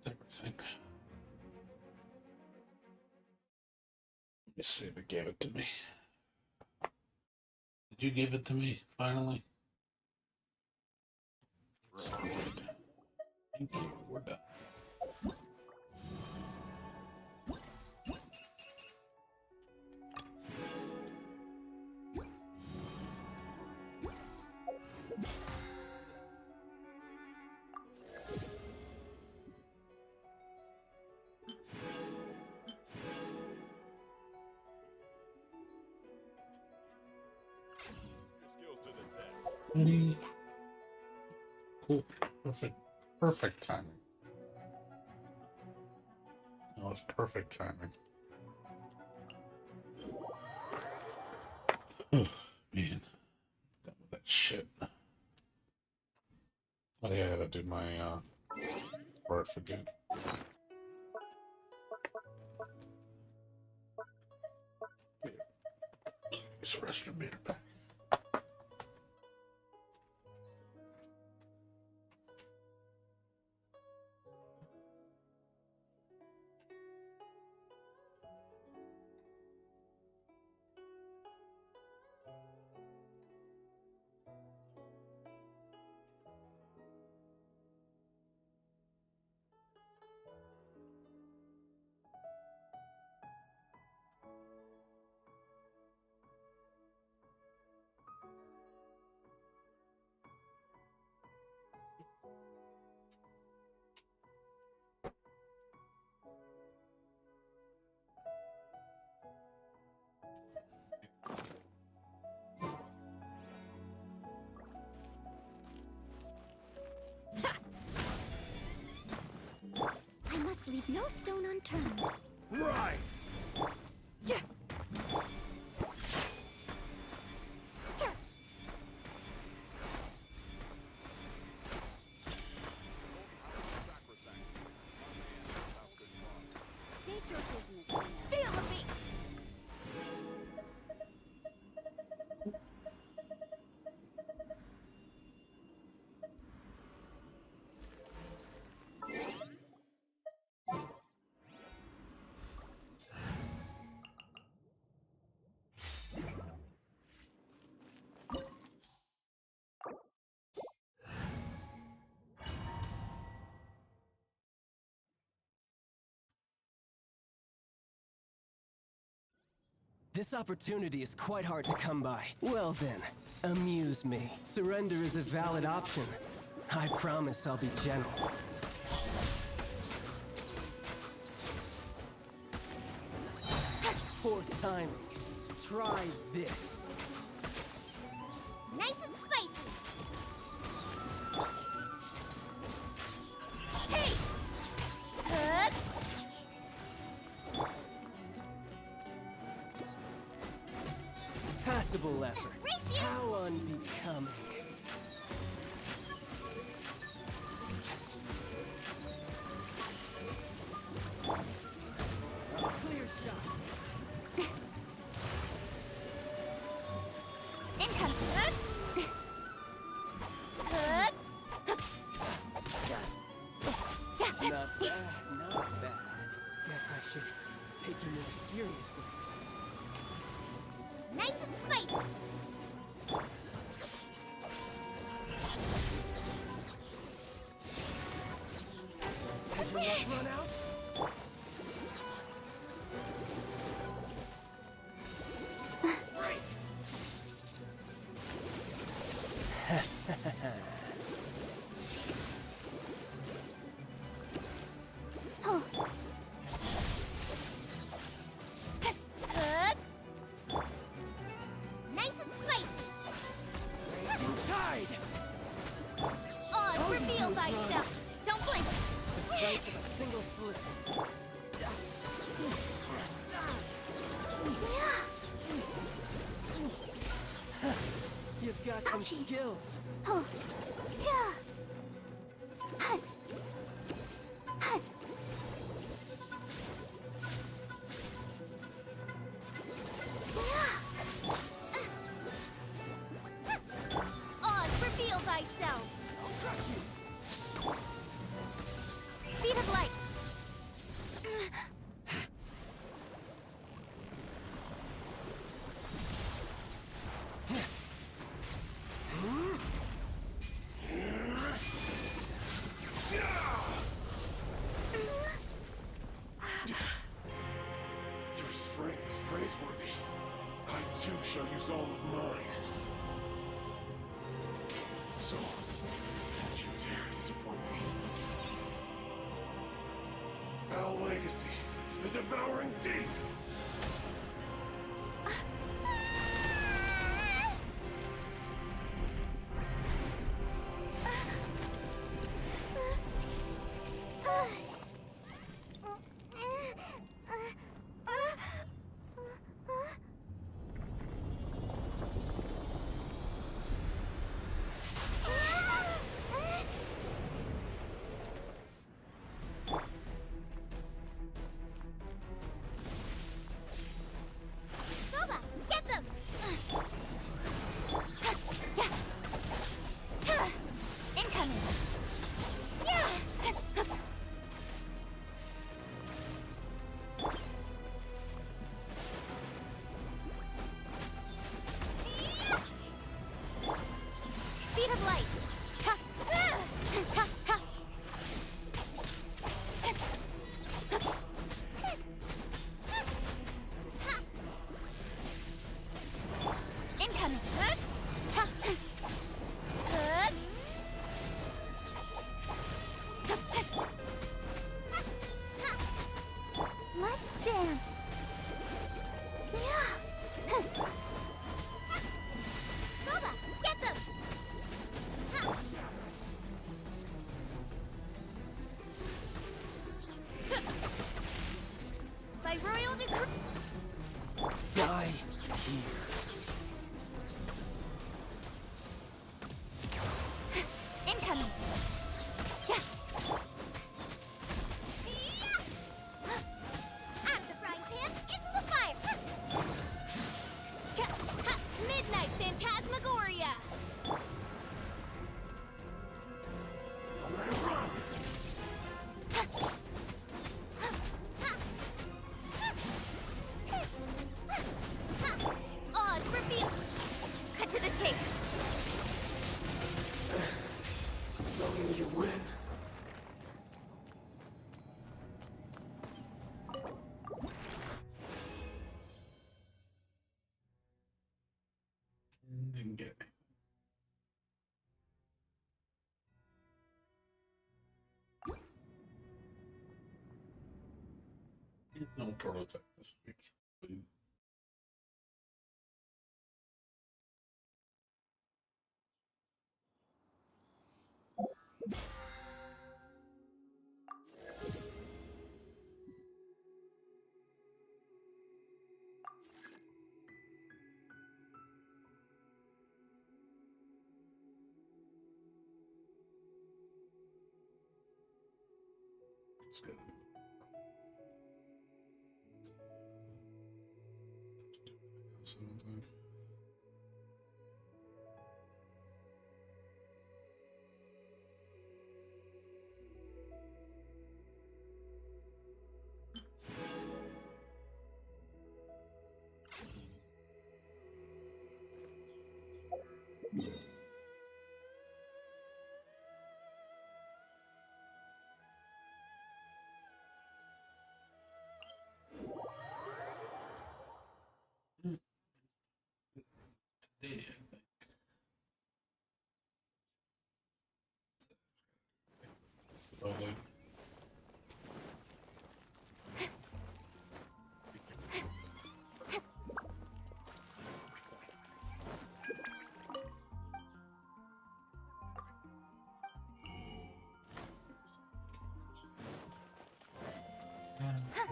Everything. Let me see if it gave it to me. Did you give it to me finally? Right. Thank you. We're done. Cool. Perfect. Perfect timing. That was perfect timing. Oh, man. Done with that shit. Oh, yeah, I gotta do my, before I forget. Use the restroom meter back.
I must leave no stone unturned.
Rise!
State your business. Feel the beat.
This opportunity is quite hard to come by. Well then, amuse me. Surrender is a valid option. I promise I'll be gentle. Poor timing. Try this.
Nice and spicy. Hey! Hup!
Passable effort.
Race you!
How unbecoming. Clear shot.
Incoming. Hup! Hup!
Not bad, not bad. Guess should take you more seriously.
Nice and spicy.
Has your luck run out?
Good. Nice and spicy.
Raging tide!
Odds
All you
reveal
do is run.
thyself. Don't blink.
The price of a single slip. You've got some
Ouchie.
skills.
Oh. Yeah. Hi. Hi. Odds reveal thyself.
I'll crush you.
Speed of light.
Your strength is praiseworthy. I too shall use all of mine. So, don't you dare disappoint me. Foul legacy, the devouring deep.
Goba, get them! Incoming! Speed of light! Incoming! Let's dance! Goba, get them! By royal decree.
Die here.
Incoming! Out of the frying pan, into the fire! Midnight Phantasmagoria! Odds reveal! Cut to the chase!
Soaking your wind.
Didn't get it. No prototype this week. It's good. Something.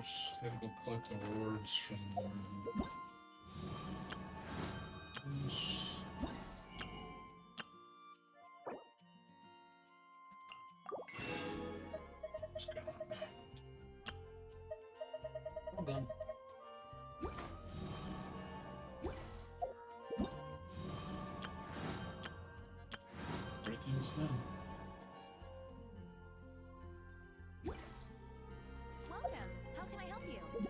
Just gotta go collect the rewards from what's going on? Well done. Everything's done.
Welcome. How can I help you?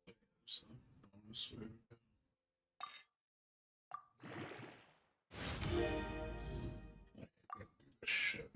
Got some bonus food. I gotta do this shit.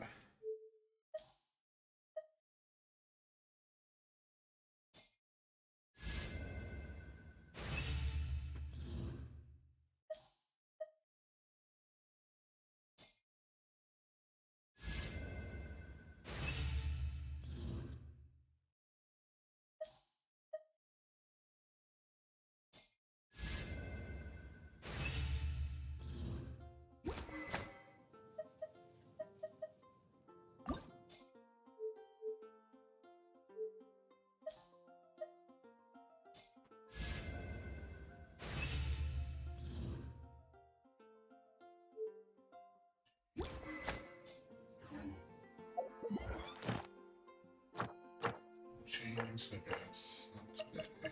Change the gas. Not today.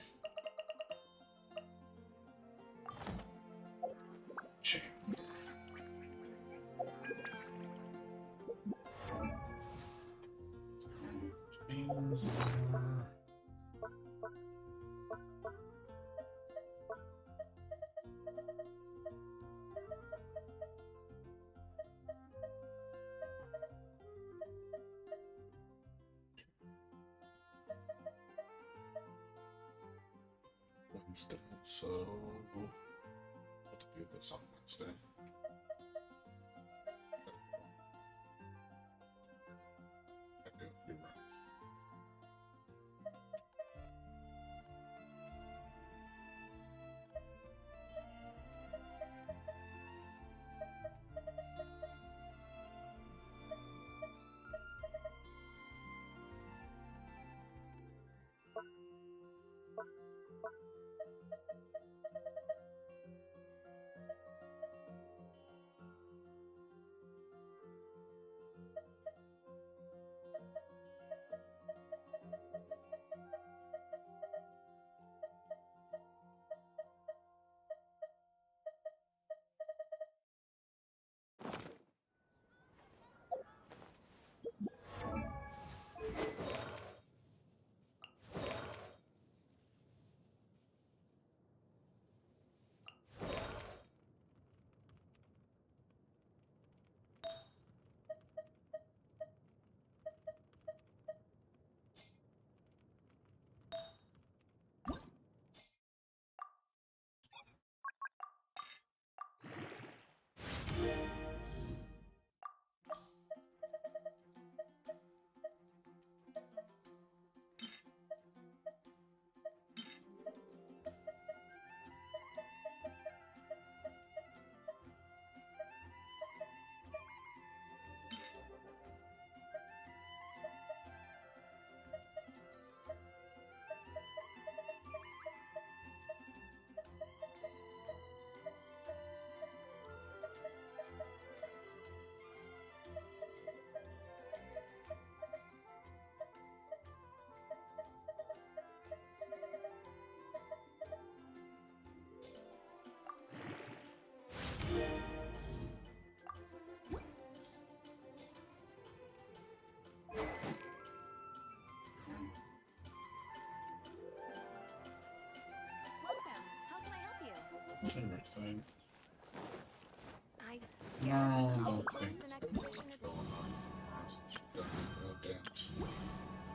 Change. Change. Wednesday, so what to do this on Wednesday? I do a few rounds.
Welcome. How can I help you?
It's everything.
I
No,
guess
I
I'll
don't
post
think
an
there's gonna be
expedition
much
at
going on since we've done the event.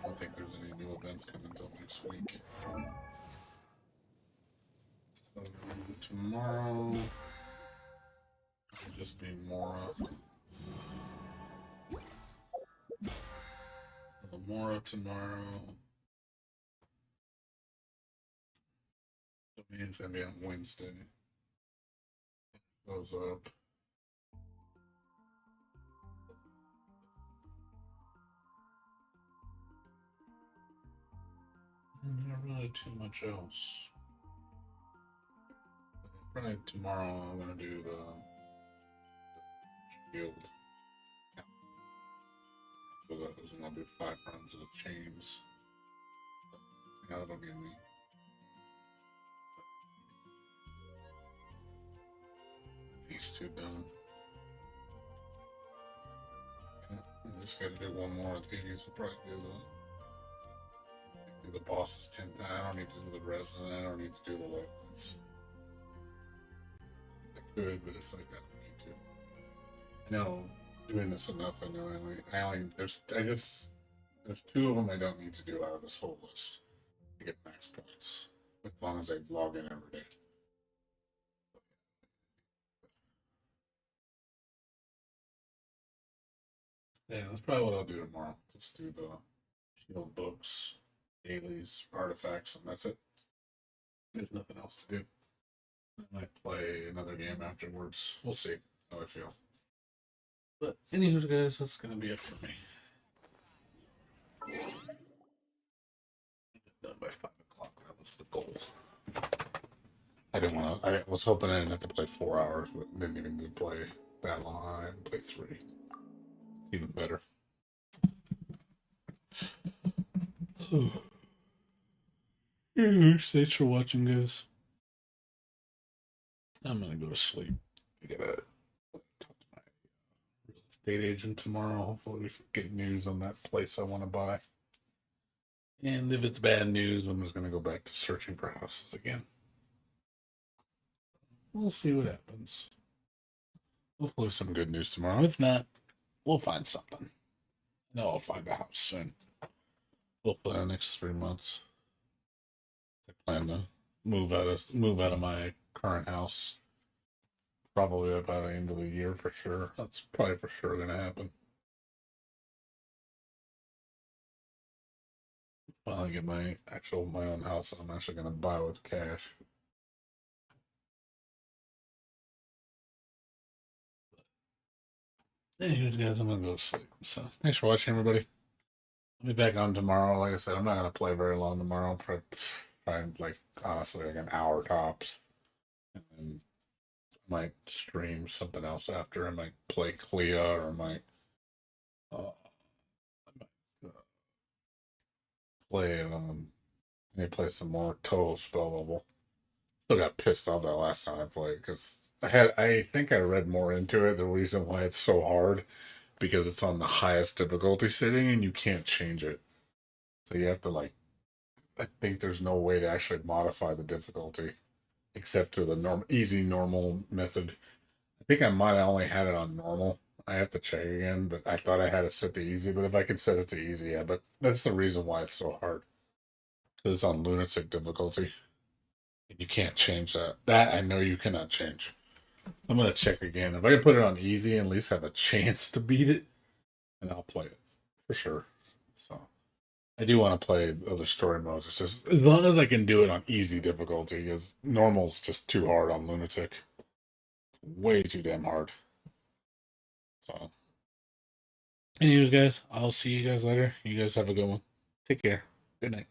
I don't think there's any new events coming until next week. So tomorrow will just be Mora. So Mora tomorrow. Domain's gonna be on Wednesday. shows up. Not really too much else. Probably tomorrow I'm gonna do the shield. So that was gonna do 5 runs of chains. Yeah, that'll give me. These 2 done. Okay. I just gotta do 1 more of these. I'll probably do the boss's 10. I don't need to do the resin. I don't need to do the weapons. I could, but it's like I don't need to. I know doing this enough. I know there's 2 of them I don't need to do out of this whole list to get max points, as long as I log in every day. Yeah, that's probably what I'll do tomorrow. Just do the shield books, dailies, artifacts, and that's it. There's nothing else to do. I might play another game afterwards. We'll see how I feel. But anywho, guys, that's gonna be it for me. Done by 5 o'clock. That was the goal. I didn't want to. I was hoping I didn't have to play 4 hours, but didn't even need to play that long. I had to play 3. Even better. Thanks for watching, guys. I'm gonna go to sleep. I gotta talk to my real estate agent tomorrow. Hopefully, we get news on that place I want to buy. And if it's bad news, I'm just gonna go back to searching for houses again. We'll see what happens. Hopefully, some good news tomorrow. If not, we'll find something. No, I'll find a house soon. Hopefully, in the next 3 months. I plan to move out of my current house. Probably about the end of the year for sure. That's probably for sure gonna happen. Finally get my own house I'm actually gonna buy with cash. Anyways, guys, I'm gonna go to sleep. So thanks for watching, everybody. I'll be back on tomorrow. Like I said, I'm not gonna play very long tomorrow. Probably like honestly like an hour tops. And then I might stream something else after. I might play Clea, or I might play some more Total Spell Level. Still got pissed off that last time I played because I think I read more into it. The reason why it's so hard because it's on the highest difficulty setting and you can't change it. So you have to I think there's no way to actually modify the difficulty except to the easy normal method. I think I might have only had it on normal. I have to check again, but I thought I had it set to easy. But if I could set it to easy, yeah. But that's the reason why it's so hard. Because it's on lunatic difficulty. You can't change that. That I know you cannot change. I'm gonna check again. If I can put it on easy and at least have a chance to beat it, then I'll play it for sure. So I do want to play other story modes. It's just as long as I can do it on easy difficulty, because normal's just too hard on lunatic. Way too damn hard. So, anyways, guys, I'll see you guys later. You guys have a good one. Take care. Good night.